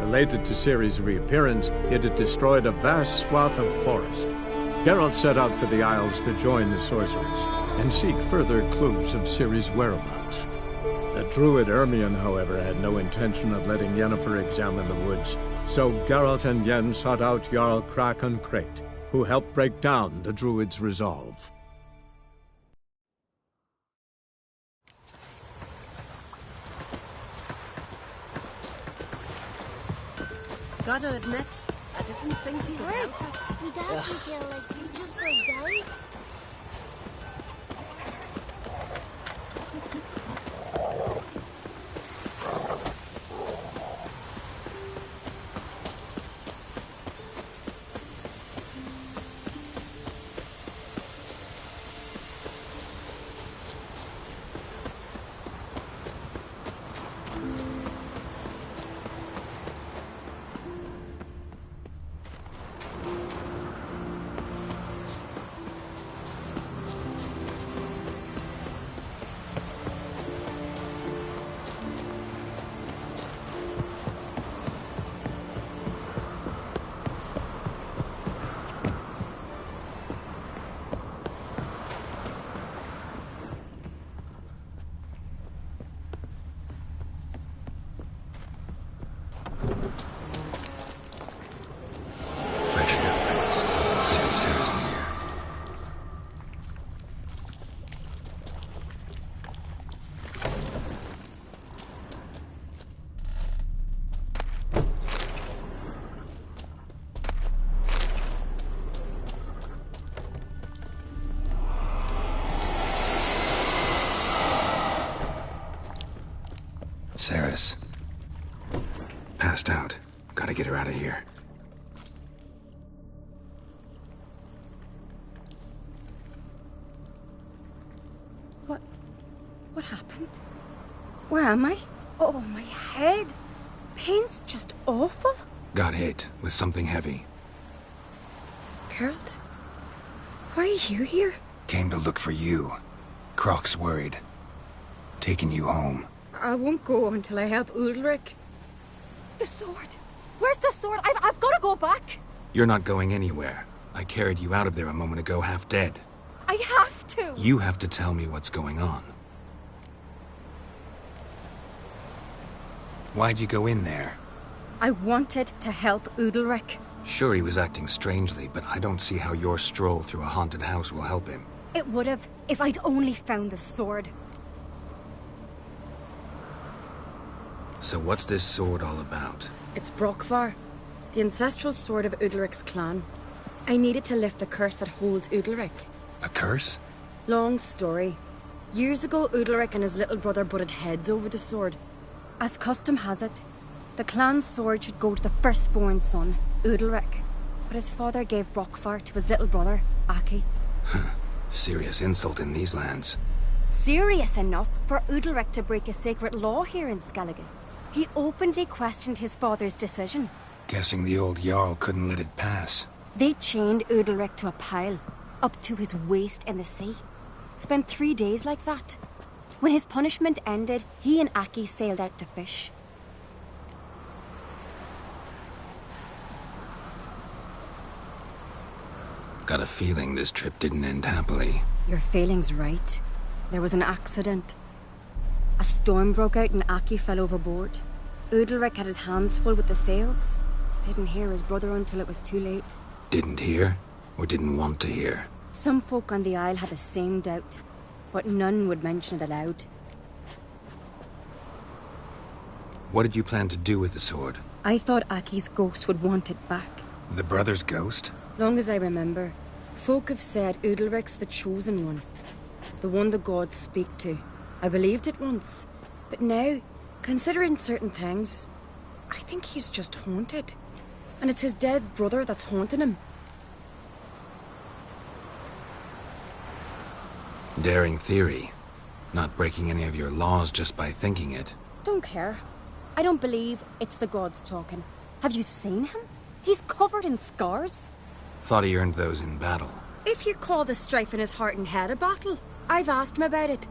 Related to Ciri's reappearance, it had destroyed a vast swath of forest. Geralt set out for the Isles to join the sorcerers and seek further clues of Ciri's whereabouts. The druid Ermion, however, had no intention of letting Yennefer examine the woods, so Geralt and Yen sought out Jarl Krakon Krayt, who helped break down the druid's resolve. Gotta admit, I didn't think he would help us. We died feel like you just died. Ceres. Passed out. Gotta get her out of here. What happened? Where am I? Oh, my head. Pain's just awful. Got hit with something heavy. Geralt? Why are you here? Came to look for you. Croc's worried. Taking you home. I won't go until I help Ulrich. The sword! Where's the sword? I've got to go back! You're not going anywhere. I carried you out of there a moment ago, half dead. I have to! You have to tell me what's going on. Why'd you go in there? I wanted to help Ulrich. Sure, he was acting strangely, but I don't see how your stroll through a haunted house will help him. It would have, if I'd only found the sword. So what's this sword all about? It's Brokvar, the ancestral sword of Udalric's clan. I needed to lift the curse that holds Udalric. A curse? Long story. Years ago, Udalric and his little brother butted heads over the sword. As custom has it, the clan's sword should go to the firstborn son, Udalric. But his father gave Brokvar to his little brother, Aki. Serious insult in these lands. Serious enough for Udalric to break a sacred law here in Skellige. He openly questioned his father's decision. Guessing the old Jarl couldn't let it pass. They chained Udalric to a pile, up to his waist in the sea. Spent 3 days like that. When his punishment ended, he and Aki sailed out to fish. Got a feeling this trip didn't end happily. Your feeling's right. There was an accident. A storm broke out and Aki fell overboard. Udalric had his hands full with the sails. Didn't hear his brother until it was too late. Didn't hear? Or didn't want to hear? Some folk on the Isle had the same doubt, but none would mention it aloud. What did you plan to do with the sword? I thought Aki's ghost would want it back. The brother's ghost? Long as I remember, folk have said Udalric's the chosen one. The one the gods speak to. I believed it once, but now, considering certain things, I think he's just haunted. And it's his dead brother that's haunting him. Daring theory. Not breaking any of your laws just by thinking it. Don't care. I don't believe it's the gods talking. Have you seen him? He's covered in scars. Thought he earned those in battle. If you call the strife in his heart and head a battle, I've asked him about it.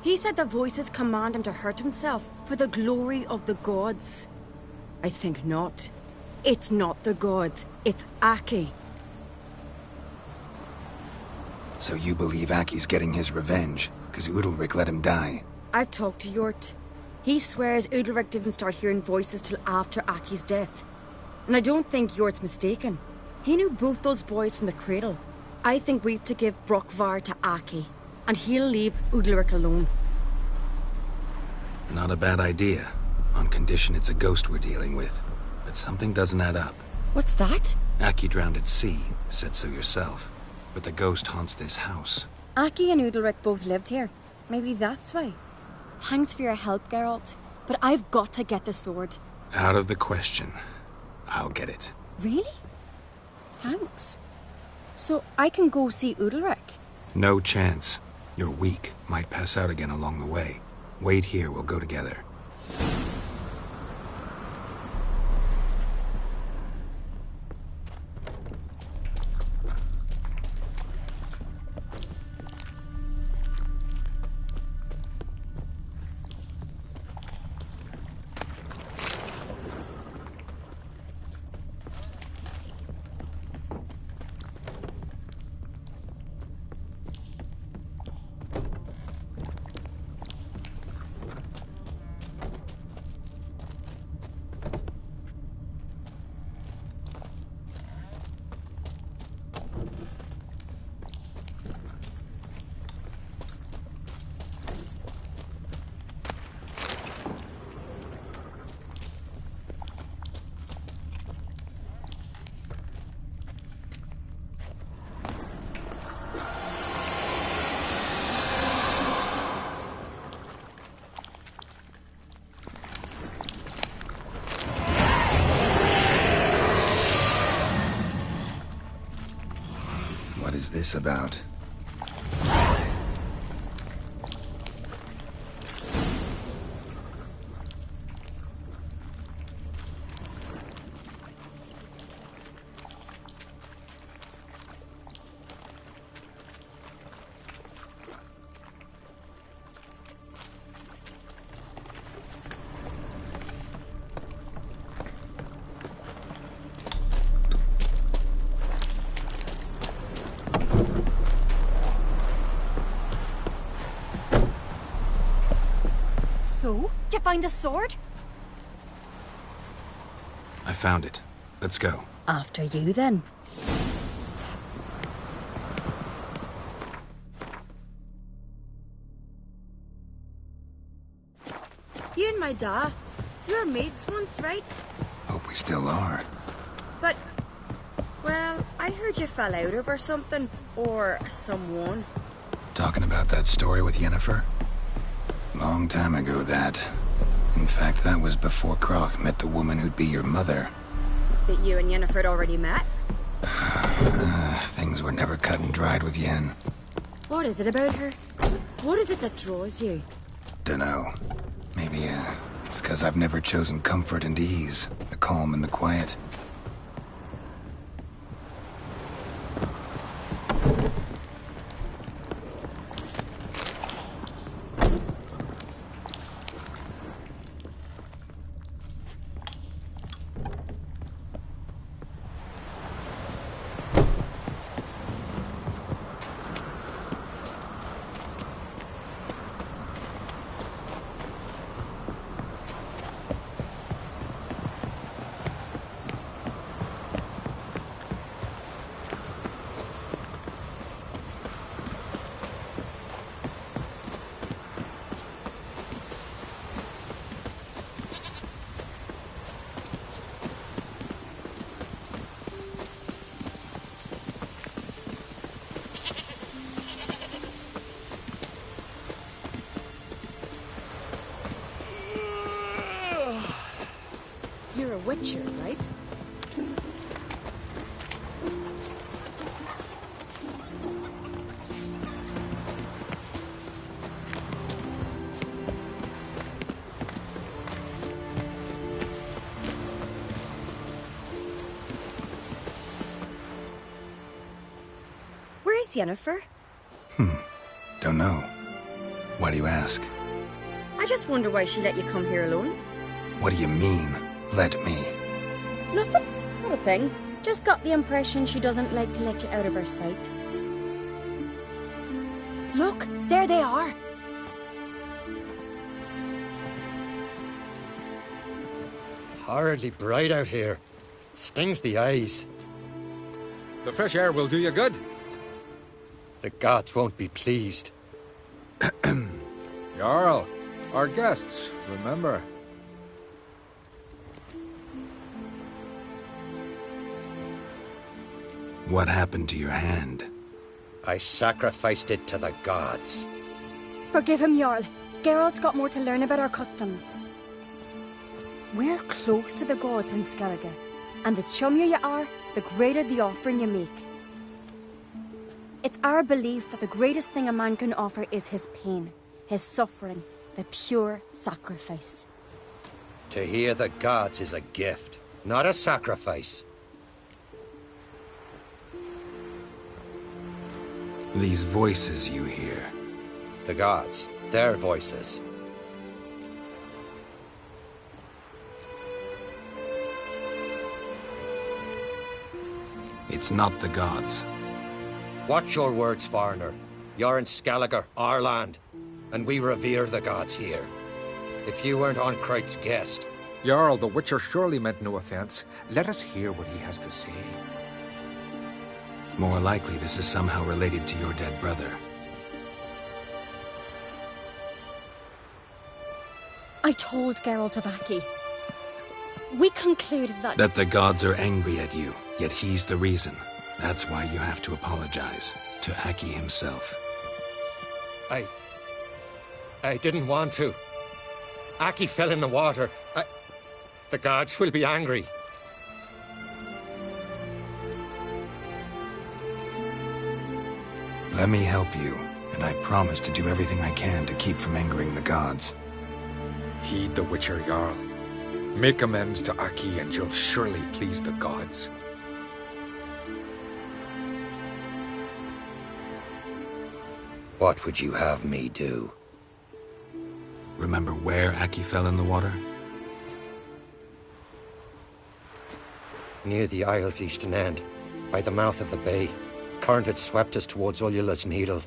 He said the voices command him to hurt himself for the glory of the gods. I think not. It's not the gods, it's Aki. So you believe Aki's getting his revenge, because Udalric let him die? I've talked to Yort. He swears Udalric didn't start hearing voices till after Aki's death. And I don't think Yort's mistaken. He knew both those boys from the cradle. I think we've to give Brokvar to Aki, and he'll leave Udalric alone. Not a bad idea, on condition it's a ghost we're dealing with. But something doesn't add up. What's that? Aki drowned at sea, said so yourself. But the ghost haunts this house. Aki and Udalric both lived here. Maybe that's why. Thanks for your help, Geralt. But I've got to get the sword. Out of the question. I'll get it. Really? Thanks. So I can go see Udalric? No chance. You're weak. Might pass out again along the way. Wait here, we'll go together. What is this about? So? Did you find the sword? I found it. Let's go. After you, then. You and my da, we were mates once, right? Hope we still are. But, well, I heard you fell out over something, or someone. Talking about that story with Yennefer? Long time ago, that. In fact, that was before Croc met the woman who'd be your mother. But you and Yennefer had already met? Things were never cut and dried with Yen. What is it about her? What is it that draws you? Dunno. Maybe, it's 'cause I've never chosen comfort and ease, the calm and the quiet. You're a witcher, right? Where's Yennefer? Don't know. Why do you ask? I just wonder why she let you come here alone. What do you mean? let me? Nothing. Not a thing. Just got the impression she doesn't like to let you out of her sight. Look, there they are. Horridly bright out here. Stings the eyes. The fresh air will do you good. The gods won't be pleased. Jarl, our guests, remember. What happened to your hand? I sacrificed it to the gods. Forgive him, Jarl. Geralt's got more to learn about our customs. We're close to the gods in Skellige, and the chummier you are, the greater the offering you make. It's our belief that the greatest thing a man can offer is his pain, his suffering, the pure sacrifice. To hear the gods is a gift, not a sacrifice. These voices you hear. The gods, their voices. It's not the gods. Watch your words, foreigner. You're in Skellige, our land, and we revere the gods here. If you weren't on Kright's guest... Jarl, the Witcher surely meant no offense. Let us hear what he has to say. More likely this is somehow related to your dead brother. I told Geralt of Aki. We concluded that... That the gods are angry at you, yet he's the reason. That's why you have to apologize to Aki himself. I didn't want to. Aki fell in the water. The gods will be angry. Let me help you, and I promise to do everything I can to keep from angering the gods. Heed the Witcher, Jarl. Make amends to Aki and you'll surely please the gods. What would you have me do? Remember where Aki fell in the water? Near the Isle's eastern end, by the mouth of the bay. Current had swept us towards Ullula's Needle.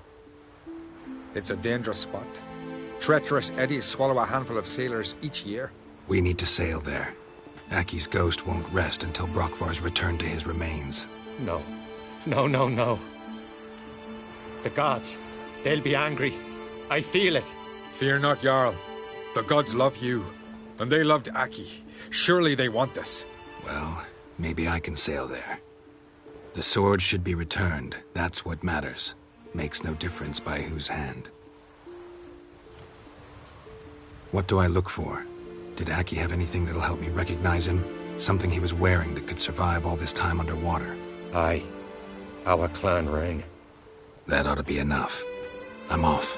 It's a dangerous spot. Treacherous eddies swallow a handful of sailors each year. We need to sail there. Aki's ghost won't rest until Brokvar's returned to his remains. No. No. The gods, they'll be angry. I feel it. Fear not, Jarl. The gods love you, and they loved Aki. Surely they want this. Well, maybe I can sail there. The sword should be returned. That's what matters. Makes no difference by whose hand. What do I look for? Did Aki have anything that'll help me recognize him? Something he was wearing that could survive all this time underwater? Aye. Our clan ring. That ought to be enough. I'm off.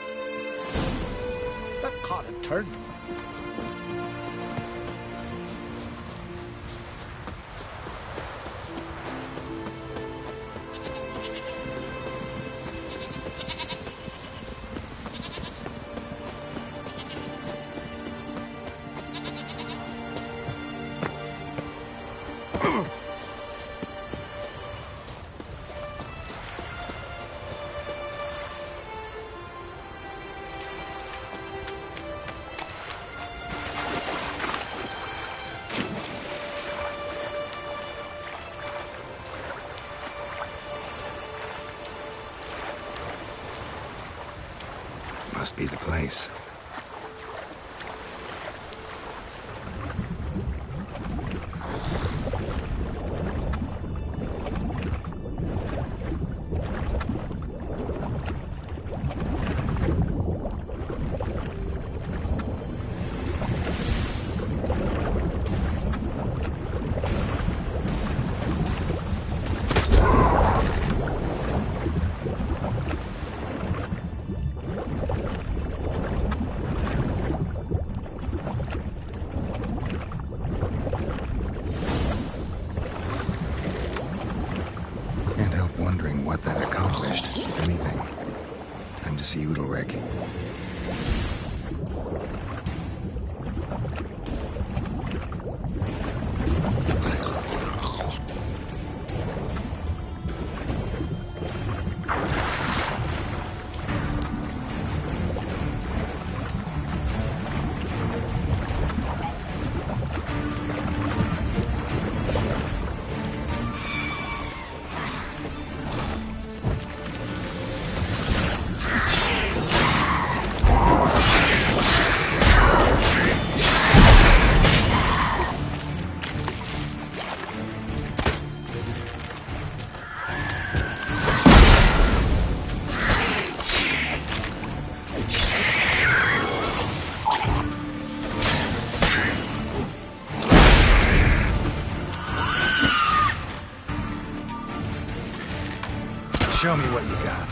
That caught a turn. Must be the place. What that accomplished, if anything. Time to see Udalric. Show me what you got.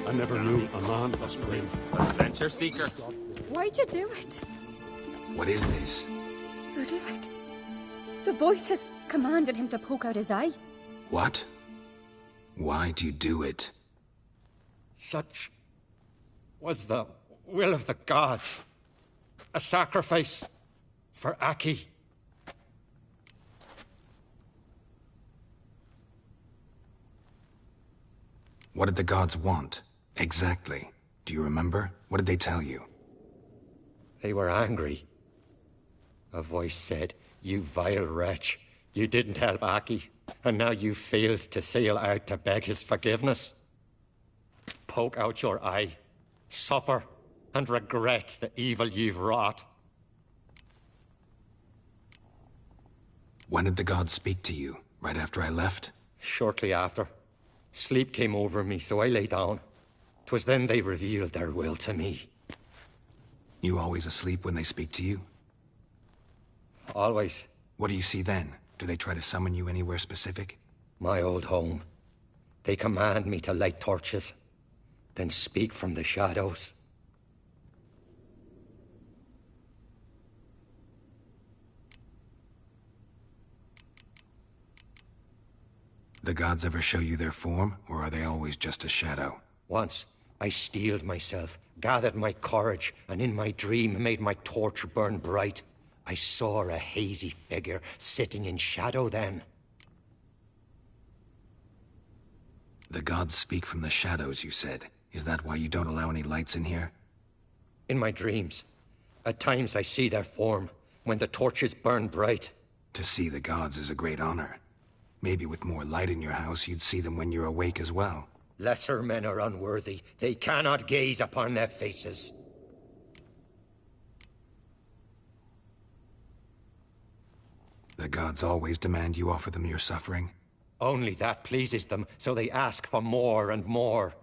I never knew a man was brave. Adventure seeker. Why'd you do it? What is this? Udalric. The voice has commanded him to poke out his eye. What? Why do you do it? Such was the will of the gods. A sacrifice for Aki. What did the gods want? Exactly. Do you remember? What did they tell you? They were angry. A voice said, "You vile wretch. You didn't help Aki, and now you failed to sail out to beg his forgiveness. Poke out your eye, suffer, and regret the evil you've wrought." When did the gods speak to you? Right after I left? Shortly after. Sleep came over me, so I lay down. 'Twas then they revealed their will to me. You always asleep when they speak to you? Always. What do you see then? Do they try to summon you anywhere specific? My old home. They command me to light torches, then speak from the shadows. The gods ever show you their form, or are they always just a shadow? Once, I steeled myself, gathered my courage, and in my dream made my torch burn bright. I saw a hazy figure sitting in shadow then. The gods speak from the shadows, you said. Is that why you don't allow any lights in here? In my dreams, at times I see their form, when the torches burn bright. To see the gods is a great honor. Maybe with more light in your house, you'd see them when you're awake as well. Lesser men are unworthy. They cannot gaze upon their faces. The gods always demand you offer them your suffering? Only that pleases them, so they ask for more and more.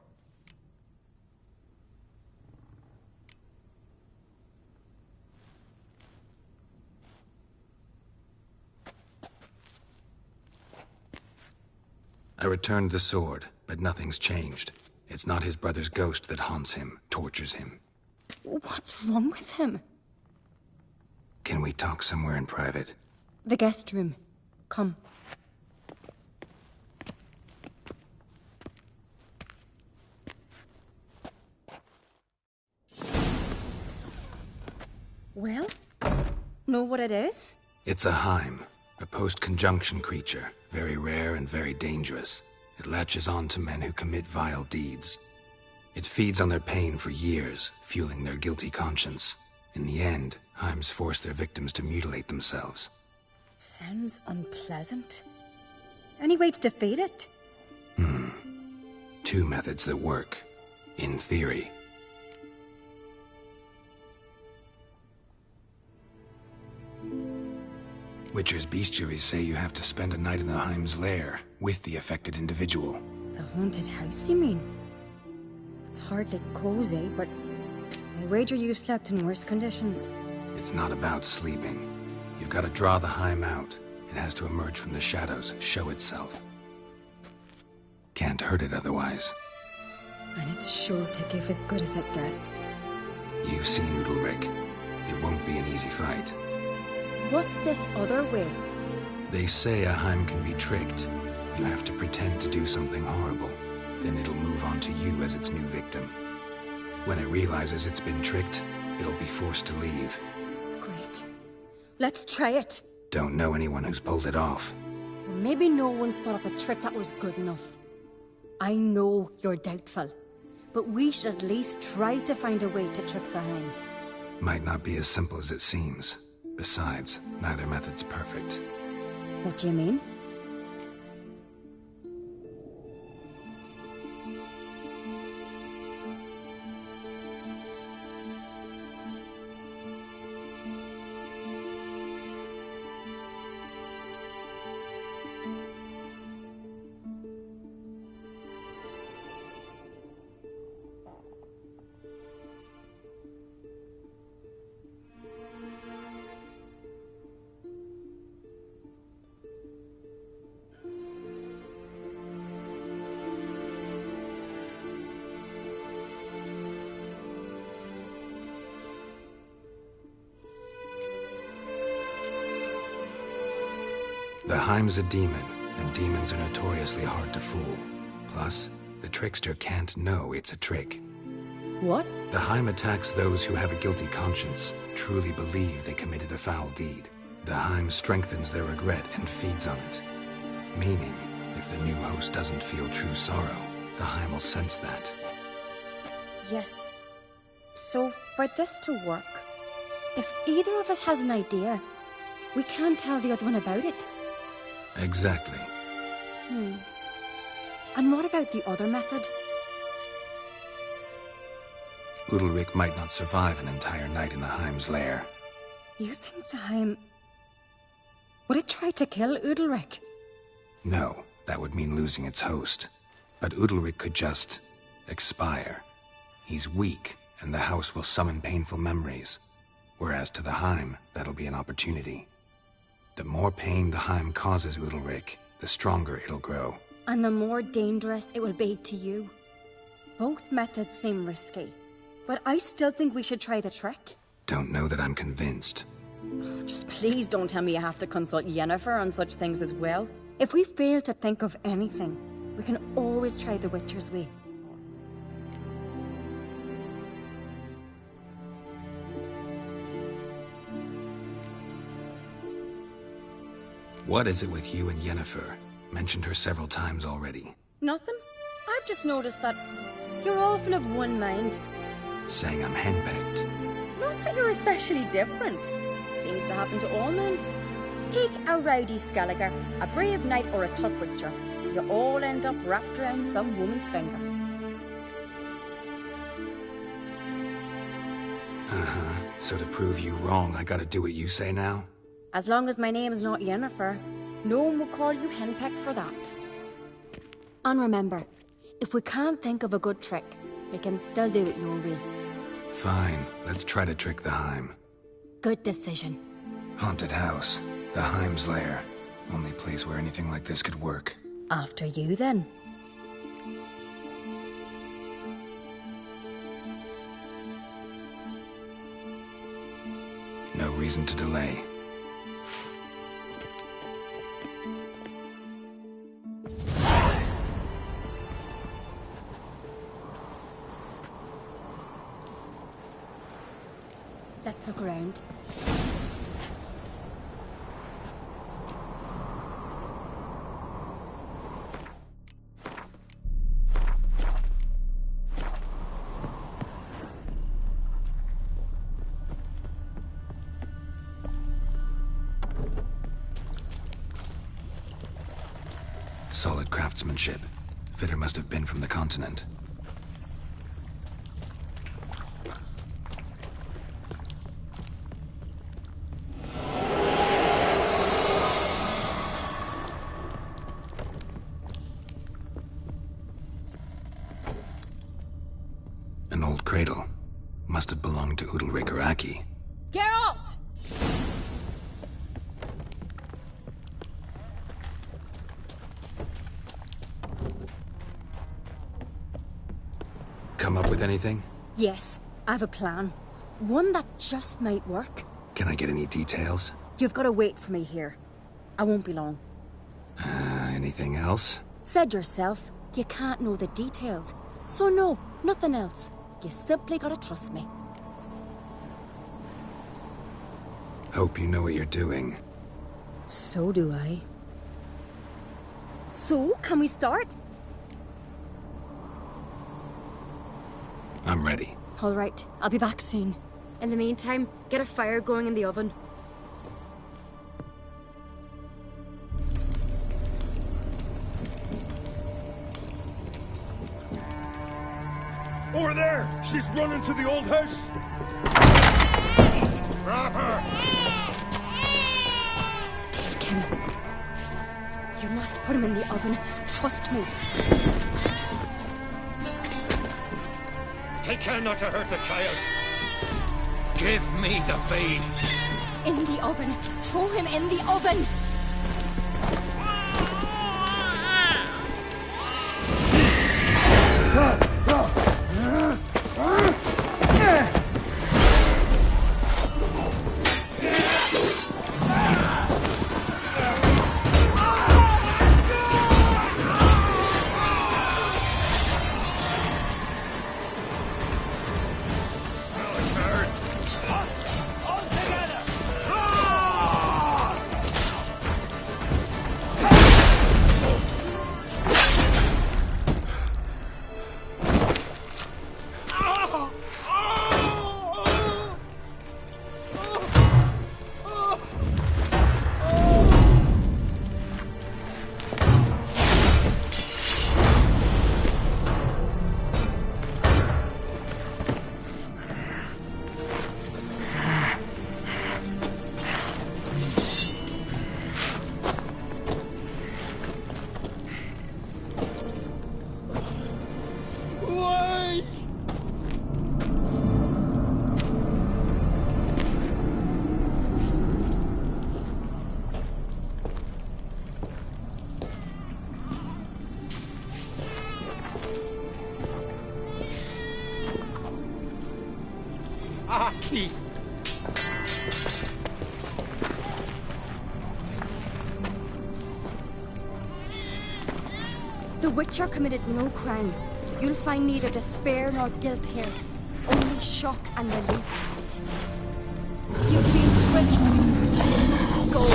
I returned the sword, but nothing's changed. It's not his brother's ghost that haunts him, tortures him. What's wrong with him? Can we talk somewhere in private? The guest room. Come. Well, know what it is? It's a Heim, a post-conjunction creature, very rare and very dangerous. It latches on to men who commit vile deeds. It feeds on their pain for years, fueling their guilty conscience. In the end, Heims force their victims to mutilate themselves. Sounds unpleasant. Any way to defeat it? Two methods that work. In theory. Witcher's bestiaries say you have to spend a night in the Heims lair with the affected individual. The haunted house, you mean? It's hardly cozy, but I wager you've slept in worse conditions. It's not about sleeping. You've got to draw the Heim out. It has to emerge from the shadows, show itself. Can't hurt it otherwise. And it's sure to give as good as it gets. You've seen Udalric. It won't be an easy fight. What's this other way? They say a Heim can be tricked. You have to pretend to do something horrible. Then it'll move on to you as its new victim. When it realizes it's been tricked, it'll be forced to leave. Great. Let's try it. Don't know anyone who's pulled it off. Well, maybe no one's thought up a trick that was good enough. I know you're doubtful, but we should at least try to find a way to trick the Heim. Might not be as simple as it seems. Besides, neither method's perfect. What do you mean? The Heim's a demon, and demons are notoriously hard to fool. Plus, the trickster can't know it's a trick. What? The Heim attacks those who have a guilty conscience, truly believe they committed a foul deed. The Heim strengthens their regret and feeds on it. Meaning, if the new host doesn't feel true sorrow, the Heim will sense that. Yes. So, for this to work, if either of us has an idea, we can't tell the other one about it. Exactly. And what about the other method? Udalric might not survive an entire night in the Heim's lair. You think the Heim... would it try to kill Udalric? No, that would mean losing its host. But Udalric could just... expire. He's weak, and the house will summon painful memories. Whereas to the Heim, that'll be an opportunity. The more pain the Heim causes Udalric, the stronger it'll grow. And the more dangerous it will be to you. Both methods seem risky, but I still think we should try the trick. Don't know that I'm convinced. Just please don't tell me you have to consult Yennefer on such things as well. If we fail to think of anything, we can always try the Witcher's way. What is it with you and Yennefer? Mentioned her several times already. Nothing. I've just noticed that you're often of one mind. Saying I'm henpecked. Not that you're especially different. Seems to happen to all men. Take a rowdy Skelliger, a brave knight or a tough witcher. You all end up wrapped around some woman's finger. Uh-huh. So to prove you wrong, I gotta do what you say now? As long as my name is not Yennefer, no one will call you henpecked for that. And remember, if we can't think of a good trick, we can still do it your way. Fine, let's try to trick the Heim. Good decision. Haunted house, the Heim's lair. Only place where anything like this could work. After you, then. No reason to delay. Let's look around. Solid craftsmanship. Fitter must have been from the continent. An old cradle. Must have belonged to Udalric or Aki. Geralt! Come up with anything? Yes, I have a plan. One that just might work. Can I get any details? You've got to wait for me here. I won't be long. Anything else? Said yourself, you can't know the details. So no, nothing else. You simply gotta trust me. Hope you know what you're doing. So do I. So, can we start? I'm ready. All right, I'll be back soon. In the meantime, get a fire going in the oven. Over there! She's running to the old house! Grab her! Take him. You must put him in the oven. Trust me. Take care not to hurt the child. Give me the babe. In the oven. Throw him in the oven. Aki! The Witcher committed no crime. You'll find neither despair nor guilt here. Only shock and relief. You've been tricked. You must go.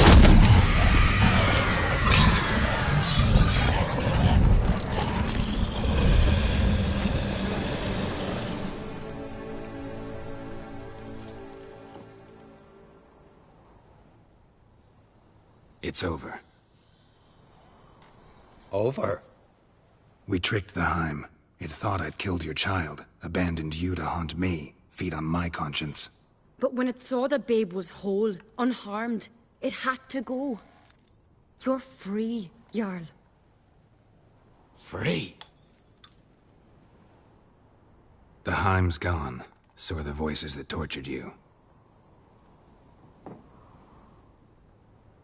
It's over. Over? We tricked the Heim. It thought I'd killed your child, abandoned you to haunt me, feed on my conscience. But when it saw the babe was whole, unharmed, it had to go. You're free, Jarl. Free? The Heim's gone, so are the voices that tortured you.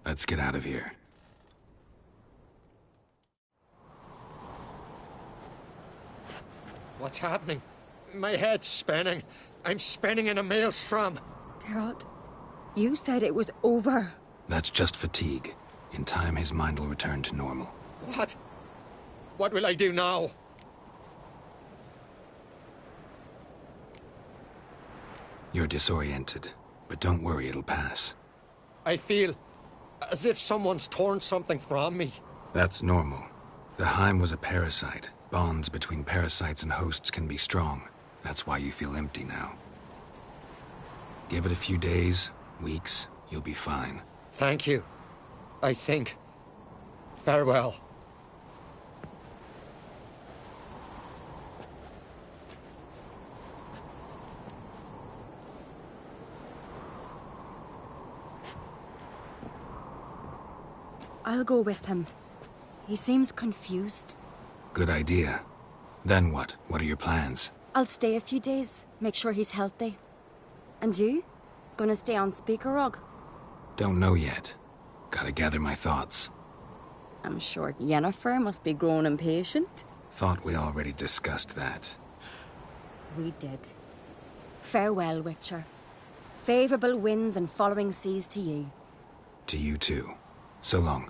Let's get out of here. What's happening? My head's spinning. I'm spinning in a maelstrom. Geralt, you said it was over. That's just fatigue. In time, his mind will return to normal. What? What will I do now? You're disoriented, but don't worry, it'll pass. I feel as if someone's torn something from me. That's normal. The Heim was a parasite. Bonds between parasites and hosts can be strong. That's why you feel empty now. Give it a few days, weeks, you'll be fine. Thank you. I think. Farewell. I'll go with him. He seems confused. Good idea. Then what? What are your plans? I'll stay a few days, make sure he's healthy. And you? Gonna stay on Speaker Rog? Don't know yet. Gotta gather my thoughts. I'm sure Yennefer must be growing impatient. Thought we already discussed that. We did. Farewell, Witcher. Favourable winds and following seas to you. To you too. So long.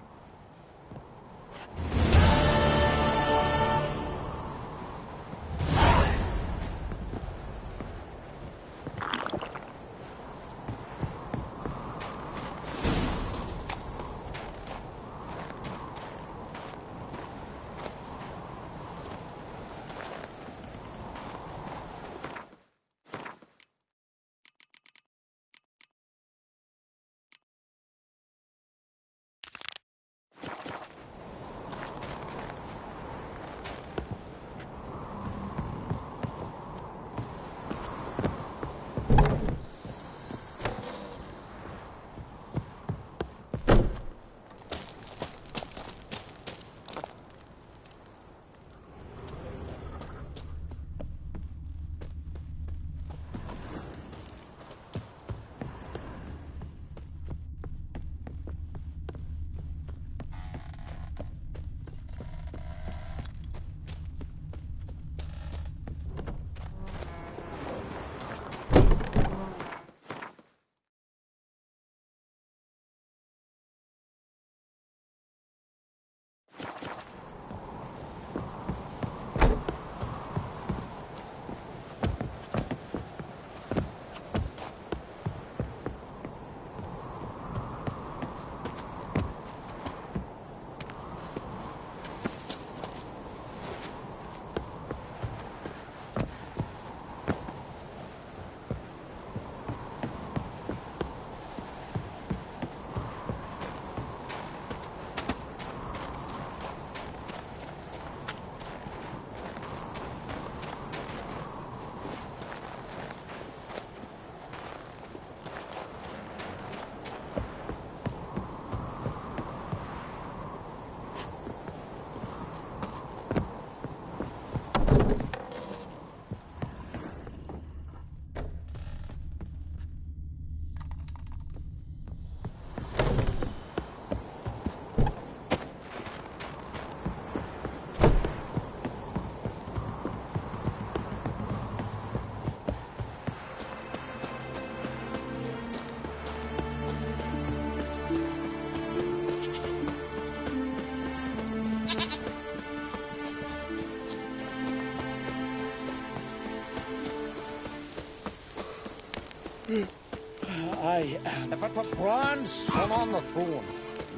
I am but a bronze son on the throne.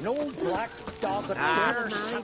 No black dog at dares.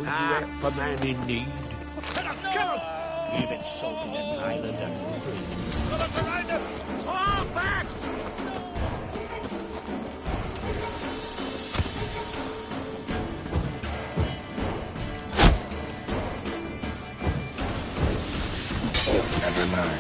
Will you help a man in need? Give it salted and Highlander. Fall back! You'll never learn.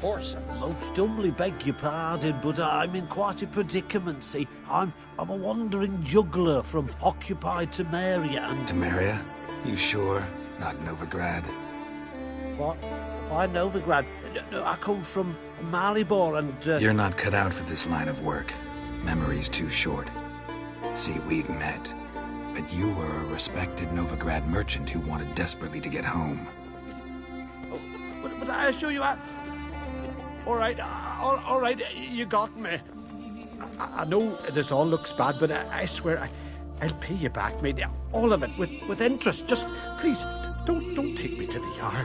Horse, I most humbly beg your pardon, but I'm in quite a predicament, see. I'm a wandering juggler from occupied Temeria and... Temeria? You sure? Not Novigrad? What? Why Novigrad? No, I come from Maribor and... You're not cut out for this line of work. Memory's too short. See, we've met. But you were a respected Novigrad merchant who wanted desperately to get home. Oh, but I assure you, all right, you got me. I know this all looks bad, but I swear I'll pay you back, mate. All of it, with interest. Just, please, don't take me to the Jarl.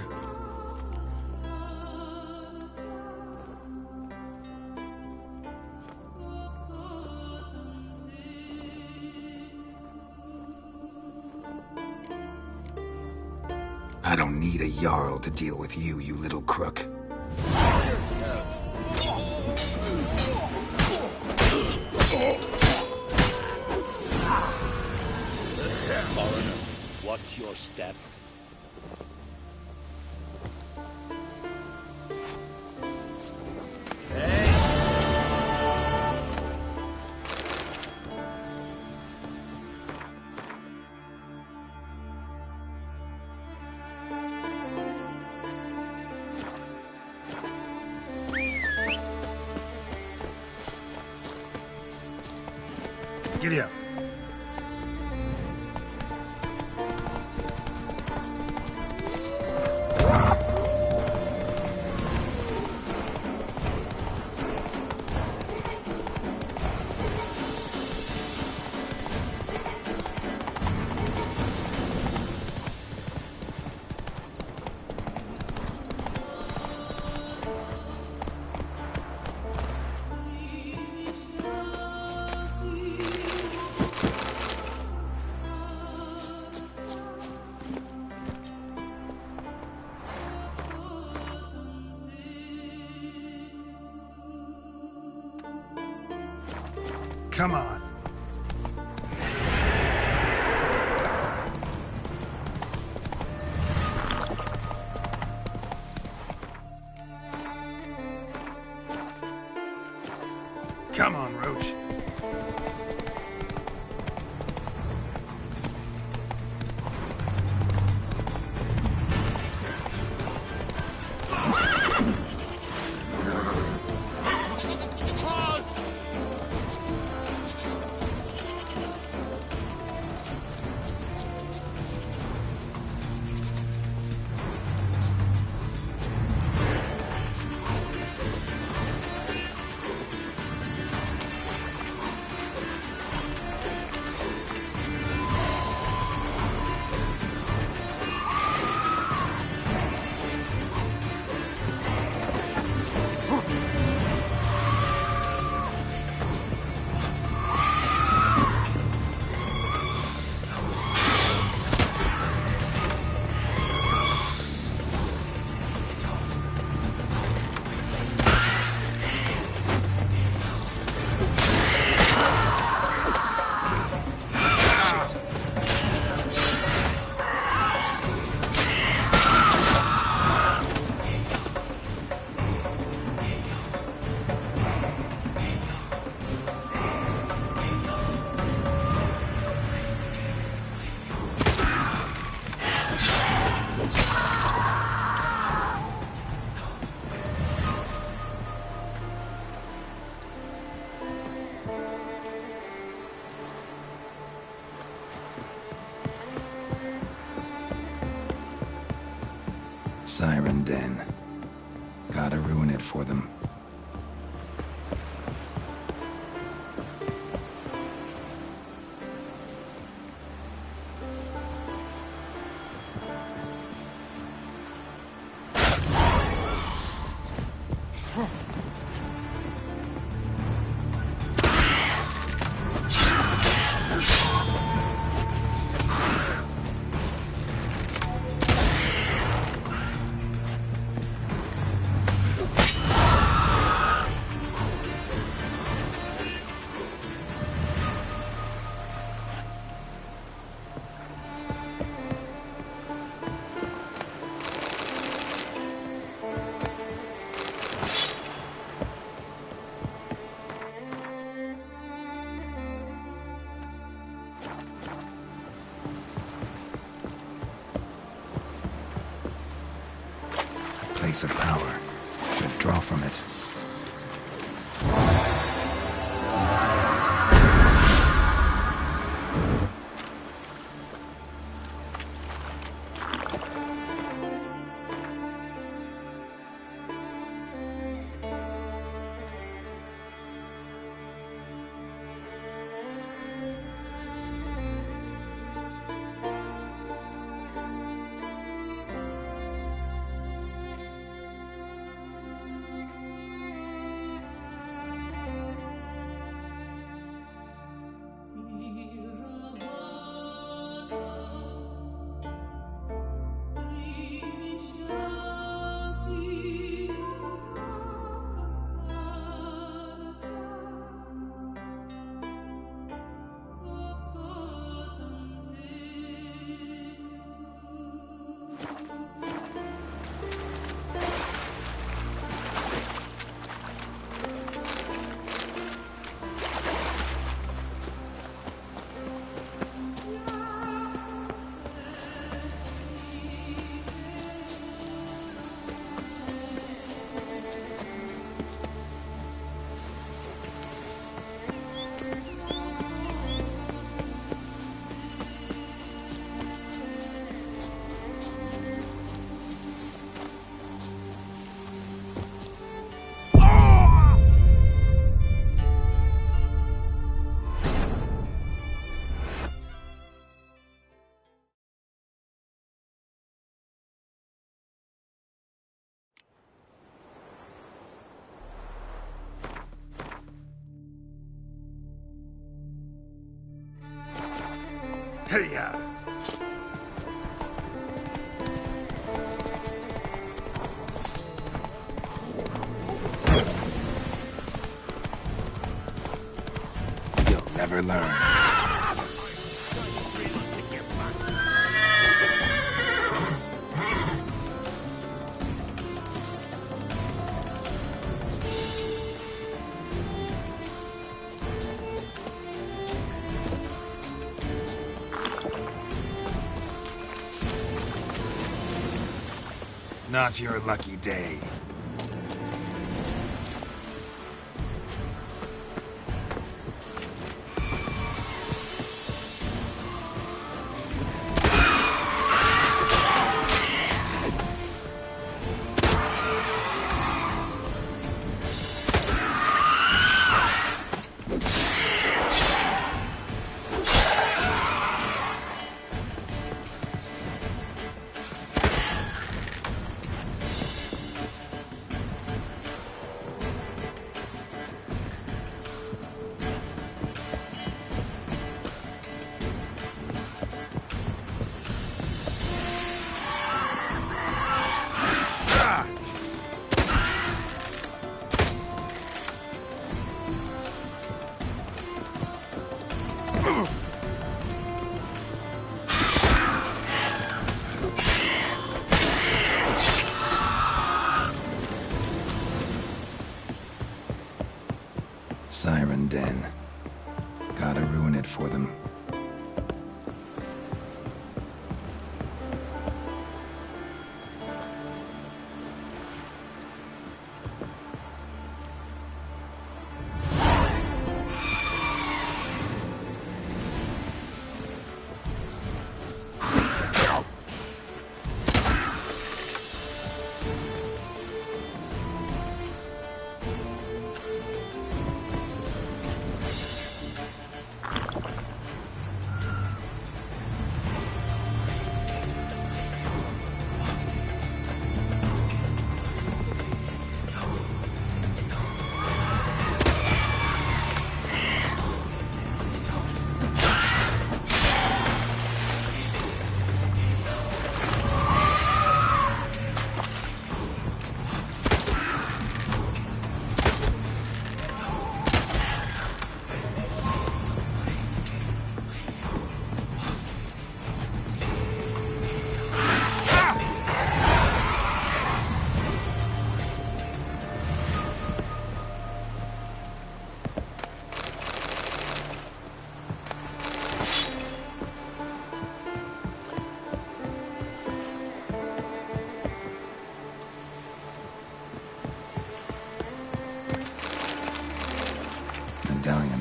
I don't need a Jarl to deal with you, you little crook. Foreigner, what's your step? Giddy up. Come on. Come on, Roach. Siren Den. Gotta ruin it for them. Place of power. Should draw from it. Hey-ya! You'll never learn. Not your lucky day. Siren Den. Gotta ruin it for them.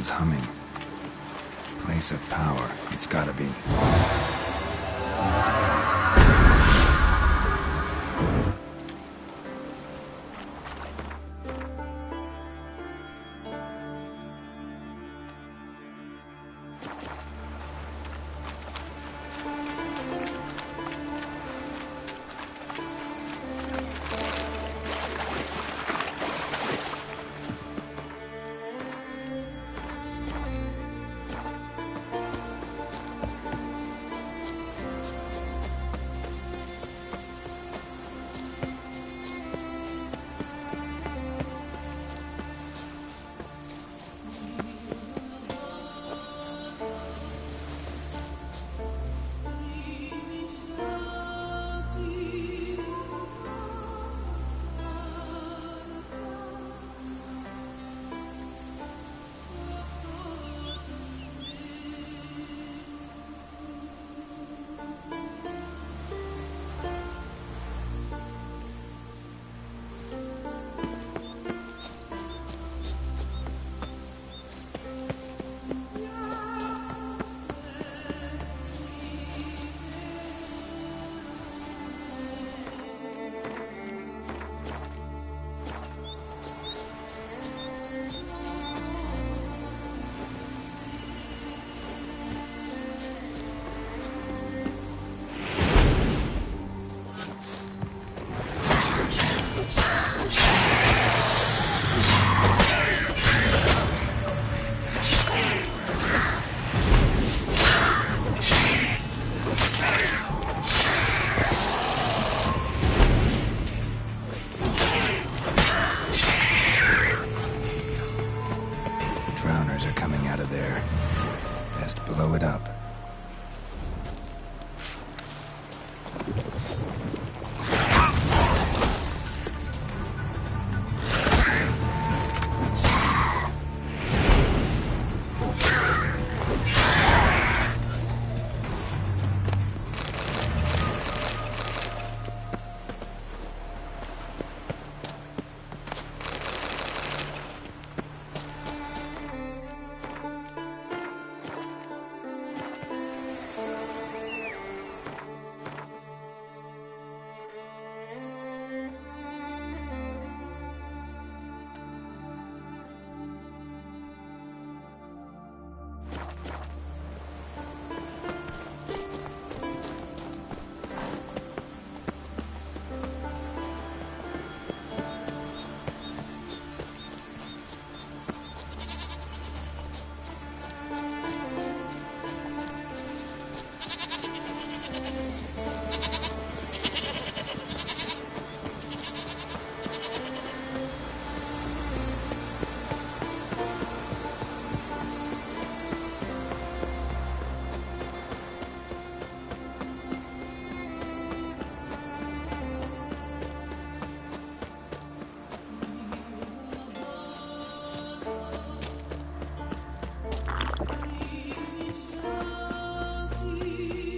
Someone's humming. Place of power, it's gotta be. Blow it up.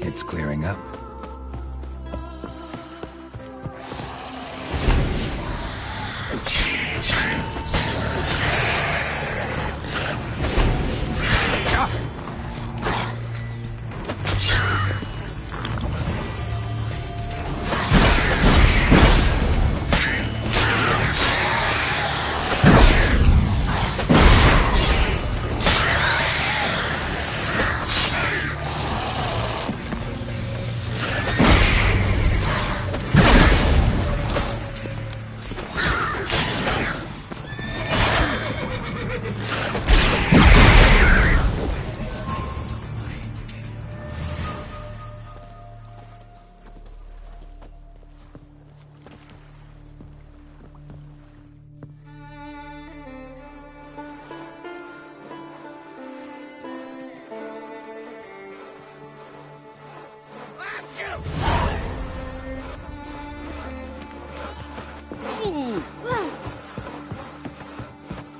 It's clearing up.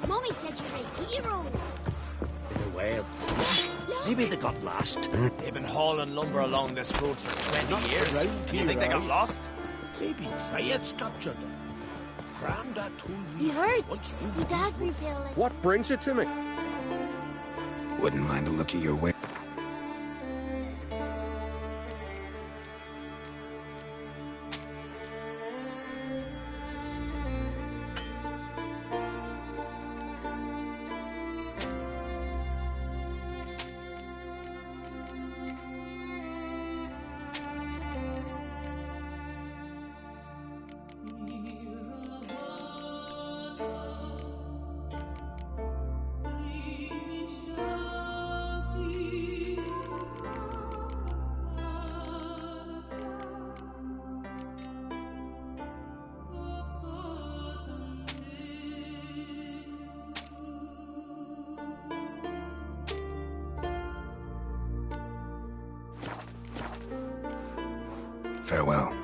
Mommy said you're a hero. In a way. Maybe they got lost. They've been hauling lumber along this road for 20 years. Do you think they got lost? Maybe riots captured them. Grandad told me. You heard? Once Your dad repelled it. What brings you to me? Wouldn't mind a look at your way. Farewell.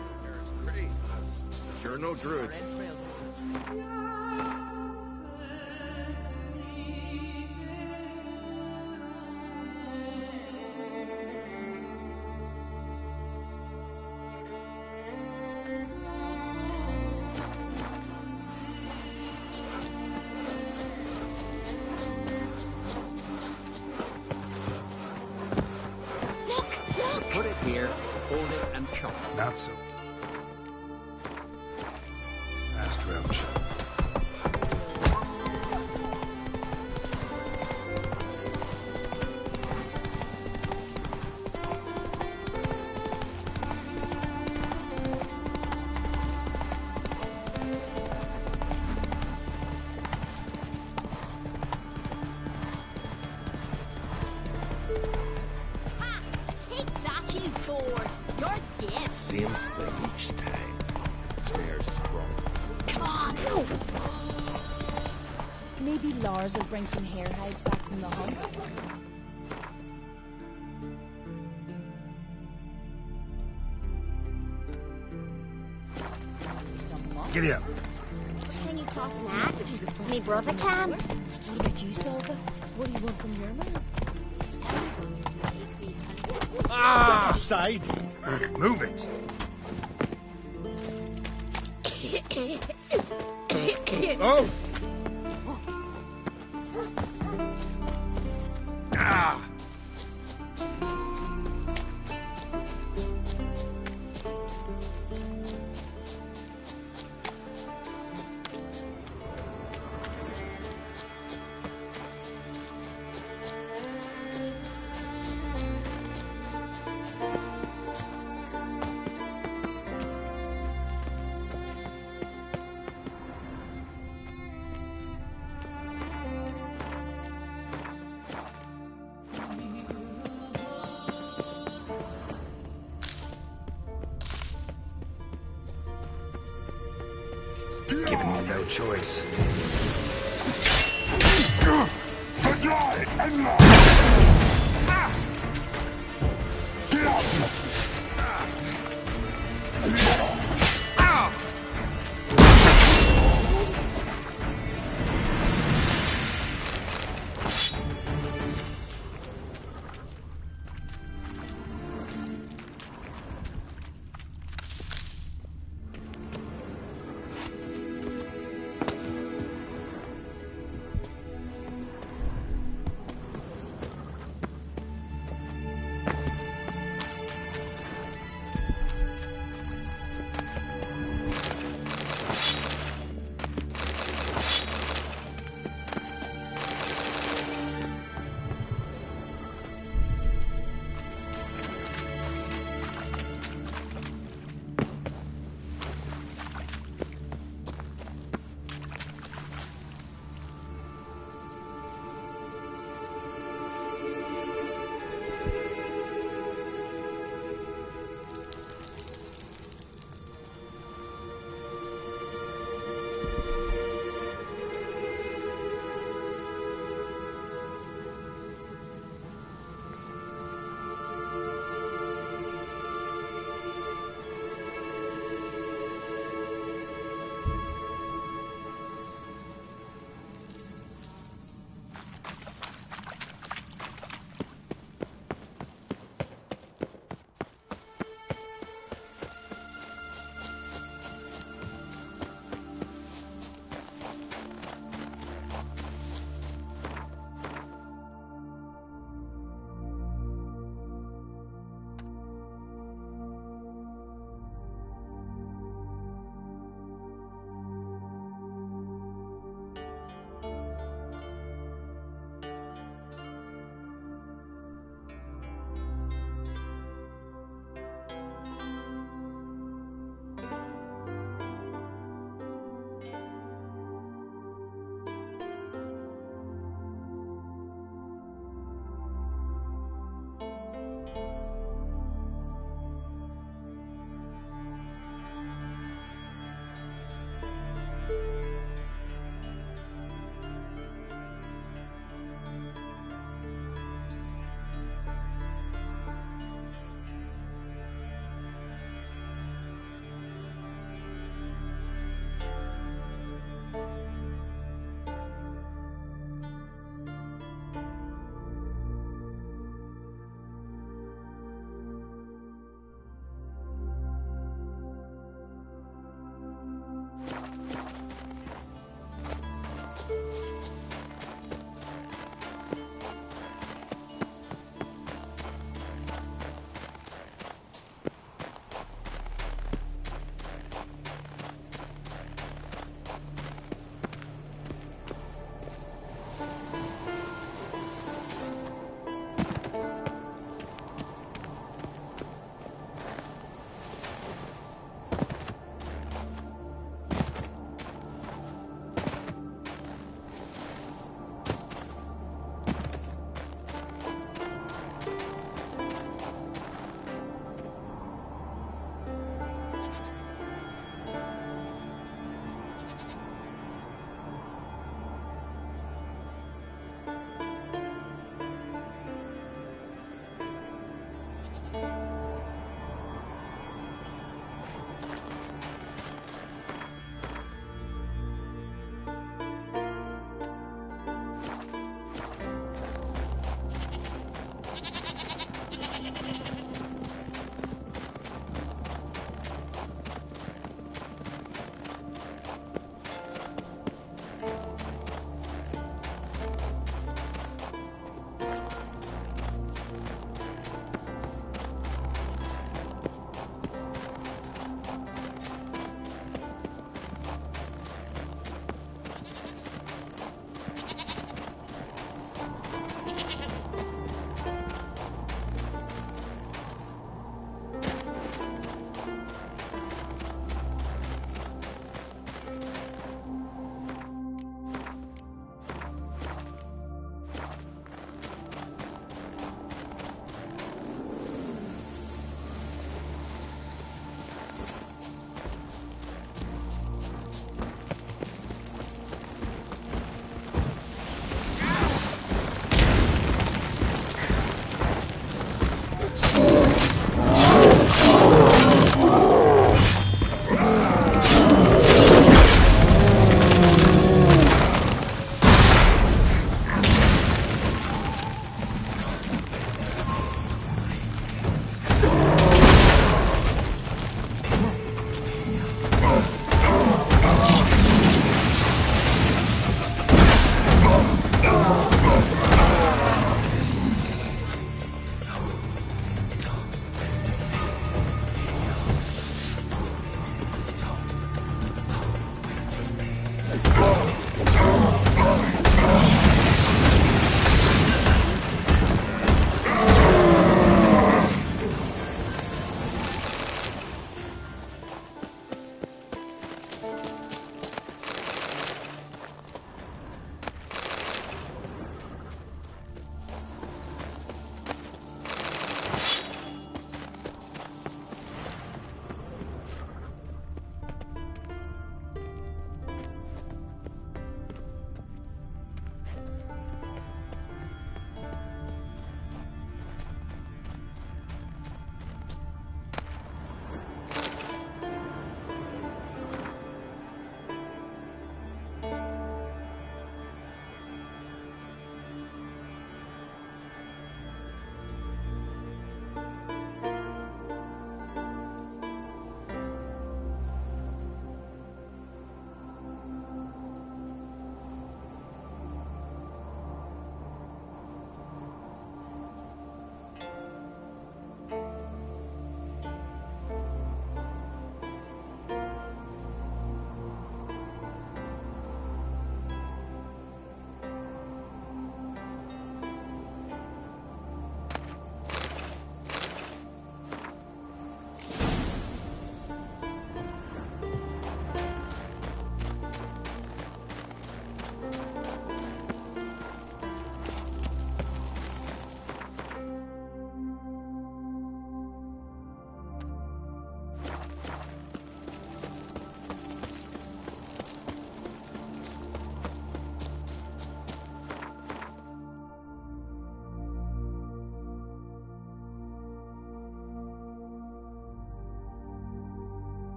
Sure no druid. Put it here, hold it, and chop. Not so. Fast roach. Seems like each time. Snare's strong. Come on! Maybe Lars will bring some hare hides back from the hunt. Giddy up. Can you toss an axe? Me brother can. What about you, Solva? What do you want from your man? Step aside! Move it. Oh! Giving me no choice. Get up!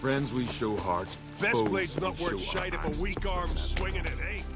Friends we show hearts. Best blade's not we worth show shite if eyes. a weak arm's swinging it ain't.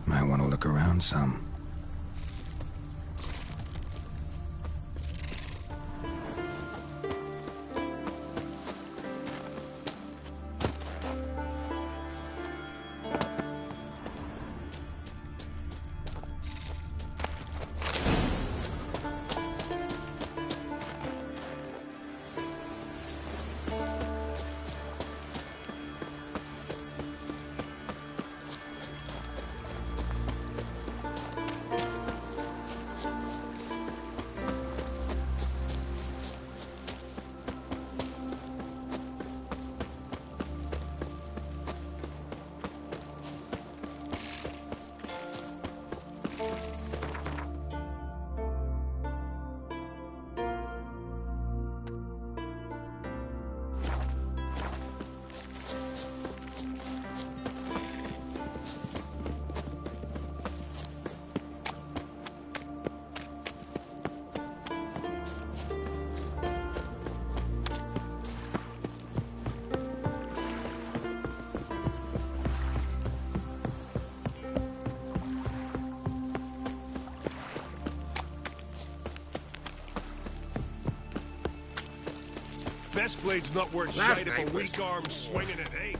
Might want to look around some. Best blade's not worth shite if a weak arm's swinging it ain't.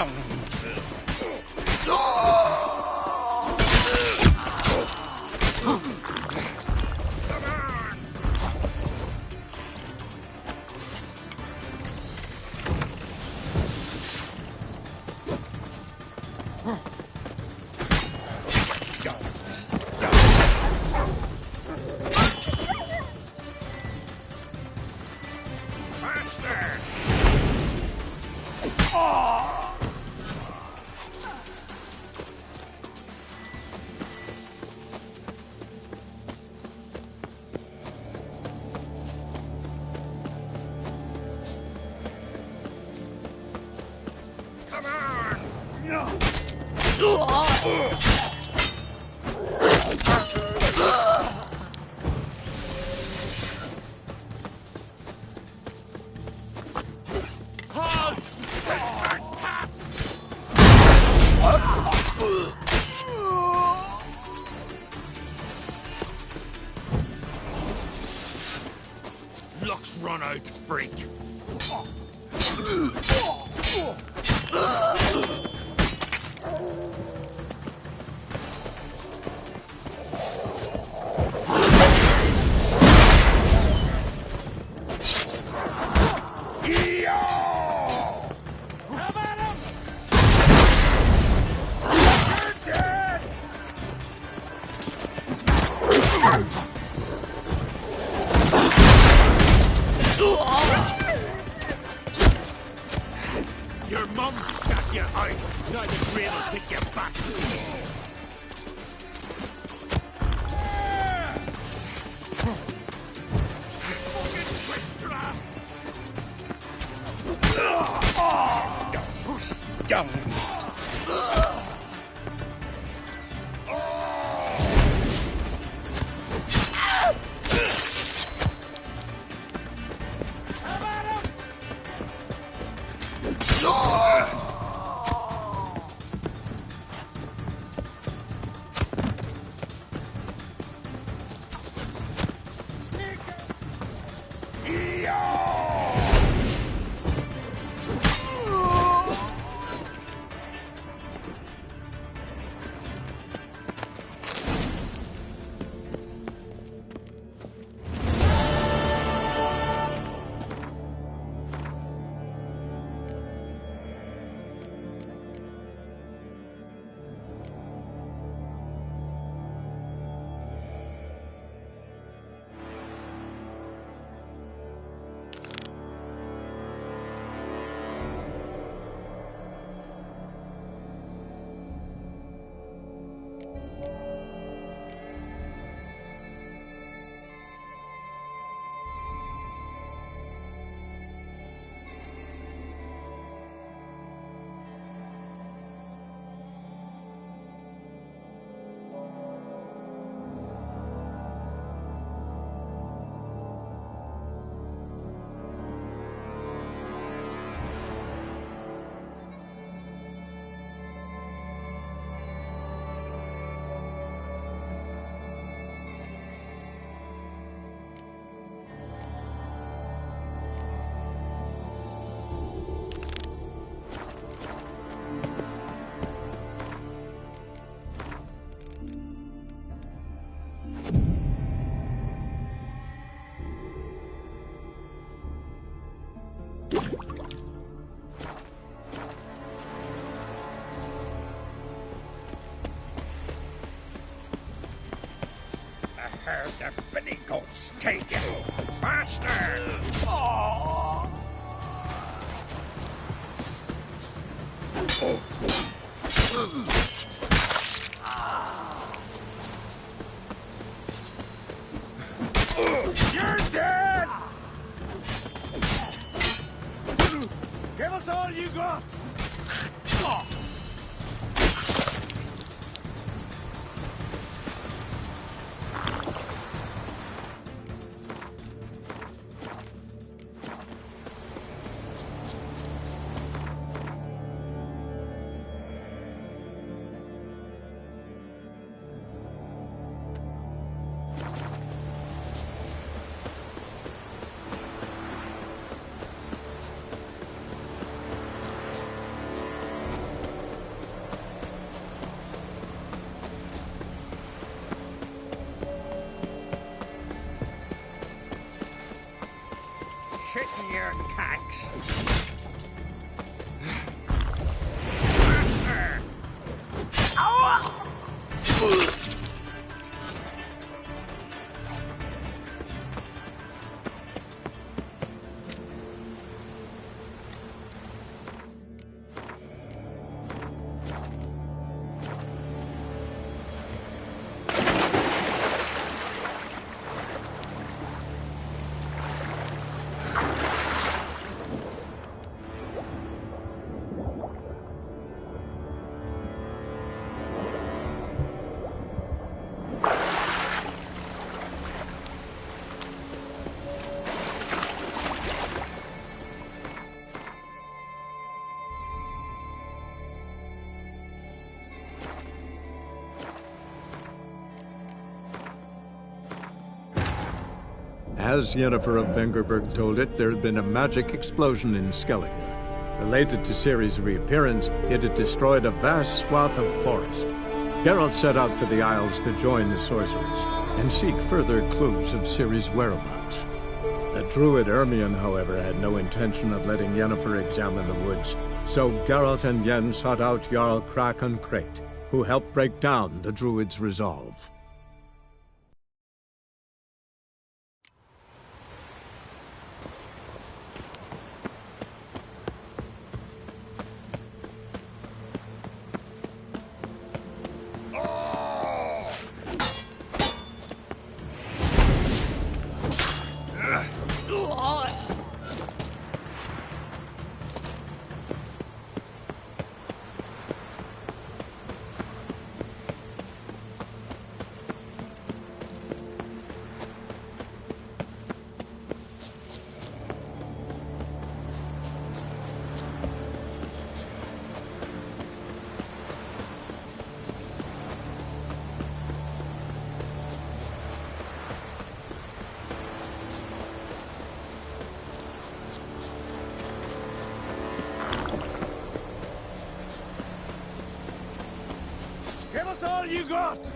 Down. Luck's run out, freak. Your mum got you out. Now the rain will take you back. Down. The billy goats take you faster. You're dead. Give us all you got. Bless your cocks. As Yennefer of Vengerberg told it, there had been a magic explosion in Skellige. Related to Ciri's reappearance, it had destroyed a vast swath of forest. Geralt set out for the Isles to join the sorcerers and seek further clues of Ciri's whereabouts. The druid Ermion, however, had no intention of letting Yennefer examine the woods, so Geralt and Yen sought out Jarl Krakon Krayt, who helped break down the druid's resolve. Give us all you got!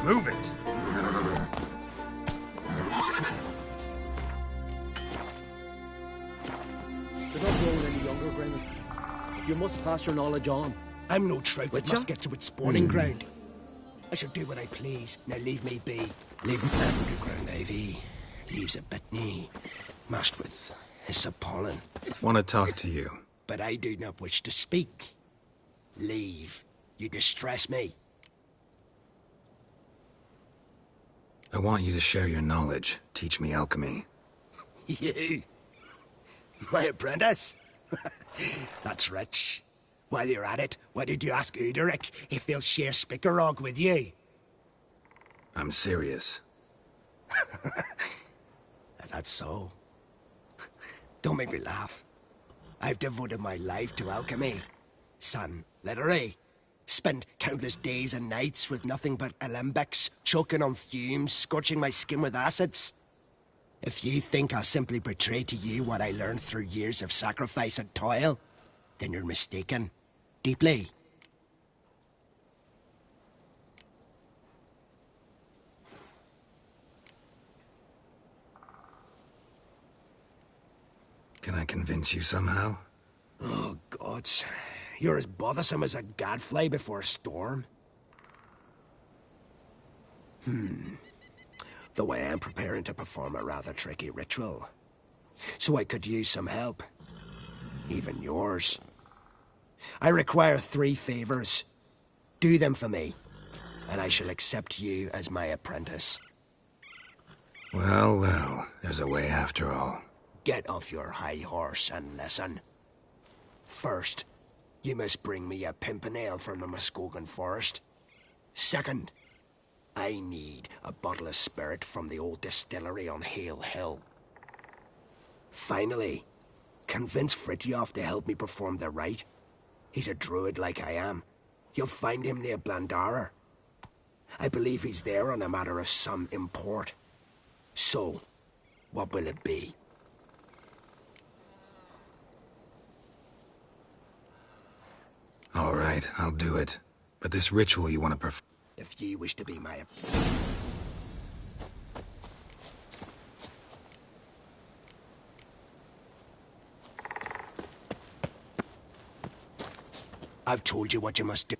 Move it! You're not growing any younger, Gramus. You must pass your knowledge on. I'm no trout that must get to its spawning ground. I shall do what I please. Now leave me be. Leaving underground ivy leaves a bit knee, mashed with hyssop pollen. Want to talk to you. But I do not wish to speak. Leave. You distress me. I want you to share your knowledge. Teach me alchemy. You? My apprentice? That's rich. While you're at it, why did you ask Uderic if they'll share Spikarog with you? I'm serious. That's so. Don't make me laugh. I've devoted my life to alchemy. Son, literally. Spent countless days and nights with nothing but alembics, choking on fumes, scorching my skin with acids. If you think I'll simply betray to you what I learned through years of sacrifice and toil, then you're mistaken. deeply. Can I convince you somehow? Oh, gods. You're as bothersome as a gadfly before a storm. Though I am preparing to perform a rather tricky ritual. So I could use some help. Even yours. I require 3 favors. Do them for me, and I shall accept you as my apprentice. Well, well, there's a way after all. Get off your high horse and listen. First, you must bring me a pimpernel from the Muskogan forest. Second, I need a bottle of spirit from the old distillery on Hale Hill. Finally, convince Fritjof to help me perform the rite. He's a druid like I am. You'll find him near Blandara. I believe he's there on a matter of some import. So, what will it be? All right, I'll do it. But this ritual you want to perform... If you wish to be my... I've told you what you must do.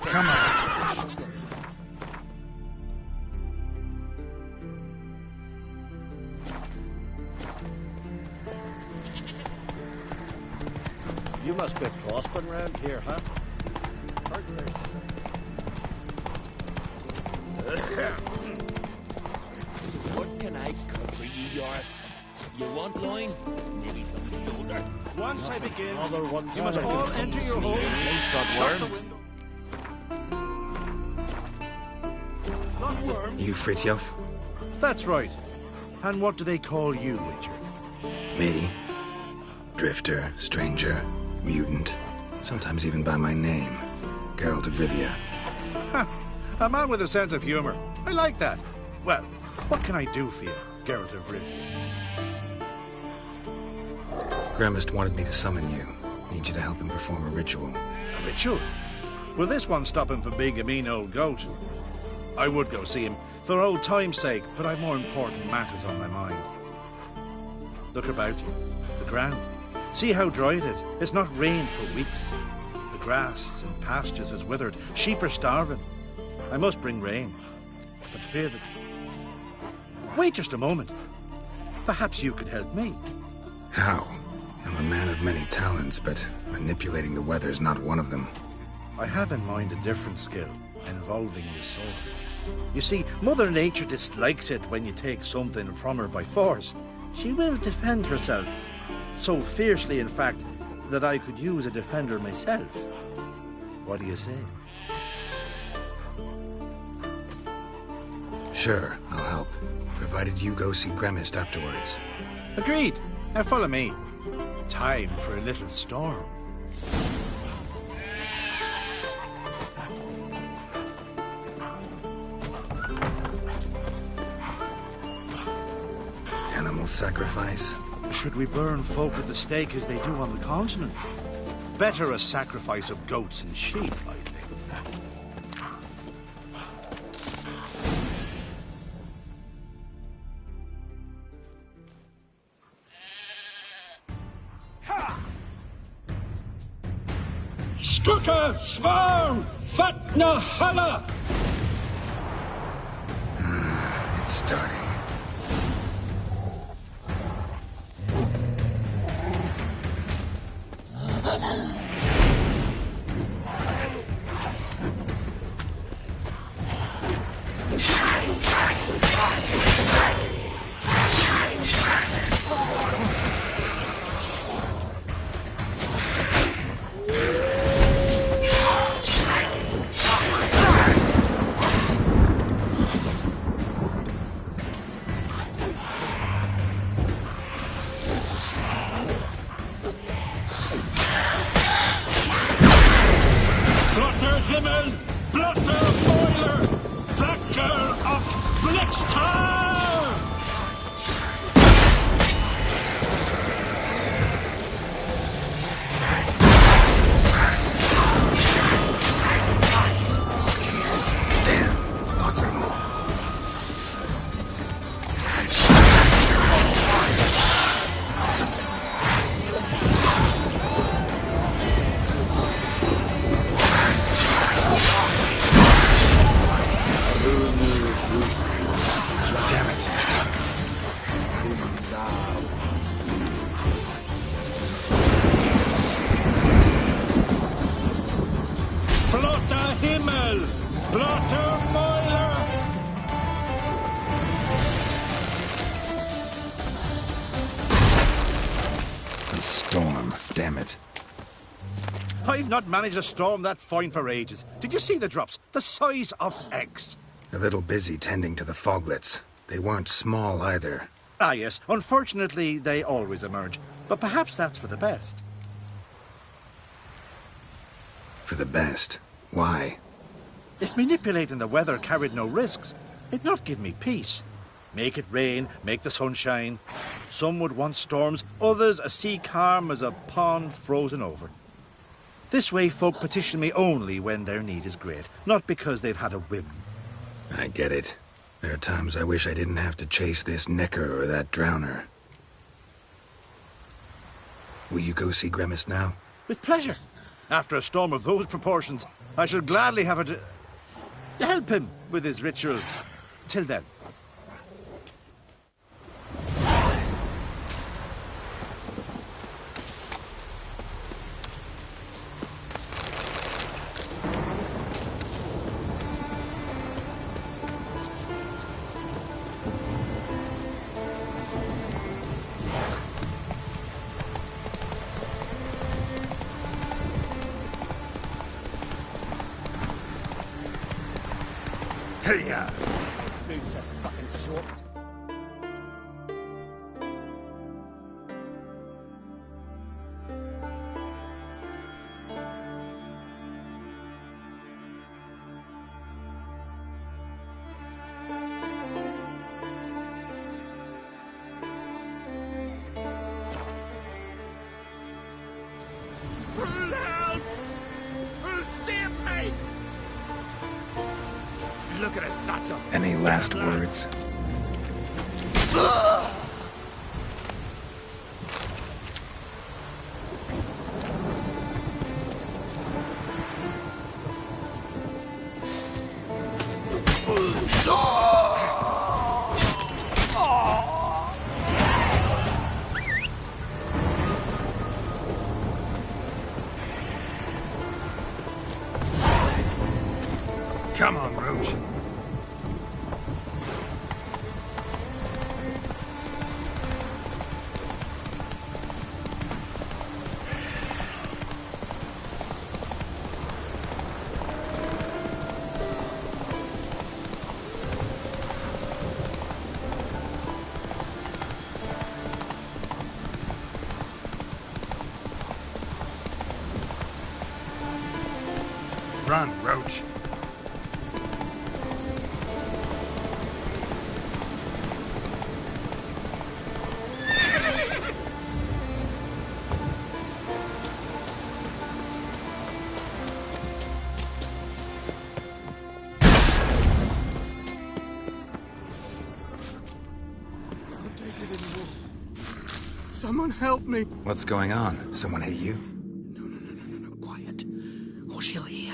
Come on. You must be prospering round here, huh? What can I cook for you, Yoris? You want loin? Maybe some shoulder? Once I begin, Another one. you must all enter your holes. Shut the window. Not worms. You Fritjof? That's right. And what do they call you, Witcher? Me? Drifter, stranger, mutant. Sometimes even by my name. Geralt of Rivia. Ha! A man with a sense of humor. I like that. Well, what can I do for you, Geralt of Rivia? Grandmist wanted me to summon you. Need you to help him perform a ritual. A ritual? Will this one stop him from being a mean old goat? I would go see him for old time's sake, but I've more important matters on my mind. Look about you. The ground. See how dry it is. It's not rained for weeks. The grass and pastures has withered. Sheep are starving. I must bring rain, but fear that... Wait just a moment. Perhaps you could help me. How? I'm a man of many talents, but manipulating the weather's not one of them. I have in mind a different skill, involving your soul. You see, Mother Nature dislikes it when you take something from her by force. She will defend herself. So fiercely, in fact, that I could use a defender myself. What do you say? Sure, I'll help. Provided you go see Gremist afterwards. Agreed. Now follow me. Time for a little storm. Animal sacrifice? Should we burn folk at the stake as they do on the continent? Better a sacrifice of goats and sheep, I think. Strucker, Svarm, Fatna Hala! It's starting. I've not managed a storm that fine for ages. Did you see the drops? The size of eggs. A little busy tending to the foglets. They weren't small either. Ah, yes. Unfortunately, they always emerge. But perhaps that's for the best. For the best? Why? If manipulating the weather carried no risks, it'd not give me peace. Make it rain, make the sun shine. Some would want storms, others a sea calm as a pond frozen over. This way folk petition me only when their need is great, not because they've had a whim. I get it. There are times I wish I didn't have to chase this necker or that drowner. Will you go see Gremist now? With pleasure. After a storm of those proportions, I should gladly have her to help him with his ritual. Till then. Boots are fucking soaked. Help! Save me! Look at his satchel. Any last words? Come on, Roach. Run, Roach. Someone help me. What's going on? Someone hit you? No, quiet. Or she'll hear.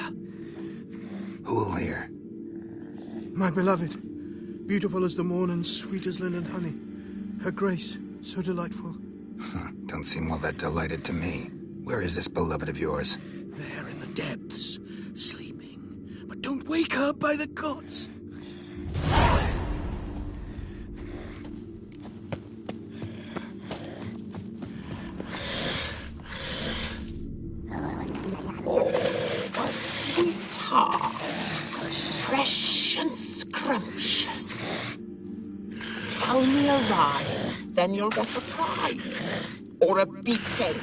Who'll hear? My beloved. Beautiful as the morn and sweet as linden honey. Her grace, so delightful. Don't seem all that delighted to me. Where is this beloved of yours? There in the depths, sleeping. But don't wake her by the gods. Sweetheart, fresh and scrumptious. Tell me a lie, then you'll get a prize. Or a beating.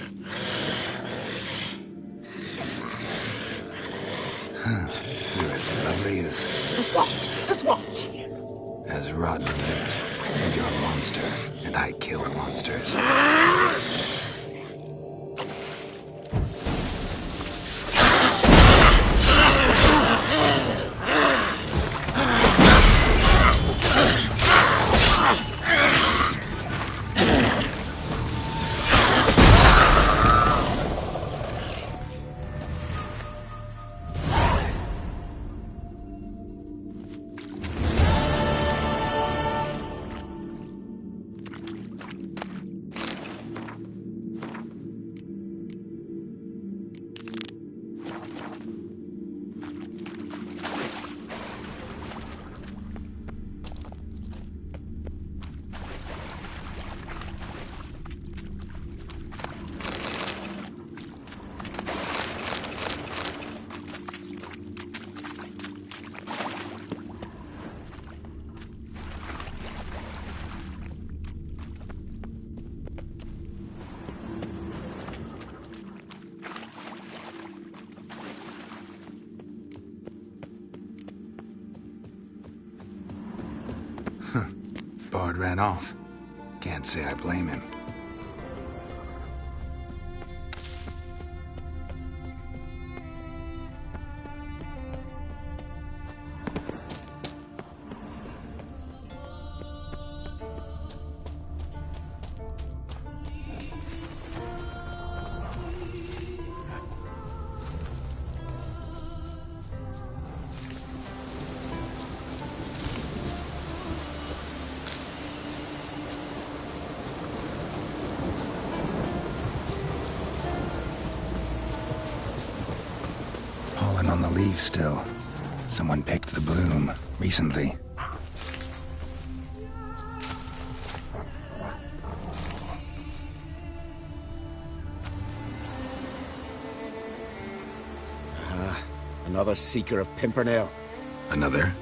You're as lovely as... As what? As what? As rotten meat. And you're a monster, and I kill monsters. Bard ran off. Can't say I blame him. Pollen on the leaves still. Someone picked the bloom recently. Another seeker of Pimpernel. Another?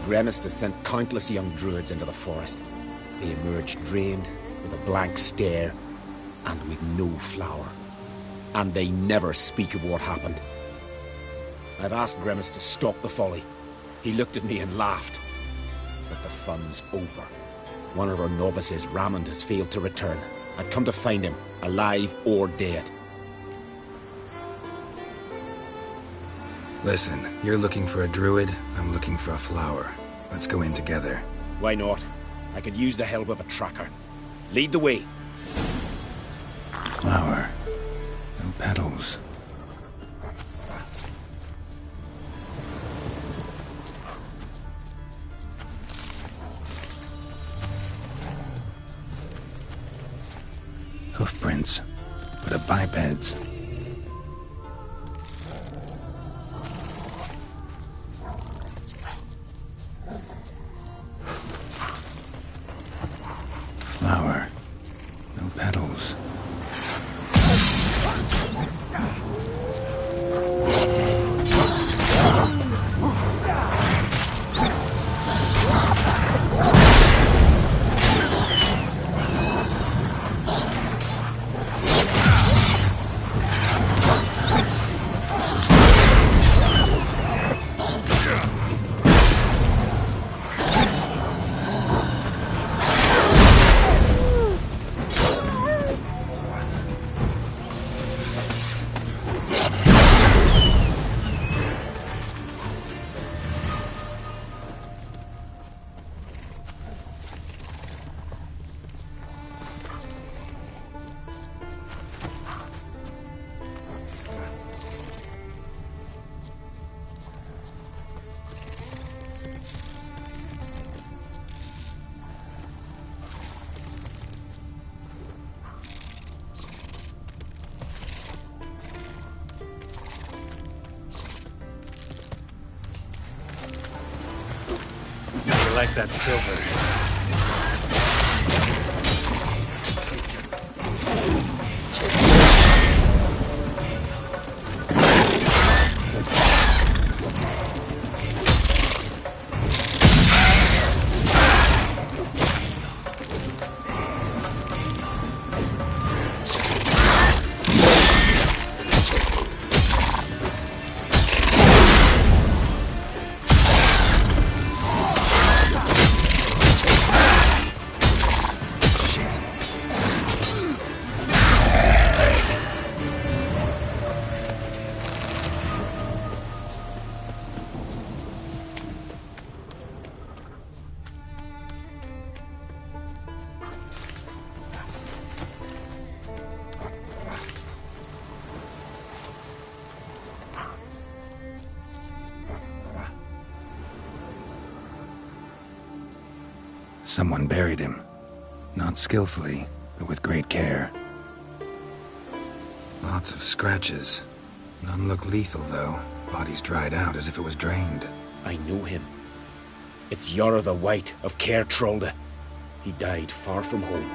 Gremis has sent countless young druids into the forest. They emerge drained, with a blank stare, and with no flower. And they never speak of what happened. I've asked Gremis to stop the folly. He looked at me and laughed. But the fun's over. One of our novices, Ramond, has failed to return. I've come to find him, alive or dead. Listen, you're looking for a druid, I'm looking for a flower. Let's go in together. Why not? I could use the help of a tracker. Lead the way. Flower. No petals. Hoofprints, but a biped's. Flower. No petals. like that silver. Someone buried him. Not skillfully, but with great care. Lots of scratches. None look lethal, though. Body's dried out as if it was drained. I know him. It's Yara the White of Caer Trolde. He died far from home.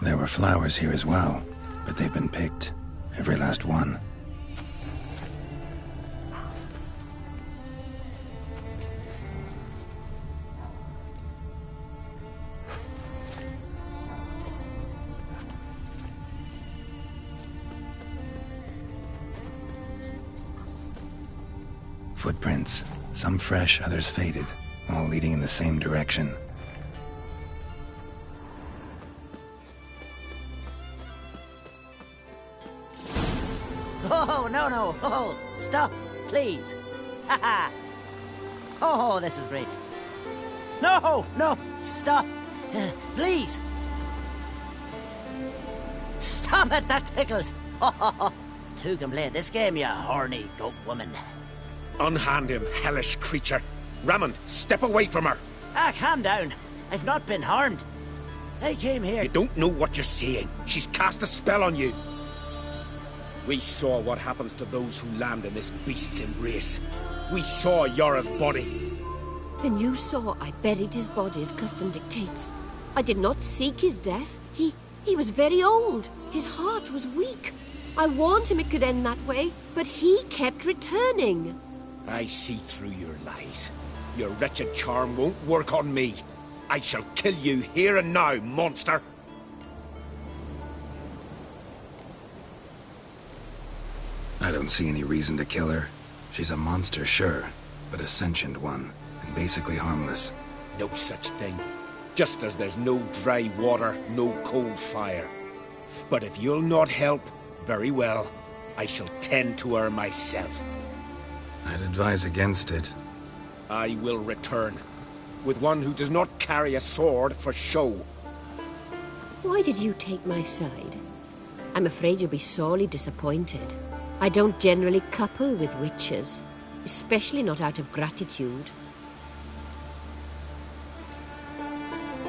There were flowers here as well, but they've been picked. Every last one. Footprints. Some fresh, others faded, all leading in the same direction. Oh, no. Oh, stop, please. Haha. Oh, this is great. No, stop. Please. Stop it, that tickles. Two can play this game, you horny goat woman. Unhand him, hellish creature. Rammond, step away from her. Calm down. I've not been harmed. I came here... You don't know what you're saying. She's cast a spell on you. We saw what happens to those who land in this beast's embrace. We saw Yara's body. Then you saw I buried his body as custom dictates. I did not seek his death. He was very old. His heart was weak. I warned him it could end that way, but he kept returning. I see through your lies. Your wretched charm won't work on me. I shall kill you here and now, monster. I don't see any reason to kill her. She's a monster, sure, but a sentient one, and basically harmless. No such thing. Just as there's no dry water, no cold fire. But if you'll not help, very well. I shall tend to her myself. I'd advise against it. I will return, with one who does not carry a sword for show. Why did you take my side? I'm afraid you'll be sorely disappointed. I don't generally couple with witches, especially not out of gratitude.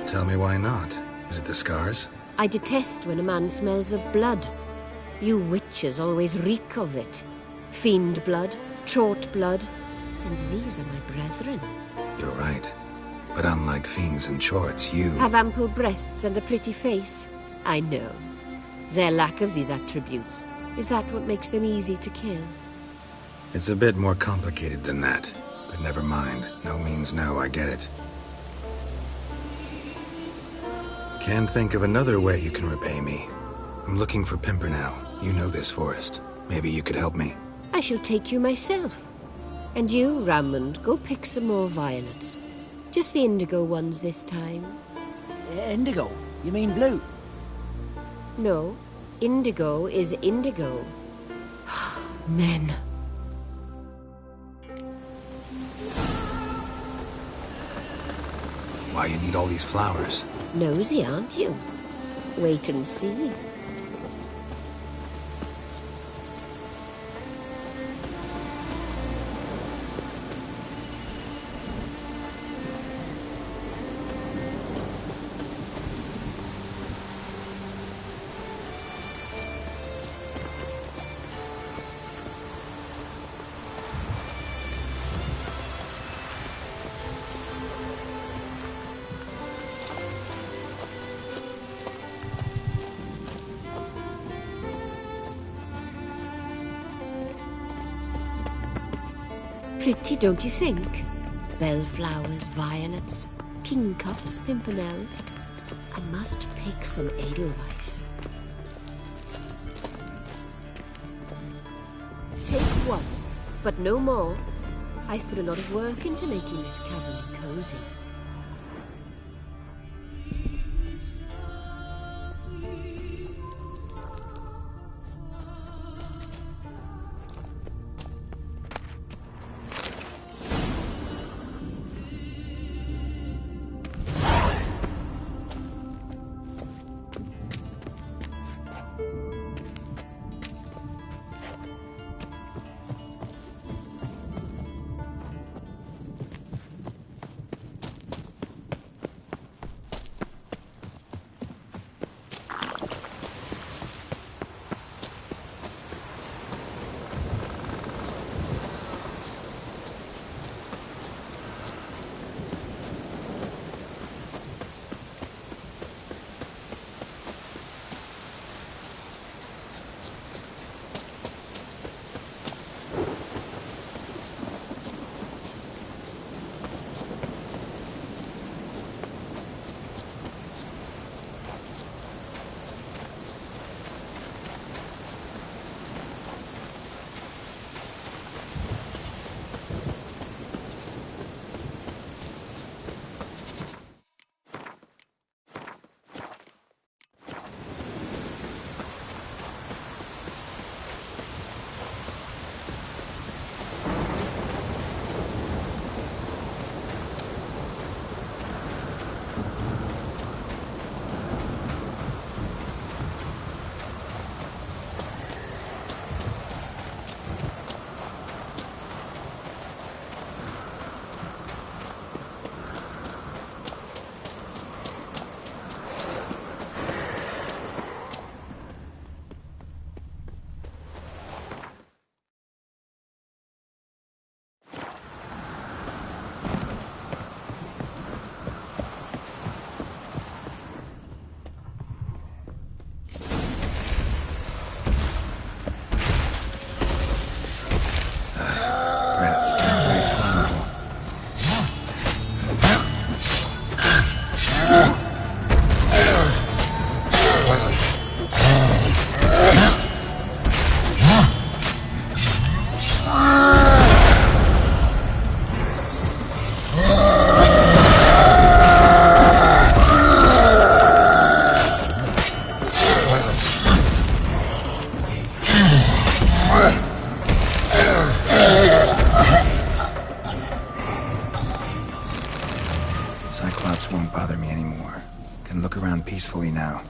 Tell me why not. Is it the scars? I detest when a man smells of blood. You witches always reek of it. Fiend blood, trot blood, and these are my brethren. You're right. But unlike fiends and chorts, you... have ample breasts and a pretty face. I know. Their lack of these attributes, is that what makes them easy to kill? It's a bit more complicated than that. But never mind. No means no, I get it. Can't think of another way you can repay me. I'm looking for Pimpernel. You know this forest. Maybe you could help me. I shall take you myself. And you, Rammond, go pick some more violets. Just the indigo ones this time. Indigo? You mean blue? No, indigo is indigo. Men. Why you need all these flowers? Nosy, aren't you? Wait and see. Pretty, don't you think? Bellflowers, violets, kingcups, pimpernels. I must pick some edelweiss. Take one, but no more. I've put a lot of work into making this cavern cozy. Cyclops won't bother me anymore. Can look around peacefully now.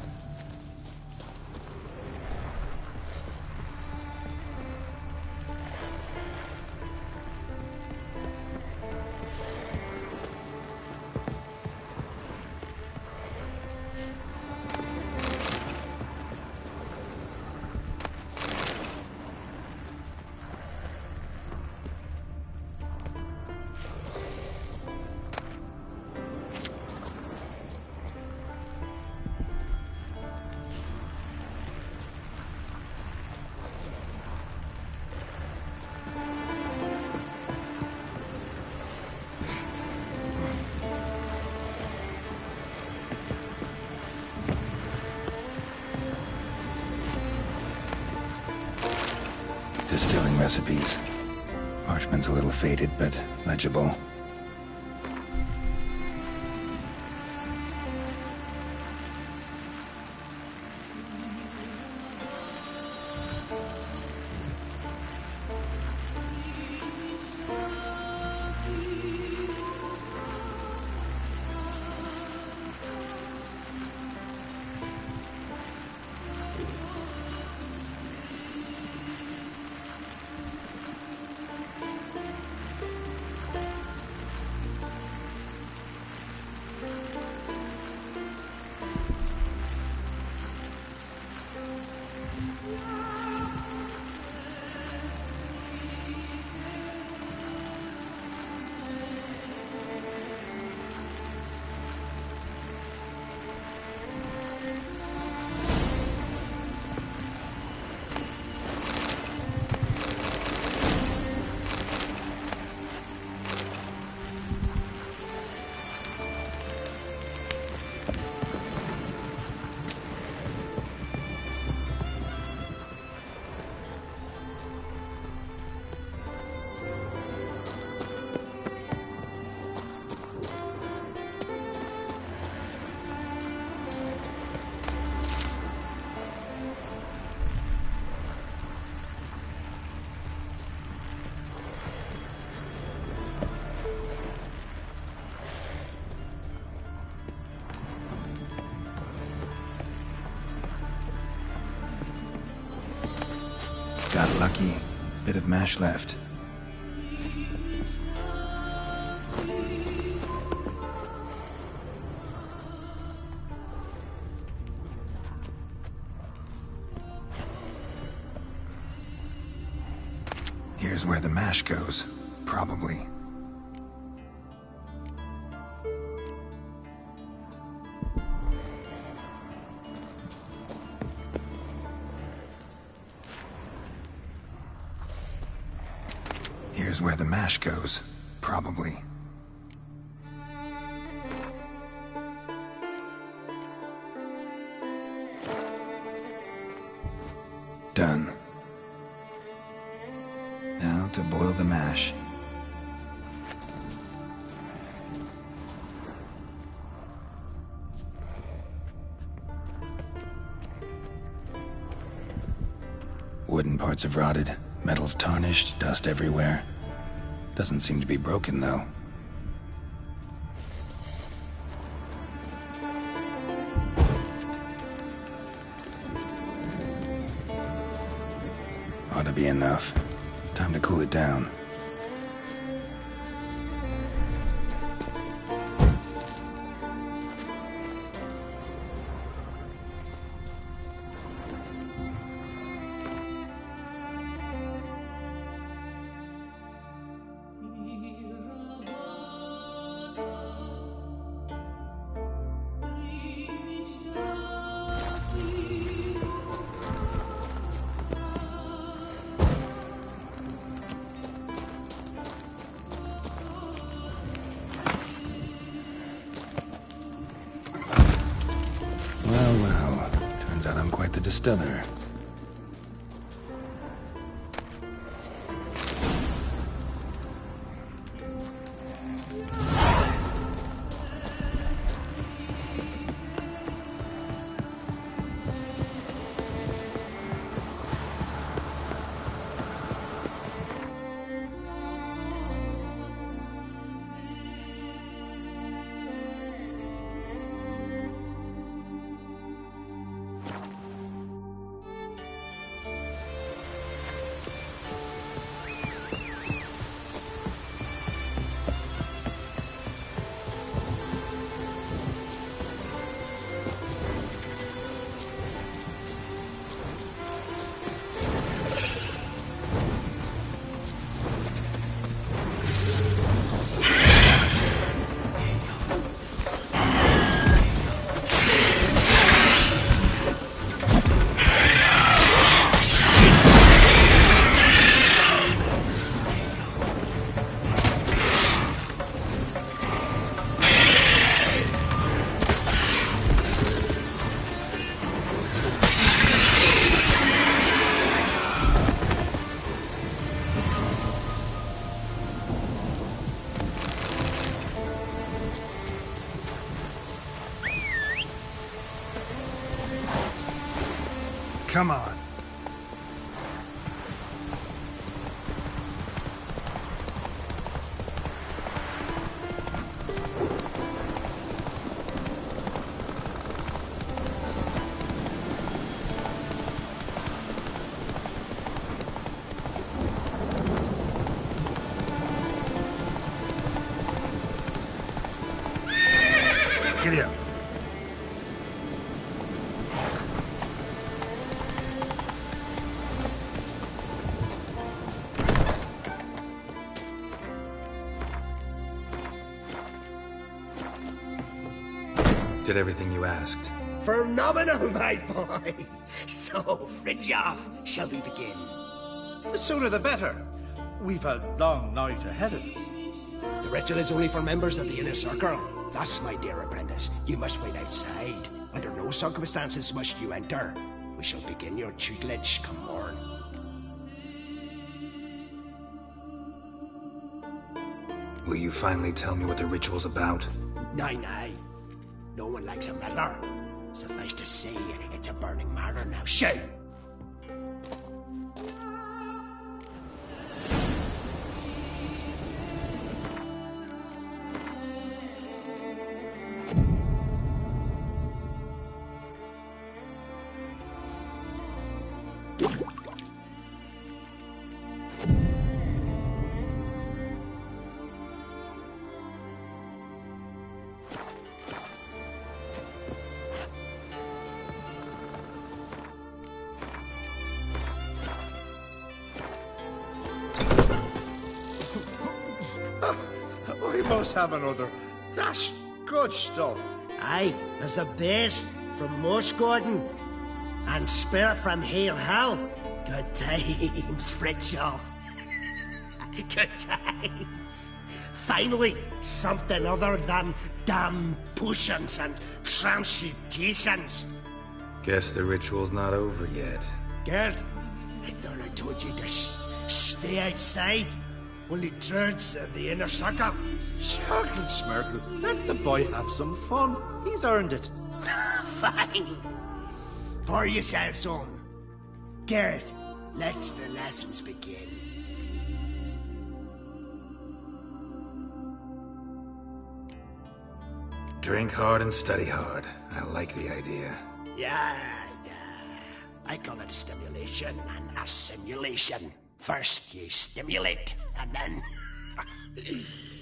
distilling recipes. Parchment's a little faded, but legible. Got lucky. Bit of mash left. Here's where the mash goes. Probably. Here's where the mash goes. Probably. Done. Now to boil the mash. Wooden parts have rotted, metal's tarnished, dust everywhere. Doesn't seem to be broken, though. Ought to be enough. Time to cool it down. Well, turns out I'm quite the distiller. Come on. Giddy up. Did everything you asked. Phenomenal, my boy. So, Fridtjof, shall we begin? The sooner the better. We've a long night ahead of us. The ritual is only for members of the inner circle. Thus, my dear apprentice, you must wait outside. Under no circumstances must you enter. We shall begin your tutelage come morn. Will you finally tell me what the ritual's about? Nay. No one likes a meddler. Suffice to say, it's a burning matter now. Shout! We must have another. That's good stuff. Aye, there's the base from Moshgordon and Spirit from Hale Hell. Good times, Fridtjof. Good times. Finally, something other than damn potions and transmutations. Guess the ritual's not over yet. Gert, I thought I told you to stay outside. Only turns the inner circle. Smirkle, Smirkle. Let the boy have some fun. He's earned it. Fine. Pour yourselves on. Garrett, let the lessons begin. Drink hard and study hard. I like the idea. Yeah. I call it stimulation and assimilation. First you stimulate, and then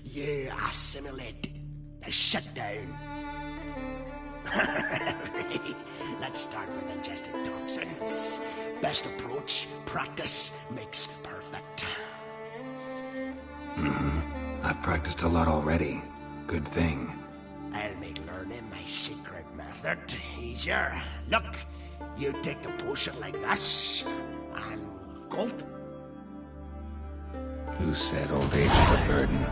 you assimilate. Now shut down. Let's start with ingested toxins. Best approach, practice makes perfect. I've practiced a lot already. Good thing. I'll make learning my secret method easier. Look, you take the potion like this, and gulp. Who said old age is a burden?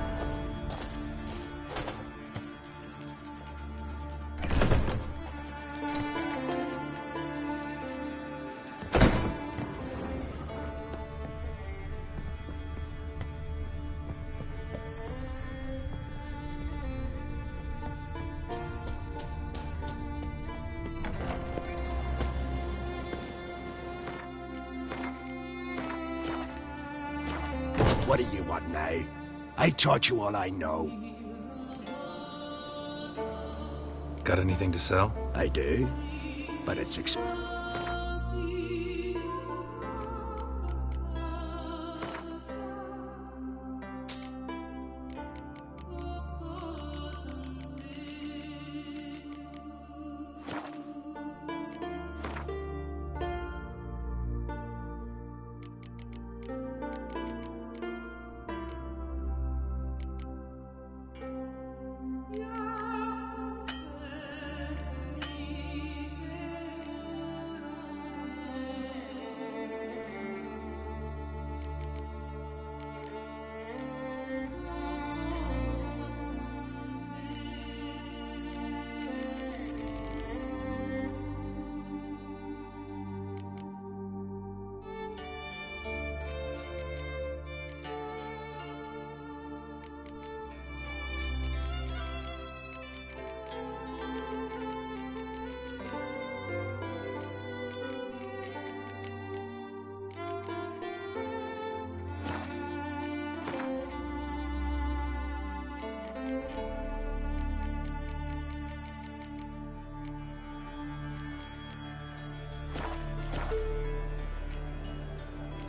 What do you want now? I taught you all I know. Got anything to sell? I do, but it's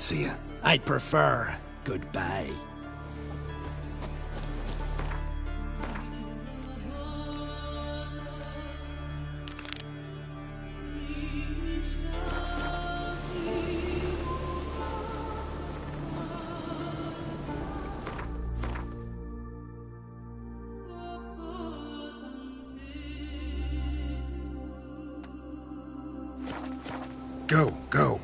See ya. I'd prefer goodbye. Go, go.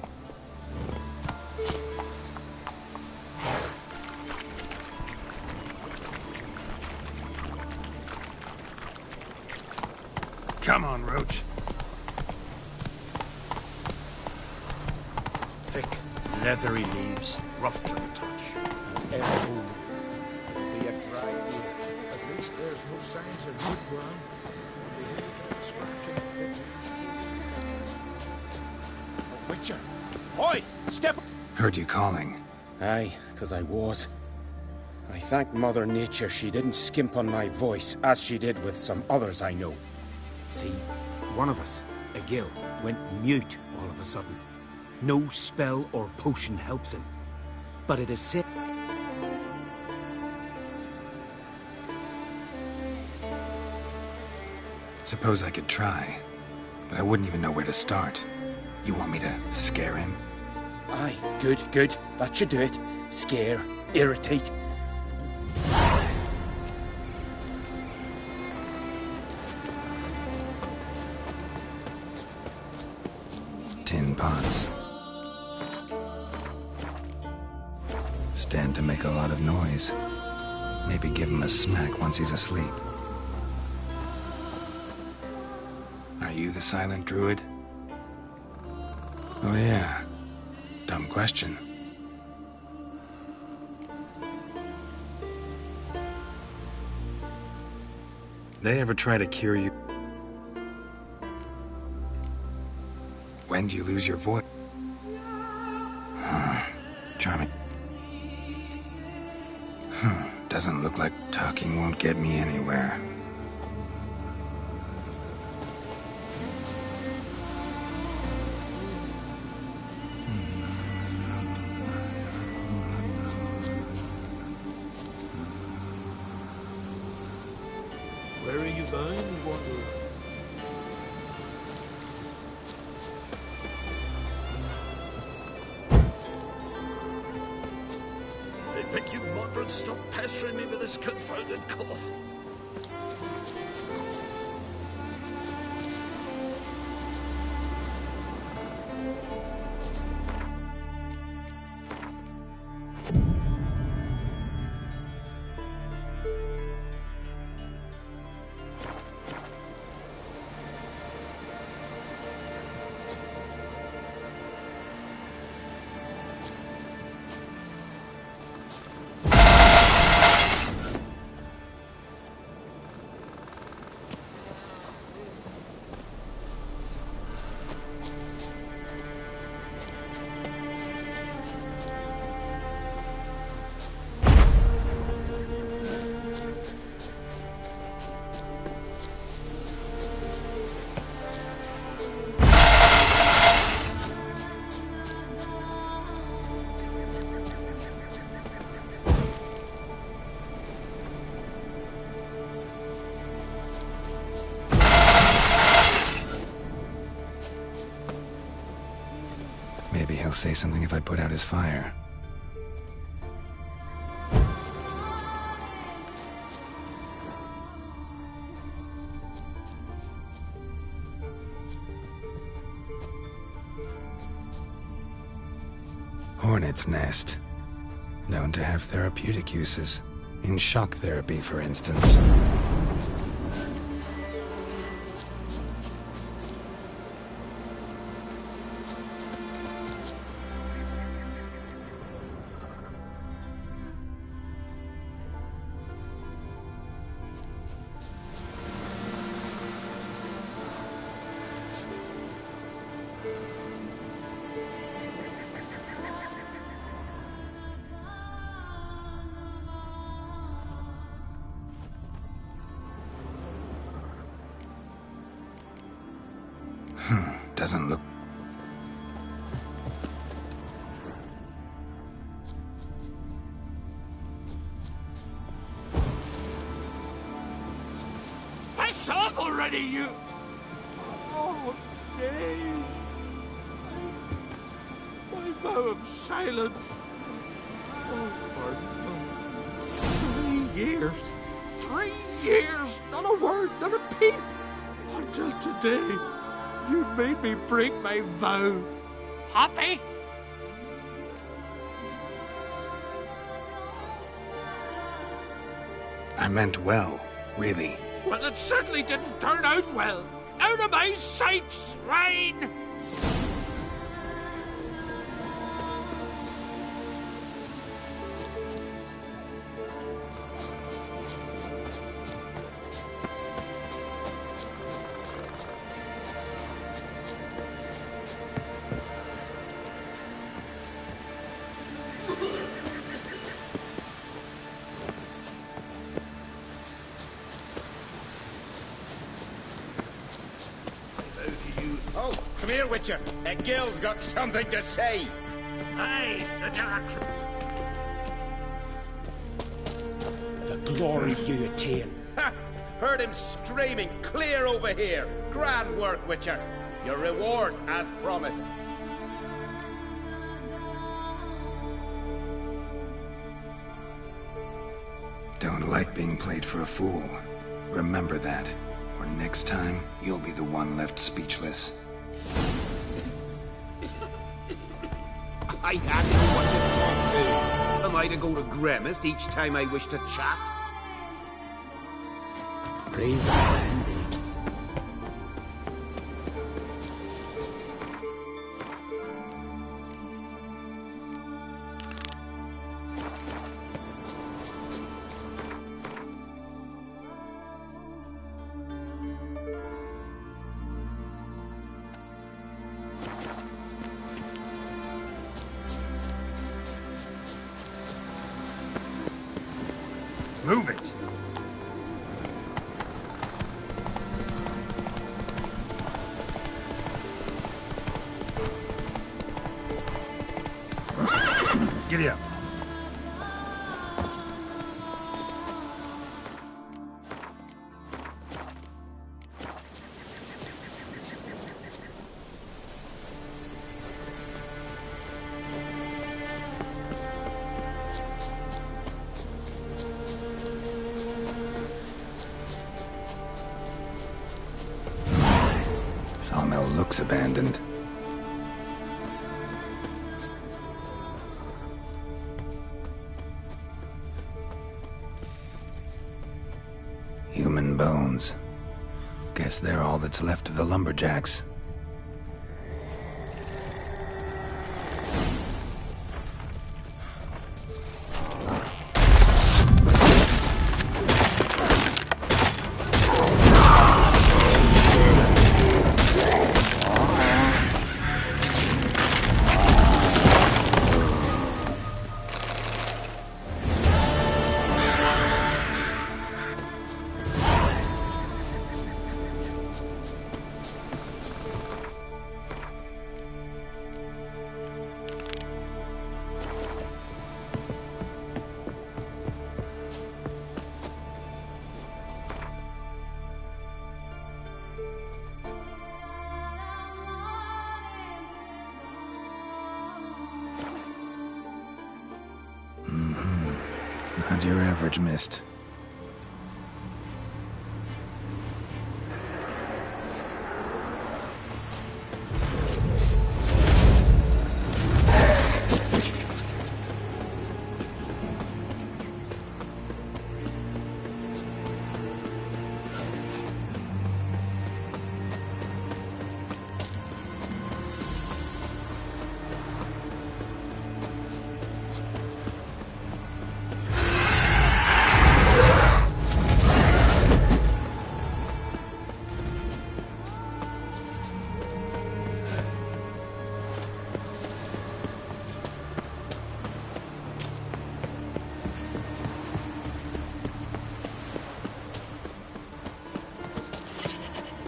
Come on, Roach. Thick, leathery leaves, rough to the touch. Be a dry year. At least there's no signs of good ground. The hills scratching. Witcher! Oi! Step... Heard you calling. Aye, 'cause I was. I thank Mother Nature she didn't skimp on my voice, as she did with some others I know. See, one of us, a gill, went mute all of a sudden. No spell or potion helps him. But it is said... Suppose I could try, but I wouldn't even know where to start. You want me to scare him? Aye, good, good. That should do it. Scare, irritate. Tin pots. Stand to make a lot of noise. Maybe give him a smack once he's asleep. Are you the silent druid? Oh yeah. Dumb question. They ever try to cure you? When do you lose your voice? Charming. Doesn't look like talking won't get me anywhere. Where are you going, Wanderer? I beg you, Mordred, stop pestering me with this confounded cough. Maybe he'll say something if I put out his fire. Hornet's nest. Known to have therapeutic uses. In shock therapy, for instance. Doesn't look... piss off already, you... Oh, Dave. My vow of silence. Oh, pardon. 3 years. 3 years. Not a word, not a peep. Until today, you made me break my vow. Happy? I meant well, really. Well, it certainly didn't turn out well. Out of my sight, swine! Oh, come here, Witcher. That girl's got something to say. Aye, the direction. The glory you attain. Ha! Heard him screaming clear over here. Grand work, Witcher. Your reward as promised. Don't like being played for a fool. Remember that. Or next time, you'll be the one left speechless. I had no one to talk to. Am I to go to Grimmist each time I wish to chat? Praise the house indeed. Move it! Giddy up. Sawmill looks abandoned. Human bones. Guess they're all that's left of the lumberjacks. Not your average mist.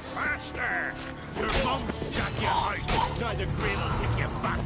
Faster! Your mom's got you out. Now the grain will take you back.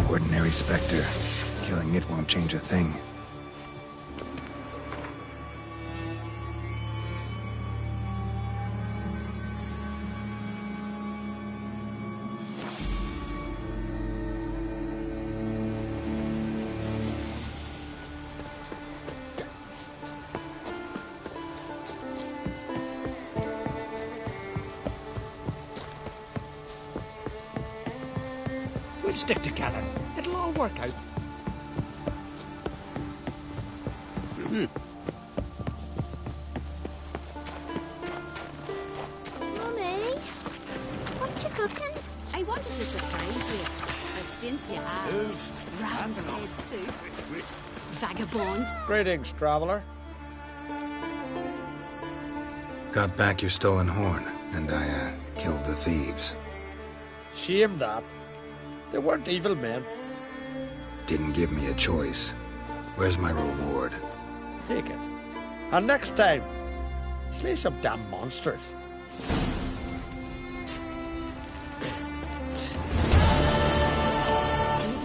Ordinary Spectre. Killing it won't change a thing. We'll stick together. It'll all work out. Mummy, what you cooking? I wanted to surprise you, but since you asked, ram's head soup. Vagabond. Greetings, traveller. Got back your stolen horn, and I, killed the thieves. Shame that. They weren't evil men. Didn't give me a choice. Where's my reward? Take it. And next time, slay some damn monsters.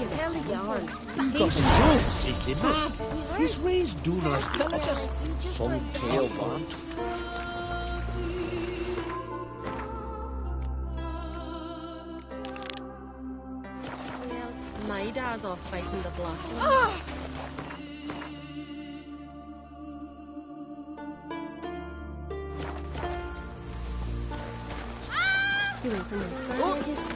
Tell the yarn. He's Jones, cheeky man. He's raised Dunar's villages. Some tale want. Well, my dad's off fighting the block. You went for my guess.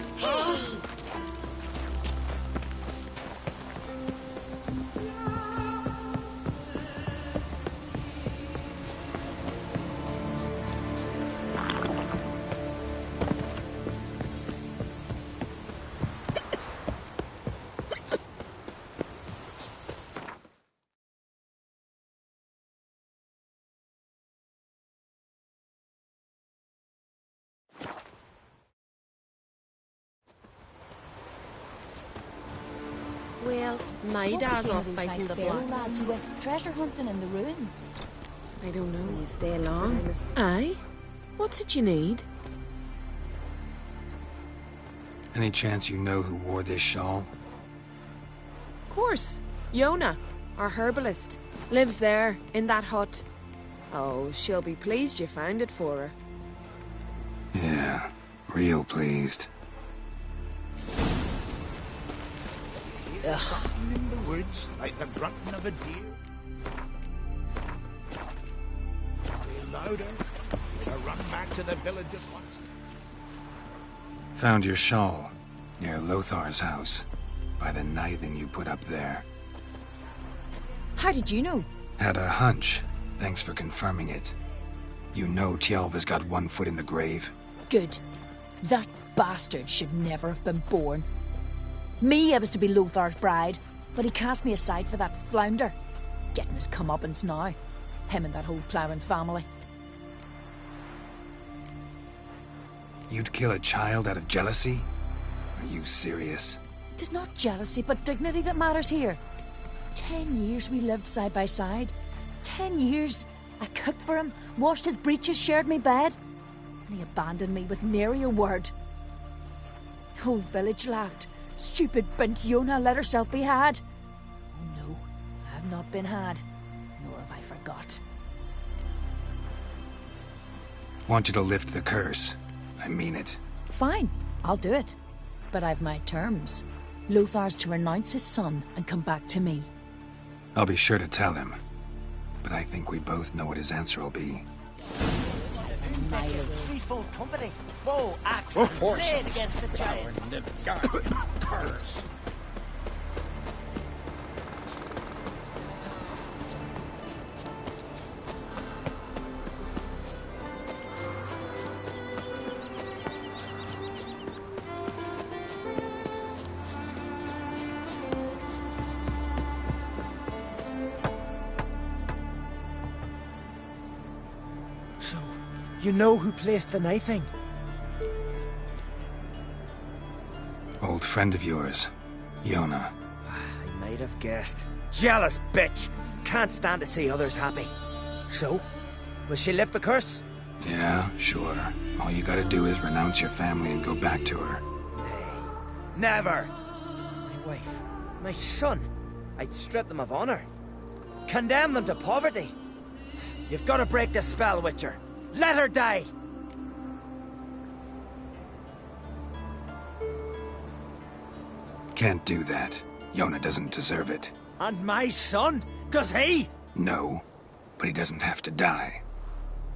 Well, my dad's off fighting the block. Lads who went treasure hunting in the ruins. I don't know. You stay long? Aye? What's it you need? Any chance you know who wore this shawl? Of course. Yona, our herbalist. Lives there, in that hut. Oh, she'll be pleased you found it for her. Yeah, real pleased. Something in the woods, like the grunting of a deer. Be louder. Better run back to the village at once. Found your shawl, near Lothar's house, by the knithing you put up there. How did you know? Had a hunch. Thanks for confirming it. You know Tjalva's got one foot in the grave? Good. That bastard should never have been born. Me, I was to be Lothar's bride, but he cast me aside for that flounder. Getting his comeuppance now. Him and that whole ploughing family. You'd kill a child out of jealousy? Are you serious? It is not jealousy, but dignity that matters here. 10 years we lived side by side. 10 years. I cooked for him, washed his breeches, shared my bed. And he abandoned me with nary a word. The whole village laughed. Stupid bint Yona let herself be had. Oh no, I have not been had, nor have I forgot. Want you to lift the curse. I mean it. Fine, I'll do it. But I've my terms. Lothar's to renounce his son and come back to me. I'll be sure to tell him. But I think we both know what his answer will be. Threefold company. Bow, axe, and blade against the giant. You know who placed the knifing? Old friend of yours, Yona. I might have guessed. Jealous bitch! Can't stand to see others happy. So, will she lift the curse? Yeah, sure. All you gotta do is renounce your family and go back to her. Nay, never! My wife, my son, I'd strip them of honor. Condemn them to poverty. You've got to break the spell, Witcher. Let her die! Can't do that. Yona doesn't deserve it. And my son? Does he? No, but he doesn't have to die.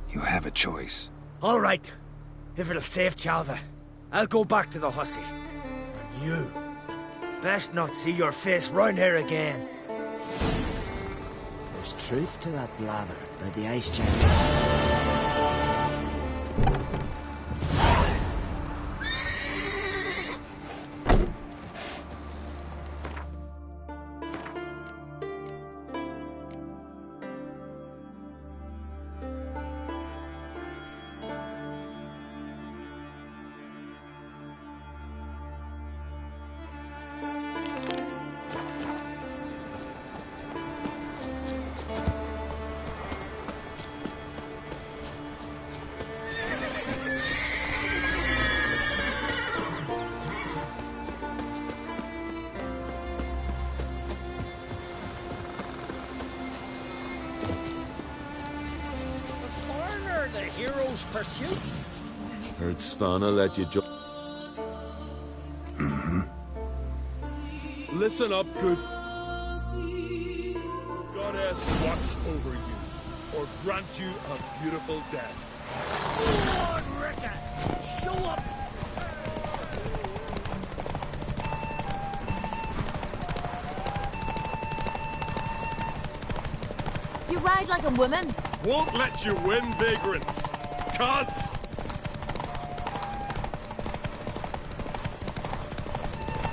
You have a choice. All right. If it'll save Tjalva, I'll go back to the hussy. And you, Best not see your face round here again. There's truth to that blather by the ice giant. Hero's pursuits? Heard Svanna let you join. Listen up, good. Goddess watch over you, or grant you a beautiful death. Go on, Ricker! Show up! You ride like a woman. Won't let you win, vagrants. Can't.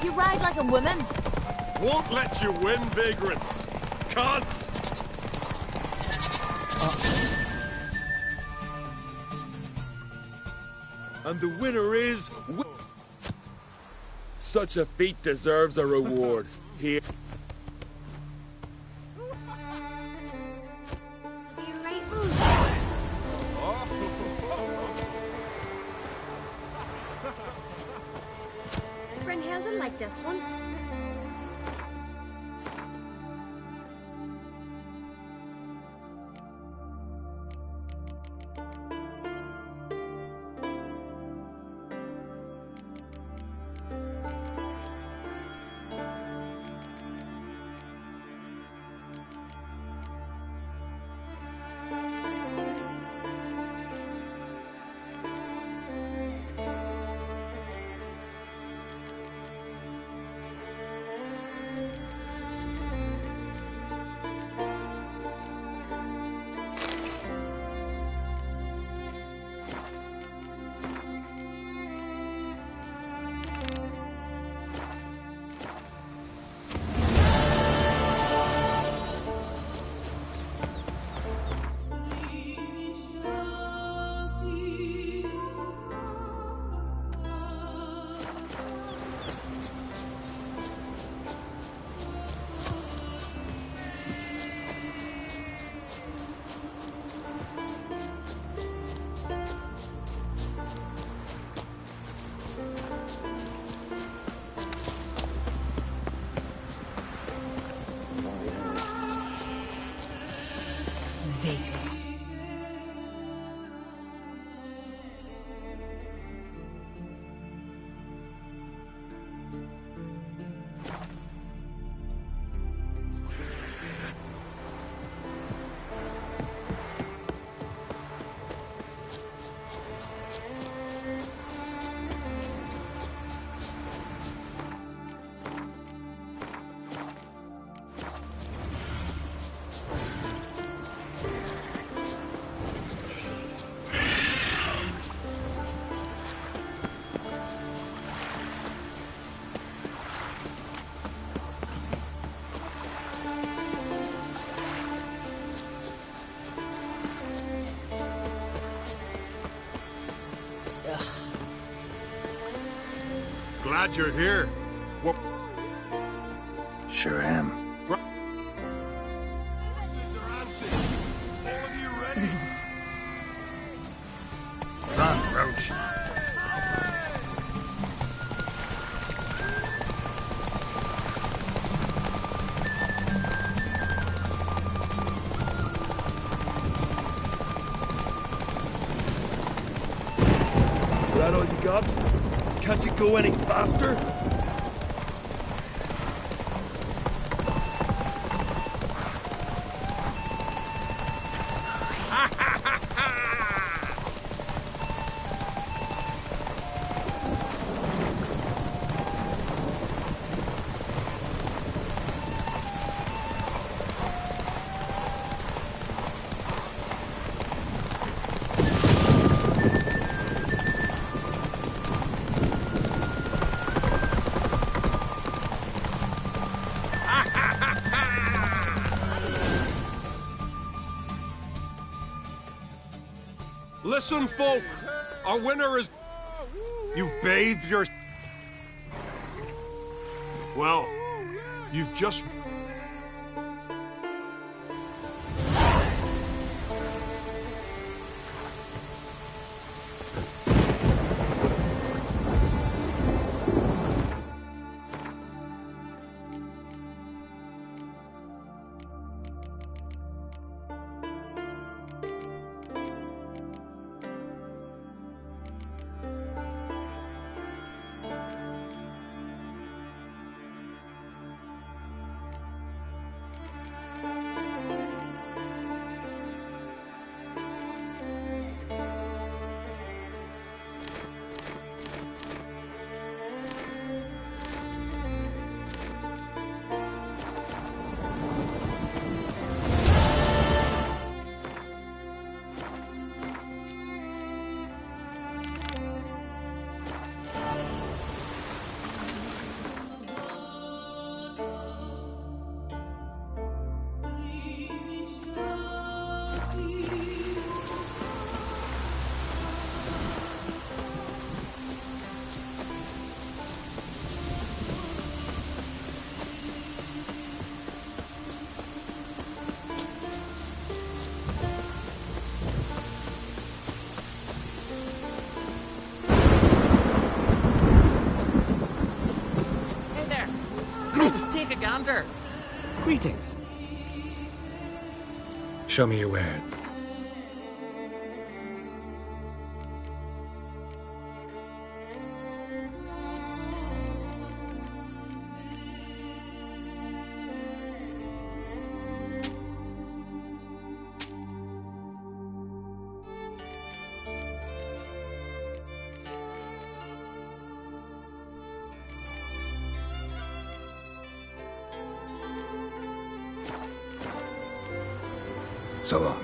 You ride like a woman. Won't let you win, vagrants. Can't. And the winner is... Such a feat deserves a reward. Here. Brynhild's like this one. Vagrant. Glad you're here. What? Sure am. Run, Roach. That all you got? Can't you go any faster? Listen, folk. Our winner is... You've bathed your... Well, you've just... Greetings. Show me your wares. So long.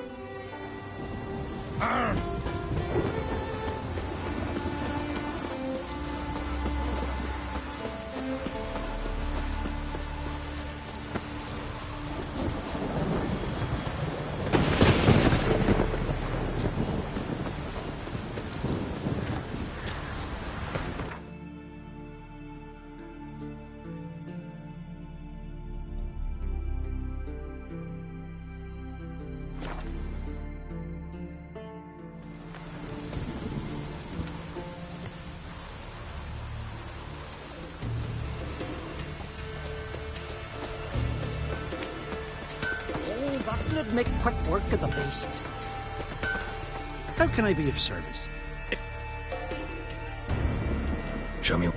That'd make quick work of the beast. How can I be of service? Show me.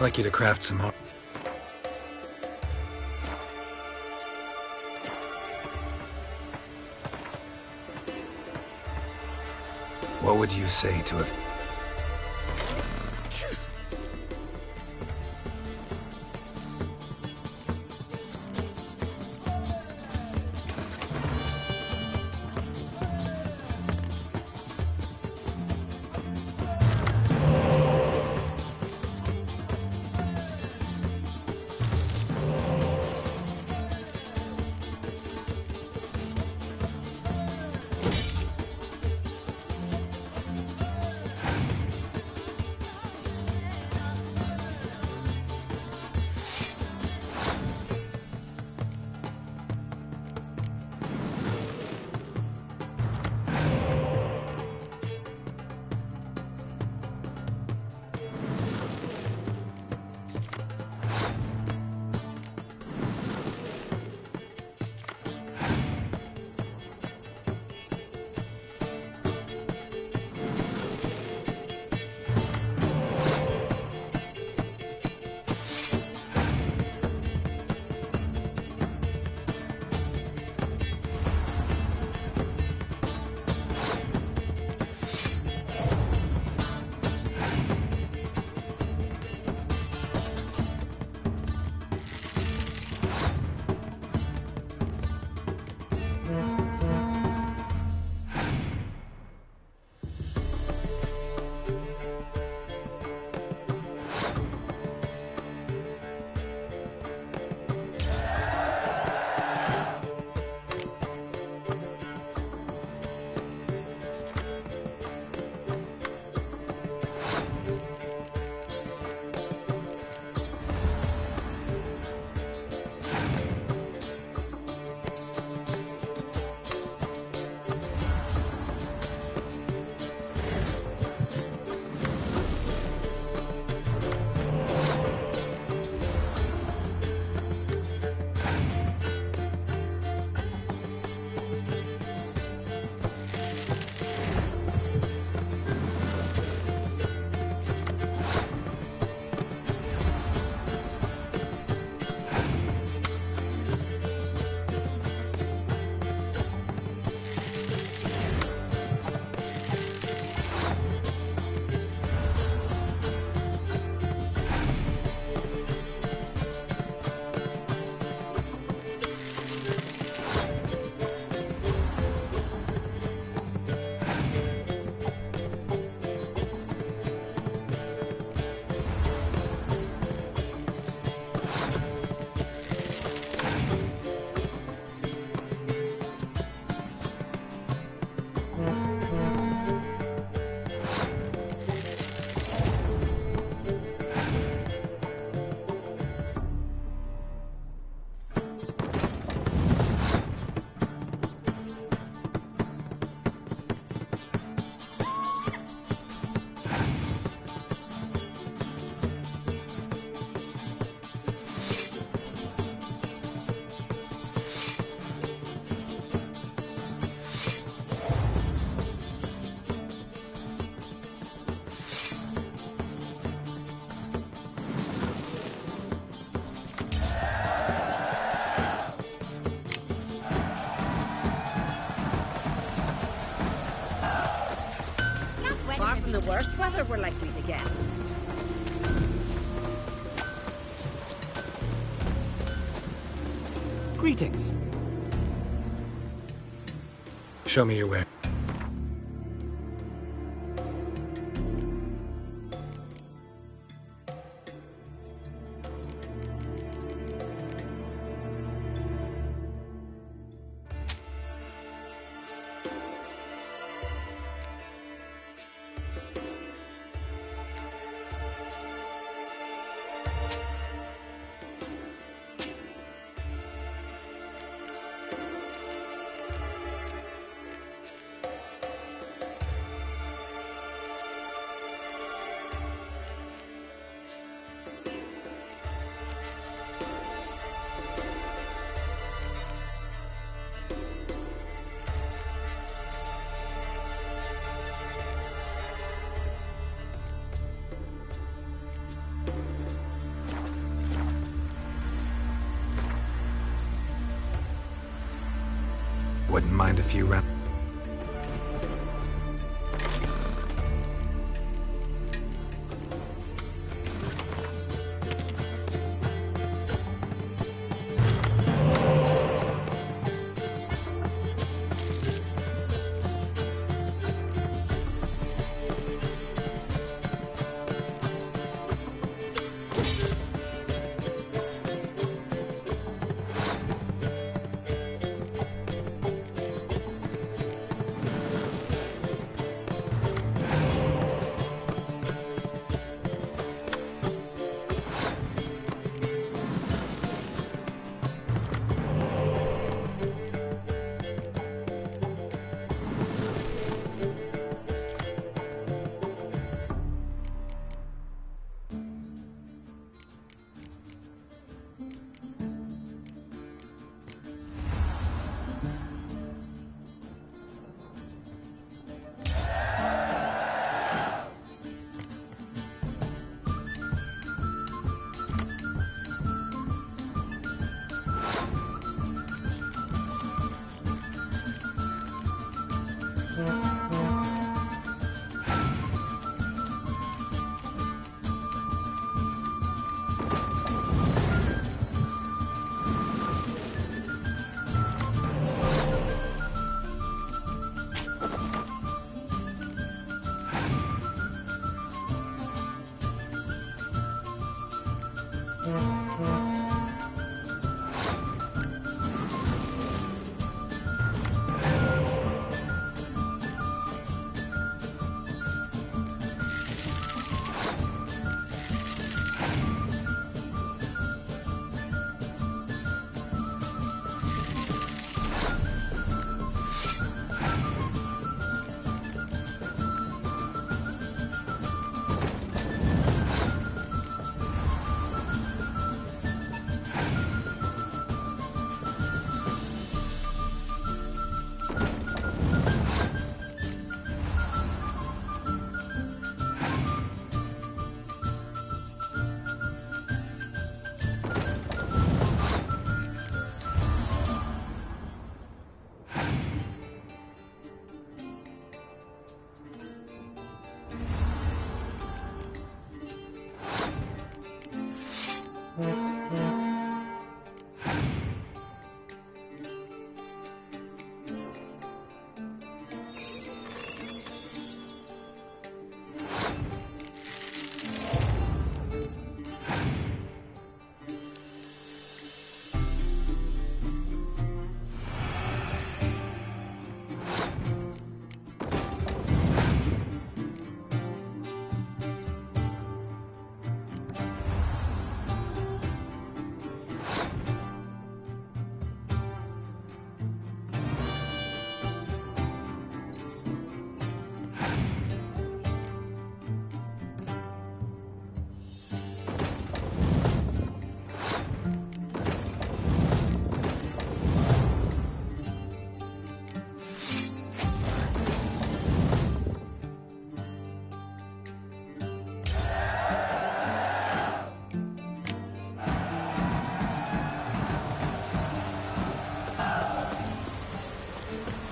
I'd like you to craft some more. What would you say to a... worst weather we're likely to get. Greetings. Show me your way. Wouldn't mind a few rounds.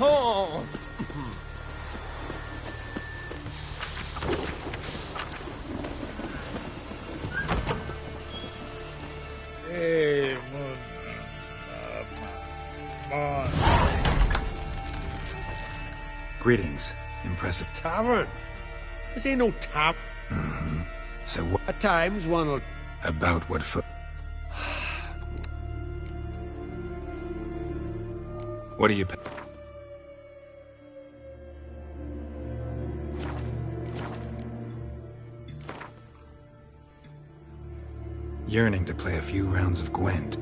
Oh! Hey, Moon. Greetings. Impressive. Tavern. This ain't no tap. So what? At times, one'll... About what What do you... Yearning to play a few rounds of Gwent.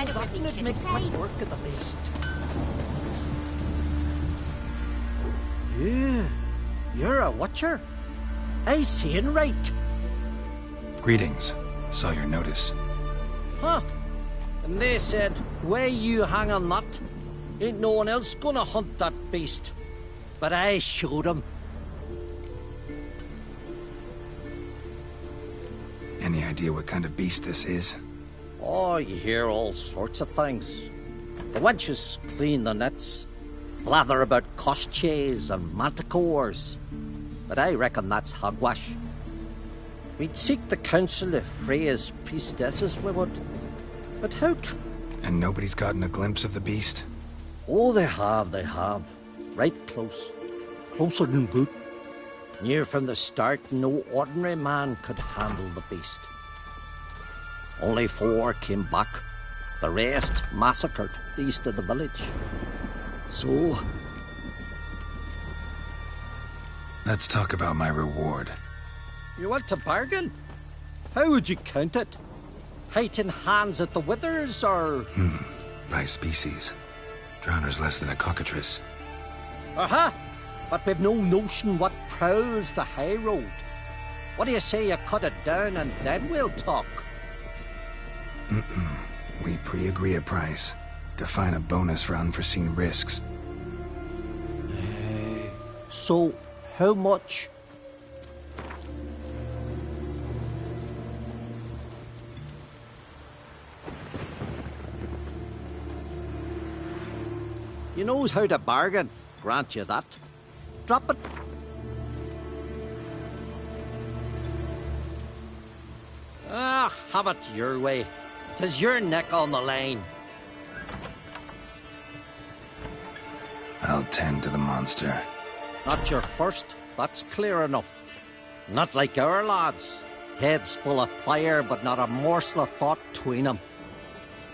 kind of That'd make quick work of the beast. You're a watcher. I seeing right. Greetings. Saw your notice. Huh. And they said, where you hang on that, ain't no one else gonna hunt that beast. But I showed 'em. Any idea what kind of beast this is? Oh, you hear all sorts of things. The wenches clean the nets, blather about koshchays and manticores. But I reckon that's hogwash. We'd seek the counsel of Freya's priestesses, we would. But how can... And nobody's gotten a glimpse of the beast? Oh, they have. Right close. Closer than good. Near from the start, no ordinary man could handle the beast. Only 4 came back. The rest massacred east of the village. So... Let's talk about my reward. You want to bargain? How would you count it? Height in hands at the withers, or...? By species. Drowner's less than a cockatrice. Aha! But we've no notion what prowls the high road. What do you say you cut it down and then we'll talk? We pre-agree a price. Define a bonus for unforeseen risks. So, how much? You knows how to bargain, grant you that. Drop it. Have it your way. 'Tis your neck on the line. I'll tend to the monster. Not your first, that's clear enough. Not like our lads. Heads full of fire, but not a morsel of thought between them.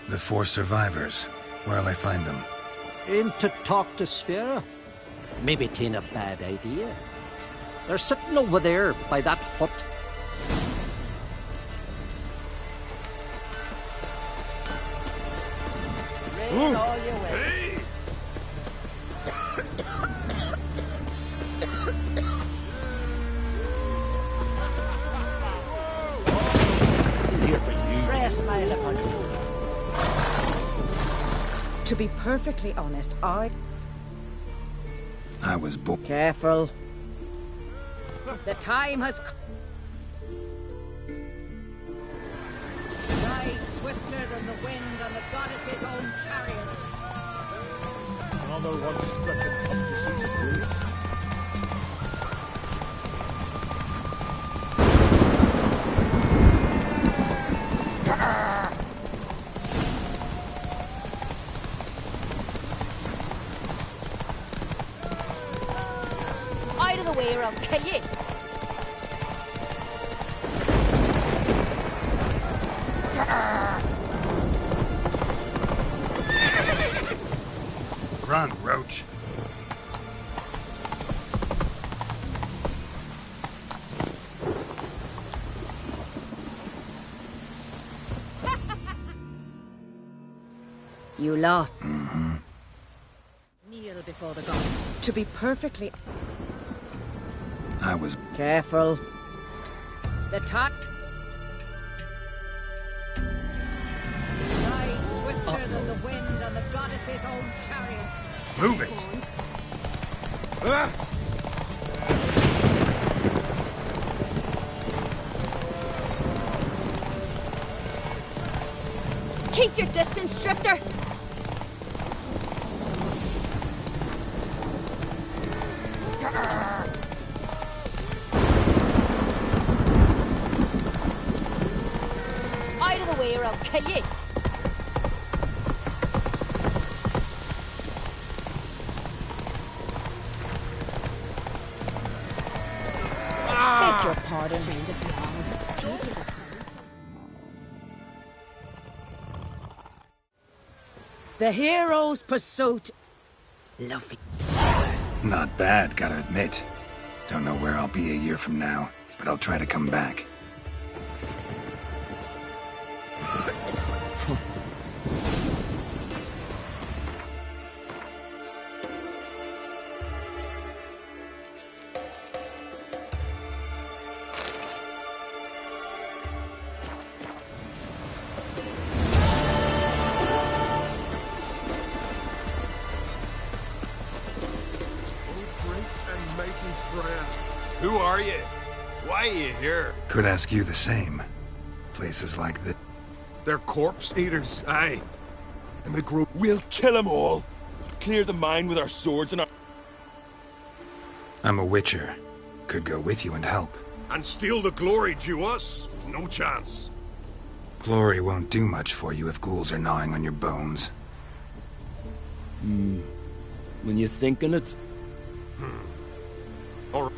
The 4 survivors. Where'll I find them? Aim to talk to Sphera? Maybe 'tain't a bad idea. They're sitting over there by that hut. Rain all your way. Here for you. Press my lip on you. To be perfectly honest, I was born. Careful. The time has come. Ride swifter than the wind on the goddess's own chariot. Another one stricken come to see the druids. Out of the way or I'll kill you. Run, Roach. You lost. Kneel before the gods. To be perfectly... I was... Careful. The top. Ride swifter than the wind on the goddess's own chariot. Move it! Keep your distance, Drifter. Out of the way or I'll kill you. Beg your pardon. The hero's pursuit. Lovely. Not bad, gotta admit. Don't know where I'll be a year from now, but I'll try to come back. Freya. Who are you? Why are you here? Could ask you the same. Places like this. They're corpse eaters, aye. And the group will kill them all. Clear the mine with our swords and our... I'm a witcher. Could go with you and help. And steal the glory due us? No chance. Glory won't do much for you if ghouls are gnawing on your bones. When you're thinking it. All right.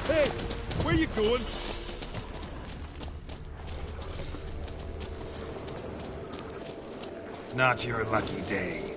Hey, where you going? Not your lucky day.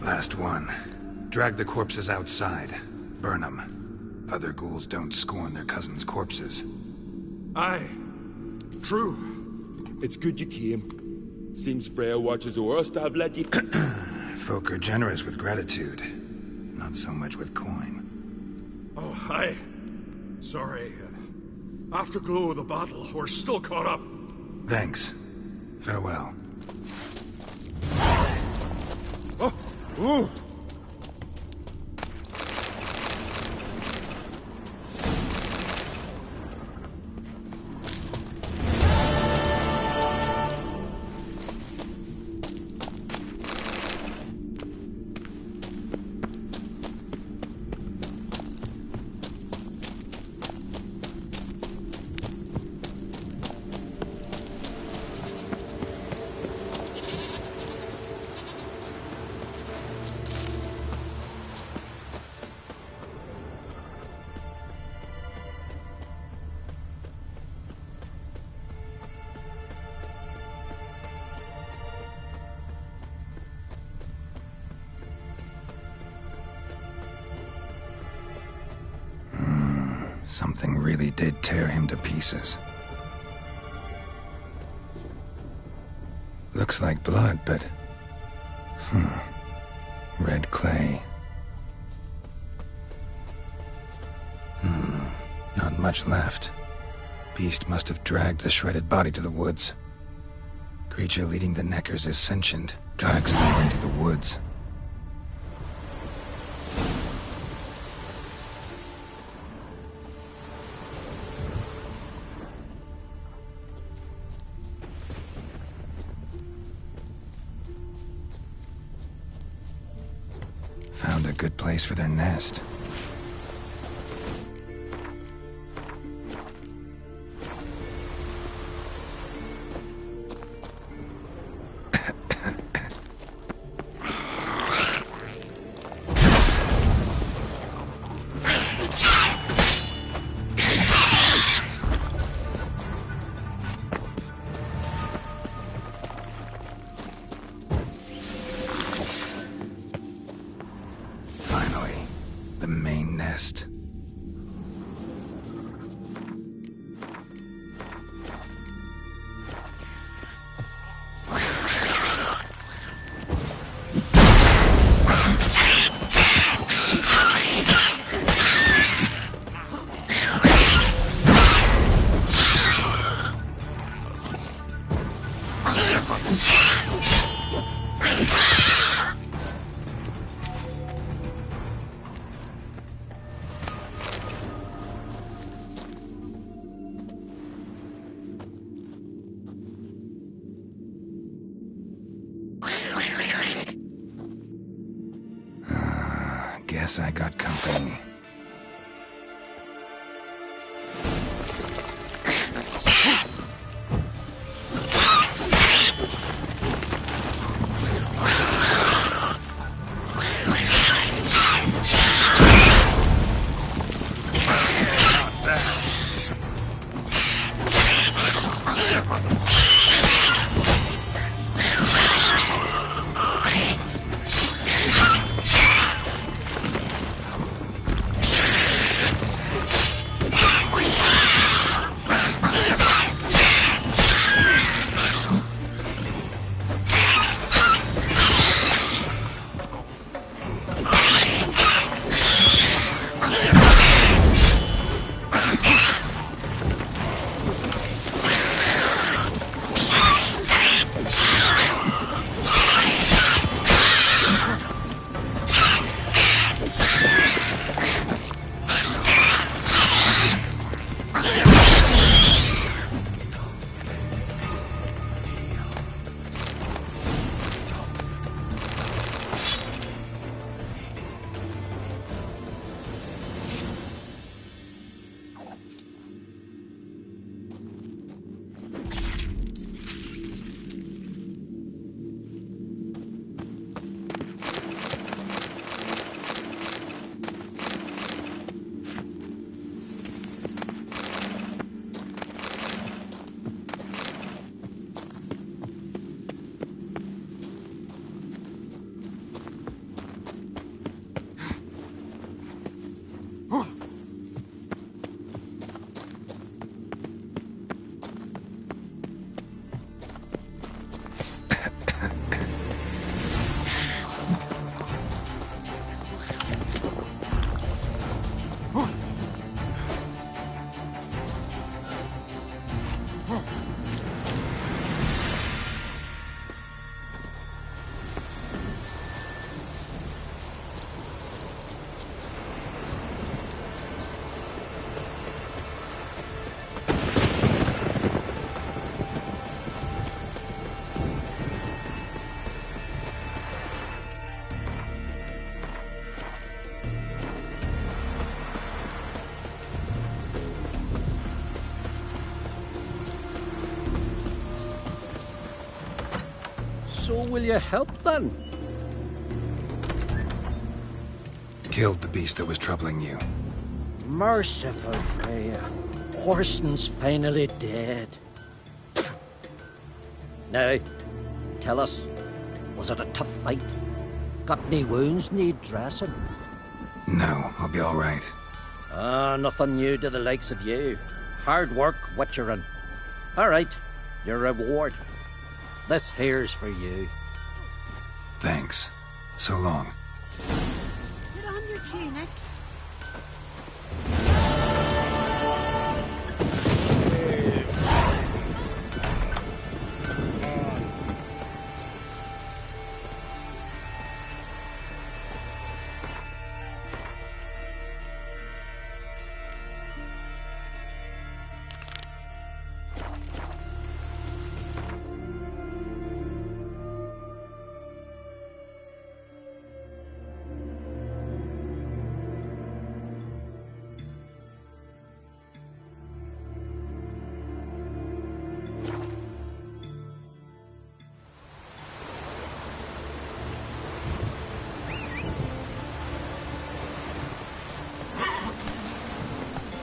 Last one. Drag the corpses outside. Burn them. Other ghouls don't scorn their cousins' corpses. Aye. True. It's good you came. Seems Freya watches over us to have let you... Folk are generous with gratitude. Not so much with coin. Oh, aye. Sorry. Afterglow of the battle, we're still caught up. Thanks. Farewell. Oh! Ooh! Something really did tear him to pieces. Looks like blood, but... Red clay. Not much left. Beast must have dragged the shredded body to the woods. Creature leading the Neckers is sentient. Drags them into the woods. Found a good place for their nest. The main nest. Guess I got company. So will you help then? Killed the beast that was troubling you. Merciful Freya. Horston's finally dead. Now, tell us, was it a tough fight? Got any wounds need dressing? No, I'll be all right. Nothing new to the likes of you. Hard work, witchering. All right, your reward. This here's for you. Thanks. So long. Put on your tunic.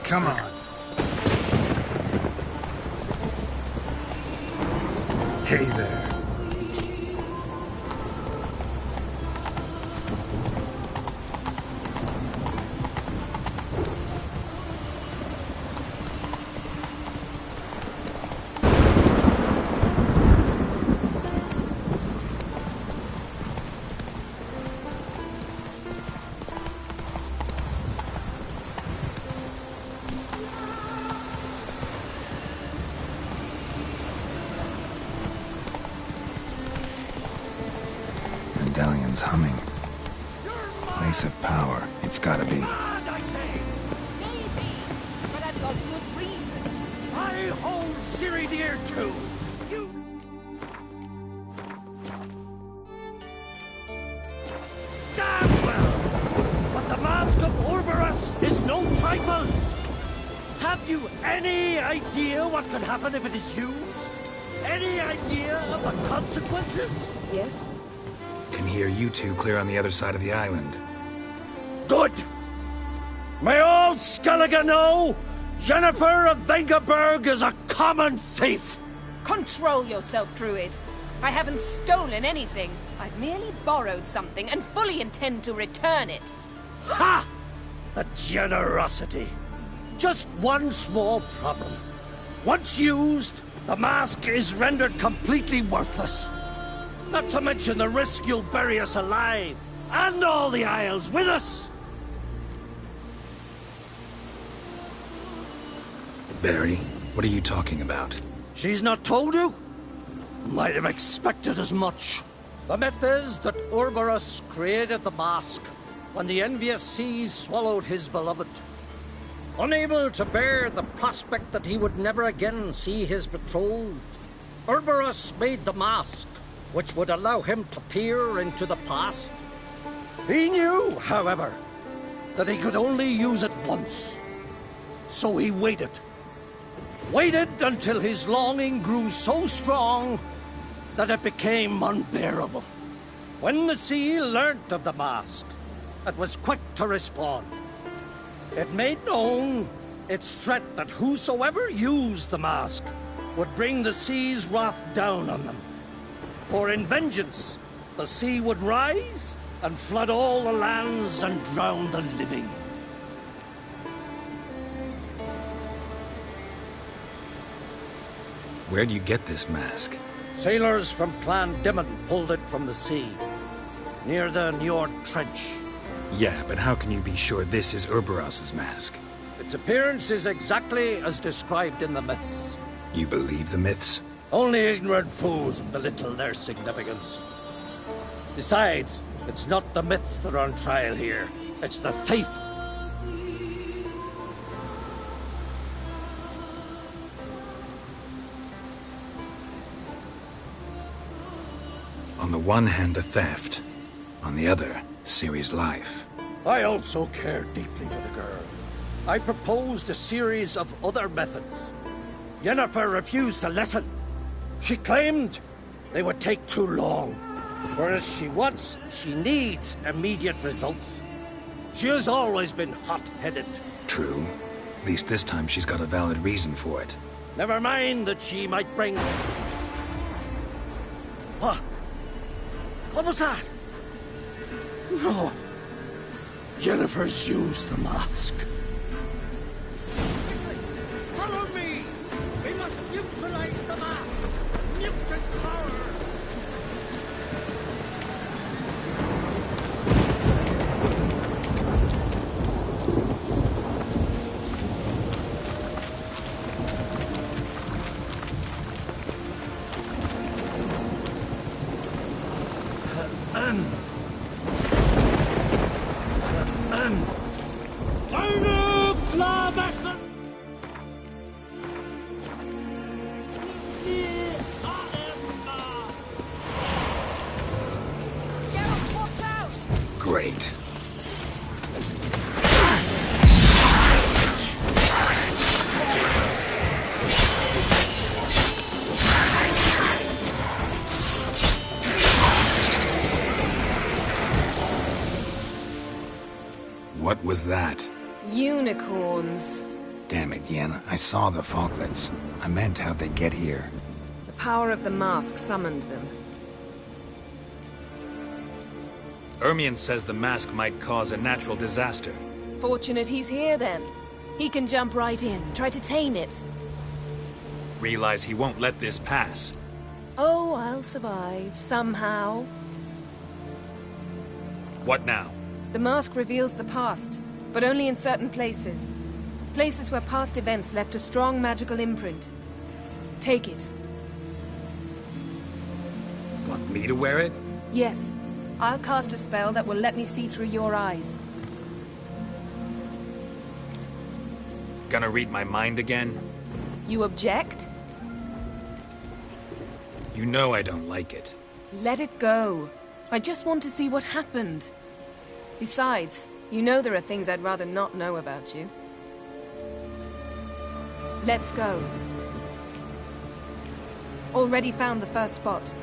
Come on. Hey there. Medallion's humming. Place of power. It's gotta be. I say. Maybe, but I've got good reason. I hold Siri dear too. You. Damn well. But the mask of Orberus is no trifle. Have you any idea what could happen if it is used? Any idea of the consequences? Yes? Can hear you two clear on the other side of the island. Good! May all Skellige know Jennifer of Vengerberg is a common thief! Control yourself, Druid. I haven't stolen anything. I've merely borrowed something and fully intend to return it. Ha! The generosity. Just one small problem. Once used, the mask is rendered completely worthless. Not to mention the risk you'll bury us alive, and all the Isles with us! Barry, what are you talking about? She's not told you? Might have expected as much. The myth is that Orberus created the mask when the envious seas swallowed his beloved. Unable to bear the prospect that he would never again see his betrothed, Orberus made the mask, which would allow him to peer into the past. He knew, however, that he could only use it once. So he waited. Waited until his longing grew so strong that it became unbearable. When the sea learnt of the mask, it was quick to respond. It made known its threat that whosoever used the mask would bring the sea's wrath down on them. For in vengeance, the sea would rise and flood all the lands and drown the living. Where'd you get this mask? Sailors from Clan Dimon pulled it from the sea, near the Njord Trench. Yeah, but how can you be sure this is Orberus's mask? Its appearance is exactly as described in the myths. You believe the myths? Only ignorant fools belittle their significance. Besides, it's not the myths that are on trial here. It's the thief. On the one hand, a theft. On the other, Ciri's life. I also care deeply for the girl. I proposed a series of other methods. Yennefer refused to listen. She claimed they would take too long. Whereas she needs immediate results. She has always been hot-headed. True. At least this time she's got a valid reason for it. Never mind that she might bring... What? What was that? No. Jennifer's used the mask. Follow me! We must neutralize the mask! Mute its power! Great. What was that? Unicorns. Damn it, Yen. I saw the foglets. I meant how'd they get here. The power of the mask summoned them. Ermion says the mask might cause a natural disaster. Fortunate he's here, then. He can jump right in, try to tame it. Realize he won't let this pass. Oh, I'll survive, somehow. What now? The mask reveals the past, but only in certain places. Places where past events left a strong magical imprint. Take it. Want me to wear it? Yes. I'll cast a spell that will let me see through your eyes. Gonna read my mind again? You object? You know I don't like it. Let it go. I just want to see what happened. Besides, you know there are things I'd rather not know about you. Let's go. Already found the first spot.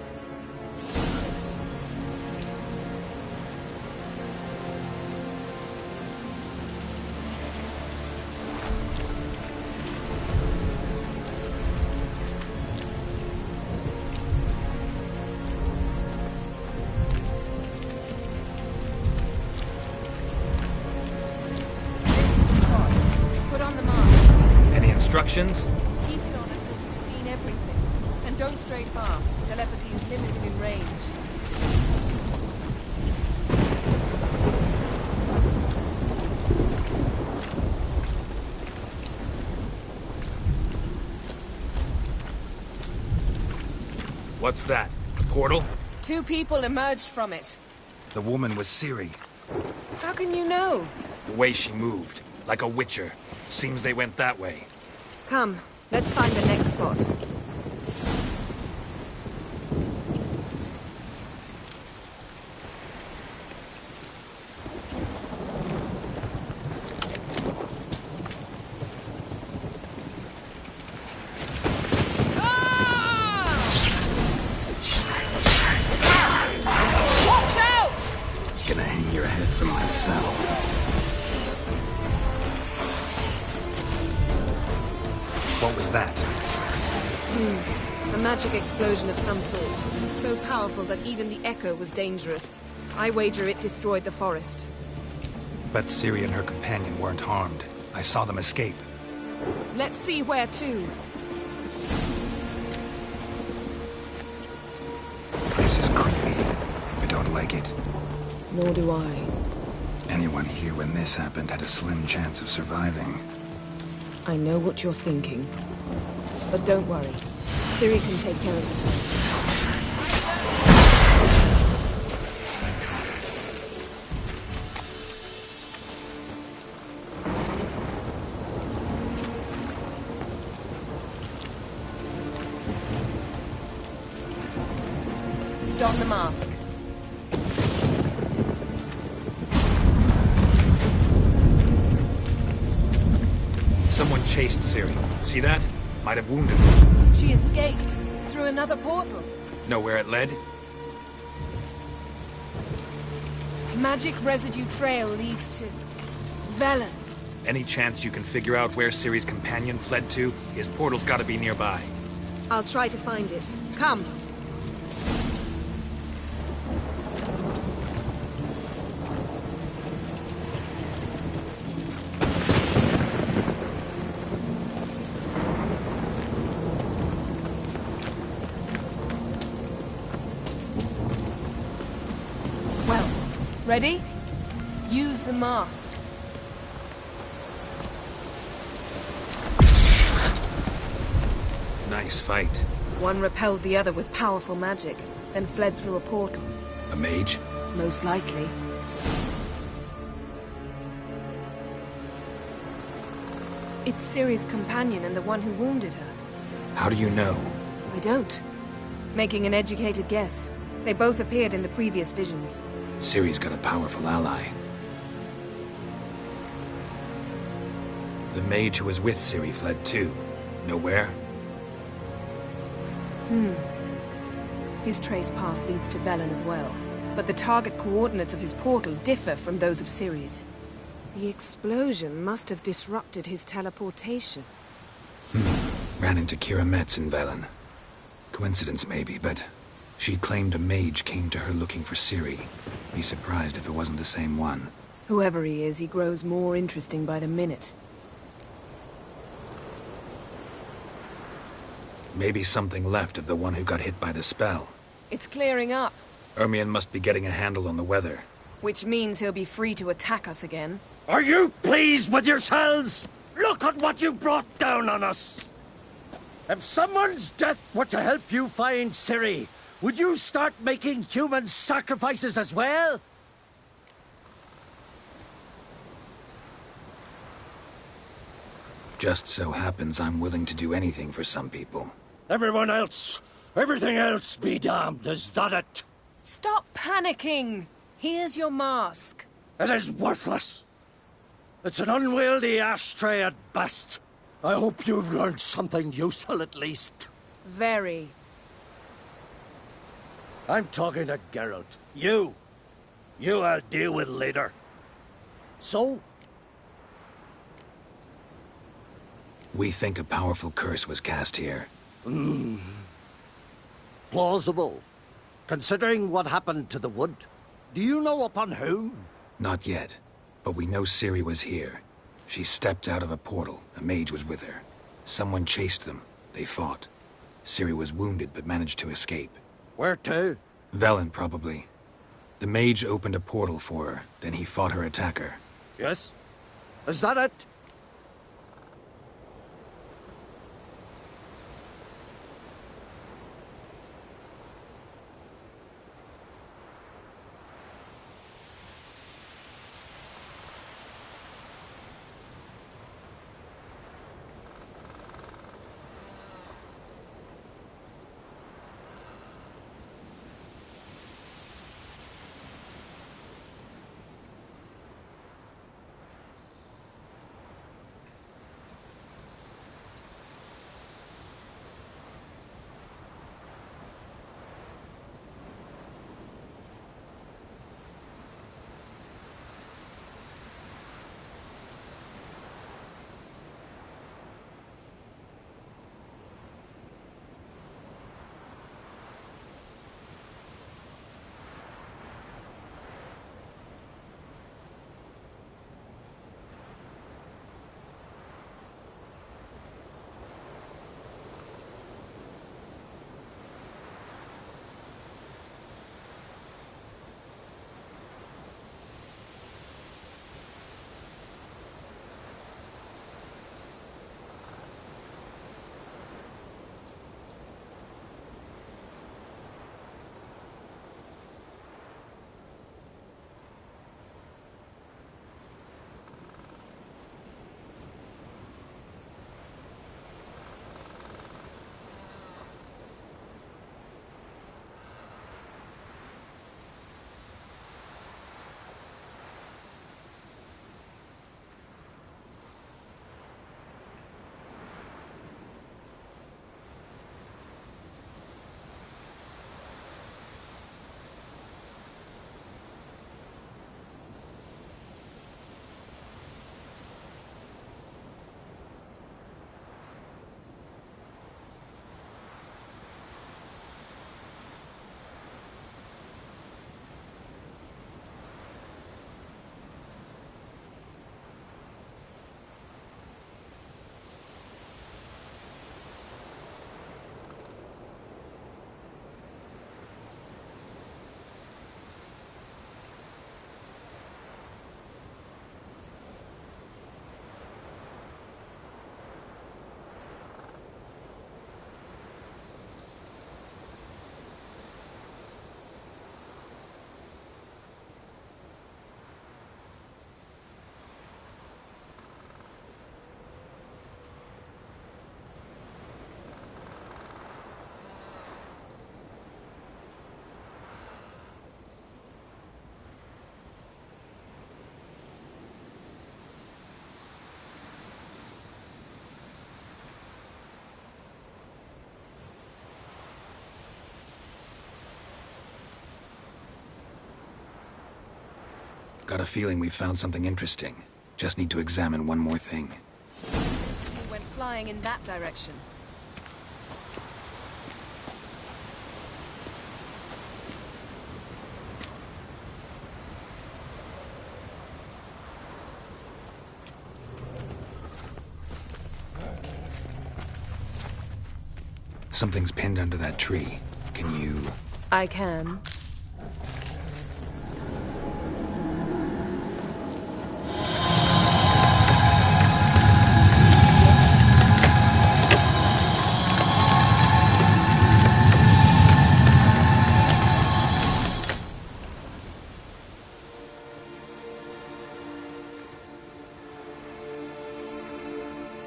Instructions? Keep it on until you've seen everything. And don't stray far. Telepathy is limited in range. What's that? A portal? 2 people emerged from it. The woman was Ciri. How can you know? The way she moved. Like a witcher. Seems they went that way. Come, let's find the next spot. Watch out! Gonna hang your head from my saddle. What was that? A magic explosion of some sort. So powerful that even the echo was dangerous. I wager it destroyed the forest. But Ciri and her companion weren't harmed. I saw them escape. Let's see where to. This is creepy. I don't like it. Nor do I. Anyone here when this happened had a slim chance of surviving. I know what you're thinking. But don't worry. Ciri can take care of herself. Don the mask. Someone chased Ciri. See that? Might have wounded her. She escaped through another portal. Know where it led? Magic residue trail leads to Velen. Any chance you can figure out where Ciri's companion fled to? His portal's gotta be nearby. I'll try to find it. Come. Well, ready? Use the mask. Nice fight. One repelled the other with powerful magic, then fled through a portal. A mage? Most likely. It's Ciri's companion and the one who wounded her. How do you know? I don't. Making an educated guess. They both appeared in the previous visions. Ciri's got a powerful ally. The mage who was with Ciri fled too. Know where? His trace path leads to Velen as well. But the target coordinates of his portal differ from those of Ciri's. The explosion must have disrupted his teleportation. Ran into Kira Metz in Velen. Coincidence maybe, but she claimed a mage came to her looking for Ciri. Be surprised if it wasn't the same one. Whoever he is, he grows more interesting by the minute. Maybe something left of the one who got hit by the spell. It's clearing up, Ermion must be getting a handle on the weather. which means he'll be free to attack us again. Are you pleased with yourselves? Look at what you've brought down on us! If someone's death were to help you find Ciri, would you start making human sacrifices as well? Just so happens I'm willing to do anything for some people. Everyone else, everything else be damned, is that it? Stop panicking! Here's your mask. It is worthless. It's an unwieldy ashtray at best. I hope you've learned something useful at least. Very. I'm talking to Geralt. You I'll deal with later. So? We think a powerful curse was cast here. Plausible. Considering what happened to the wood. Do you know upon whom? Not yet, but we know Ciri was here. She stepped out of a portal. A mage was with her. Someone chased them. They fought. Ciri was wounded but managed to escape. Where to? Velen, probably. The mage opened a portal for her, then he fought her attacker. Yes? Is that it? Got a feeling we found something interesting. Just need to examine one more thing. We went flying in that direction. Something's pinned under that tree. Can you... I can.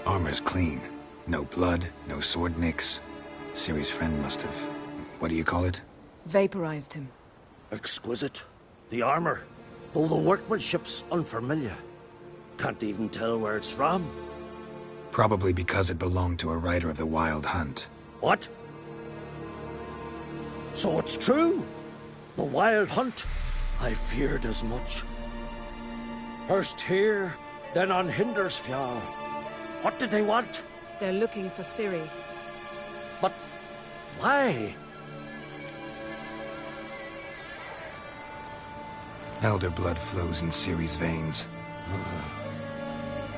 Armor's clean. No blood, no sword nicks. Ciri's friend must have... what do you call it? Vaporized him. Exquisite. The armor, though the workmanship's unfamiliar. Can't even tell where it's from. Probably because it belonged to a rider of the Wild Hunt. What? So it's true? The Wild Hunt? I feared as much. First here, then on Hindersfjall. What did they want? They're looking for Ciri. But why? Elder blood flows in Ciri's veins.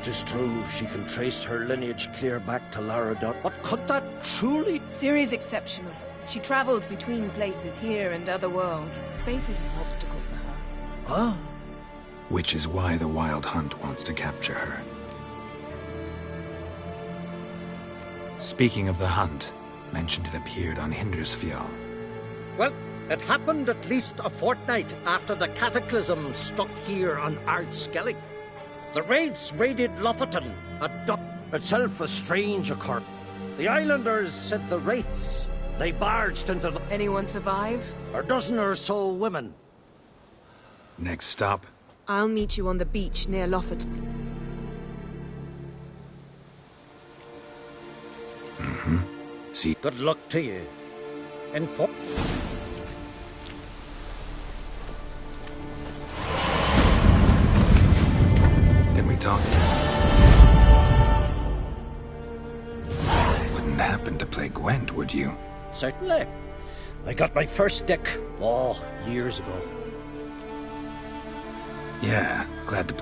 Tis true, she can trace her lineage clear back to Laradot, but could that truly... Ciri's exceptional. She travels between places here and other worlds. Space is an obstacle for her. Huh? Which is why the Wild Hunt wants to capture her. Speaking of the hunt, mentioned it appeared on Hindersfjall. Well, it happened at least a fortnight after the cataclysm struck here on Ardskellig. The raids raided Lofoten, a duck itself a strange occurrence. The islanders sent the wraiths. They barged into the... Anyone survive? A dozen or so women. Next stop? I'll meet you on the beach near Lofoten. Mm-hmm. See... Good luck to you. Can we talk? Wouldn't happen to play Gwent, would you? Certainly. I got my first deck, years ago. Yeah, glad to...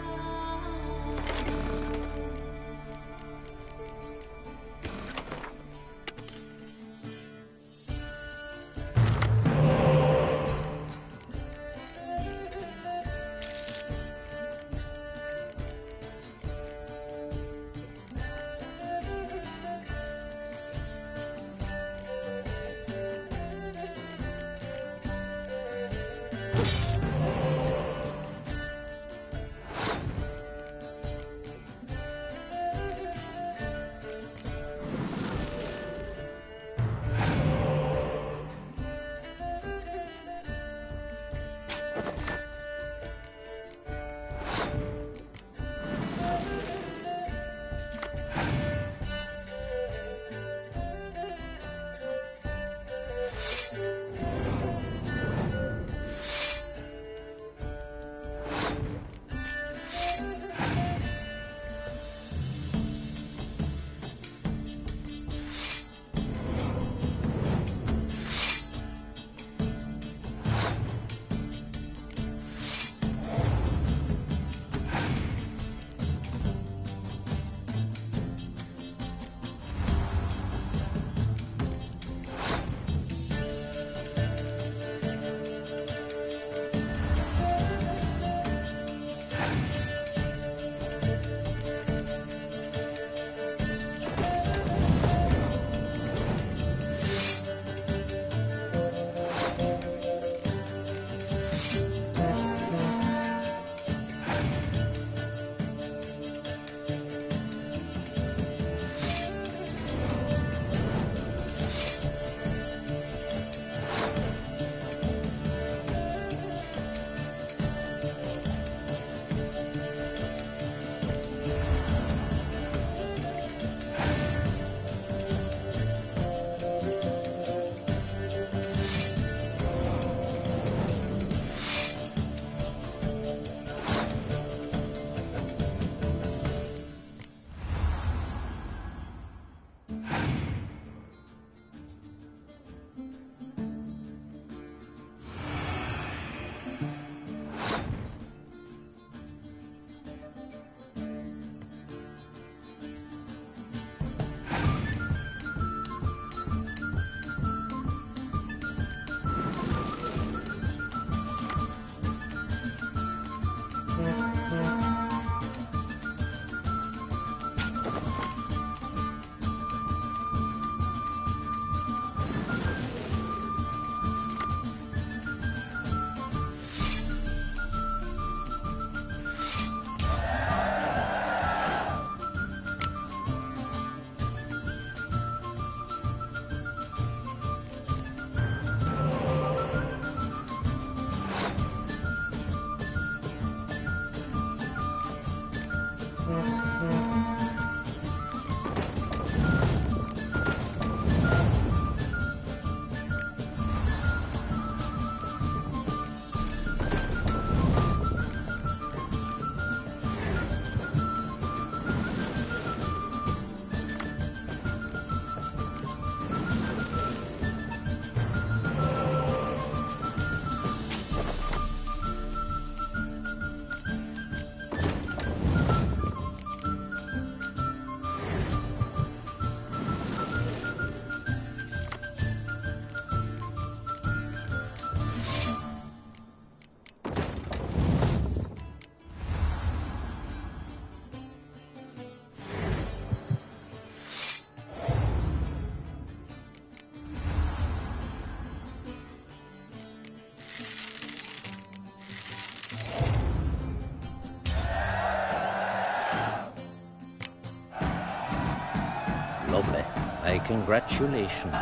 Lovely. My congratulations.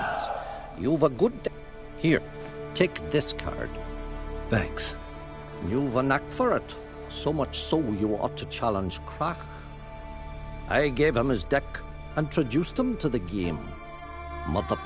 You've a good... Here, take this card. Thanks. You've a knack for it. So much so you ought to challenge Krach. I gave him his deck, introduced him to the game. Mother...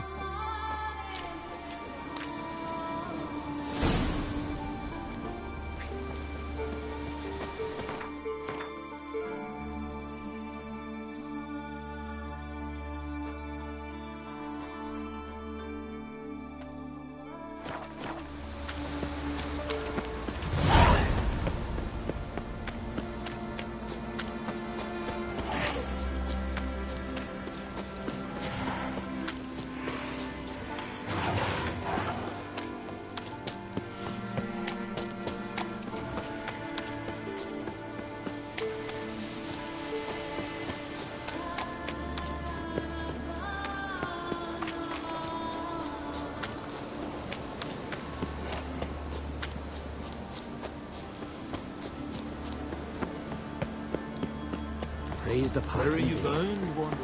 Praise the Where are you bound, wanderer?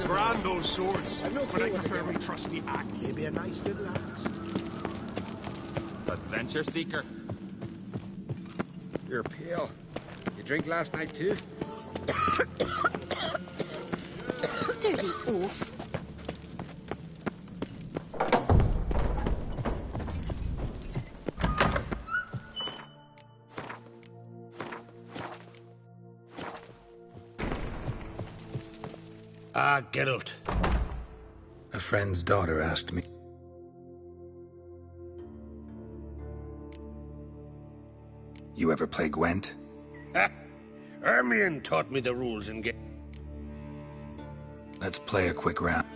Brand those swords, I've no but I clue prefer what my trusty axe. Maybe a nice little axe. Adventure seeker. You're pale. You drink last night too? Dirty oaf. Ah, Geralt. A friend's daughter asked me. You ever play Gwent? Ermion taught me the rules in game. Let's play a quick round.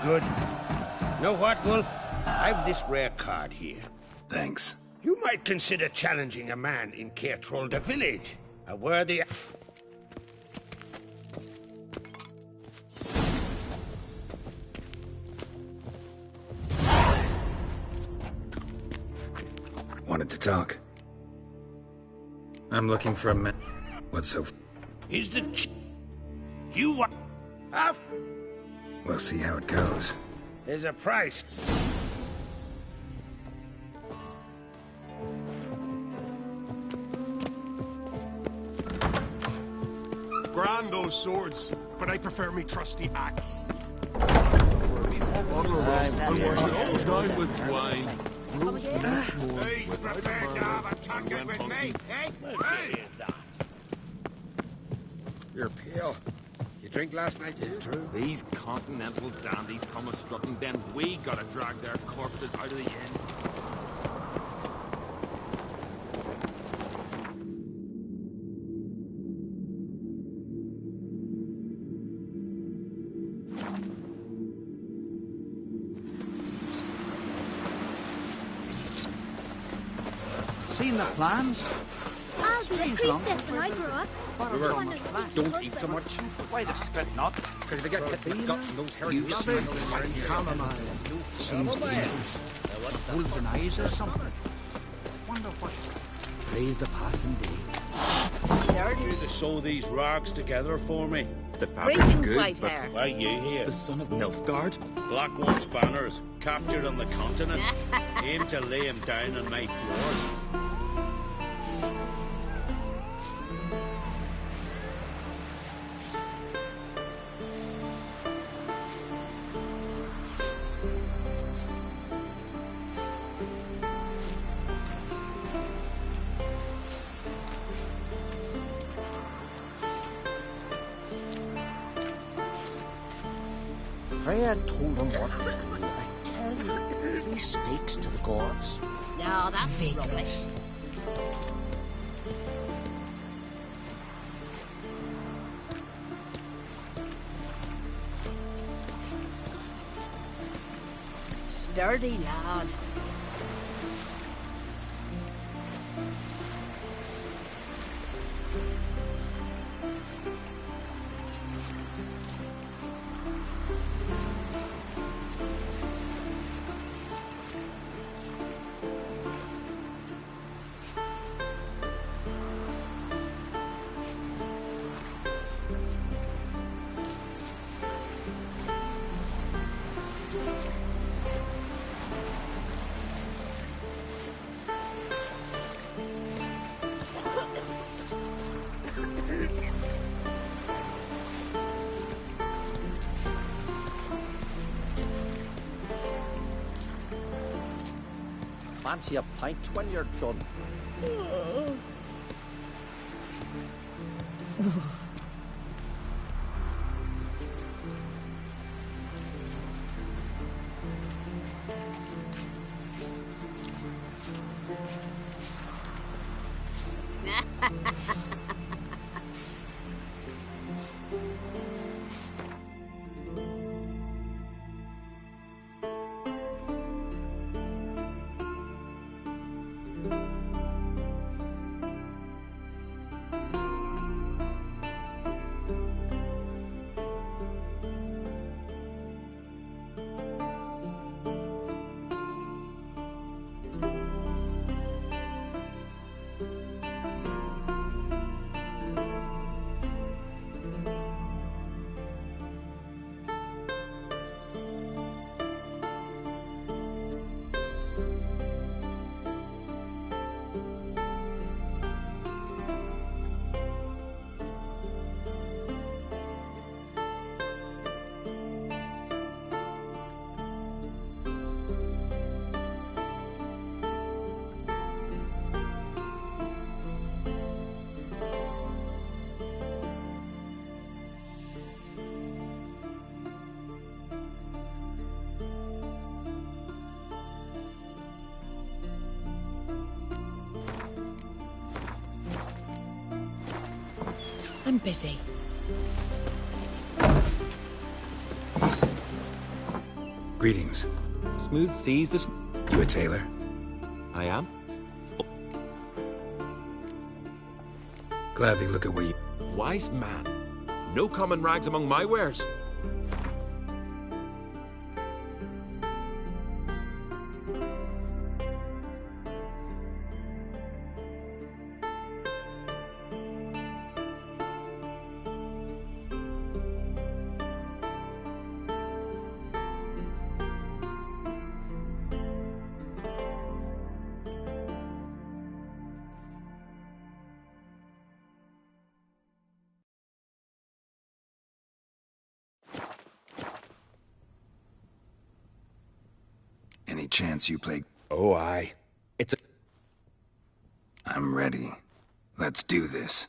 good. Know what, Wolf? I've this rare card here. Thanks. You might consider challenging a man in Caertrolda village. A worthy... Wanted to talk. I'm looking for a man. What's so... Is the you want... We'll see how it goes. There's a price. Grand those swords, but I prefer me trusty axe. Dine with wine. Who's prepared to have a tucket with me? Hey! You're pale. You drink last night, is it true? These continental dandies come a strutting, then we gotta drag their corpses out of the inn. Seen the plans? I'll be a priestess when I grow up. Don't eat so much. Why the spit not? Because if you get hit in the gut and those hairy You smell chamomile. Seems dangerous. Wolves and eyes or something. Wonder what. Praise the passing day. You to sew these rags together for me. The fabric's good, white but hair. Why you here? The son of Nilfgaard? Black One's banners, captured on the continent. Aim to lay him down on my floors. Freya told him what to do. I tell you, he speaks to the gods. No, that's rubbish. Sturdy lad. Fancy a pint when you're done. I'm busy. Greetings. Smooth seas this... You a tailor? I am. Gladly look at what you... Wise man. No common rags among my wares. Any chance you play... Oh, aye. It's a... I'm ready. Let's do this.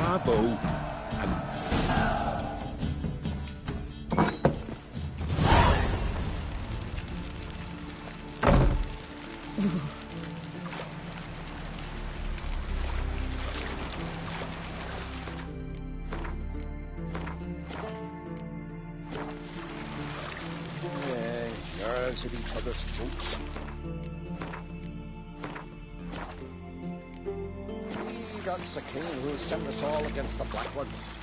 Bravo. Girls at each other's throats. He does the king who'll send us all against the Black Ones.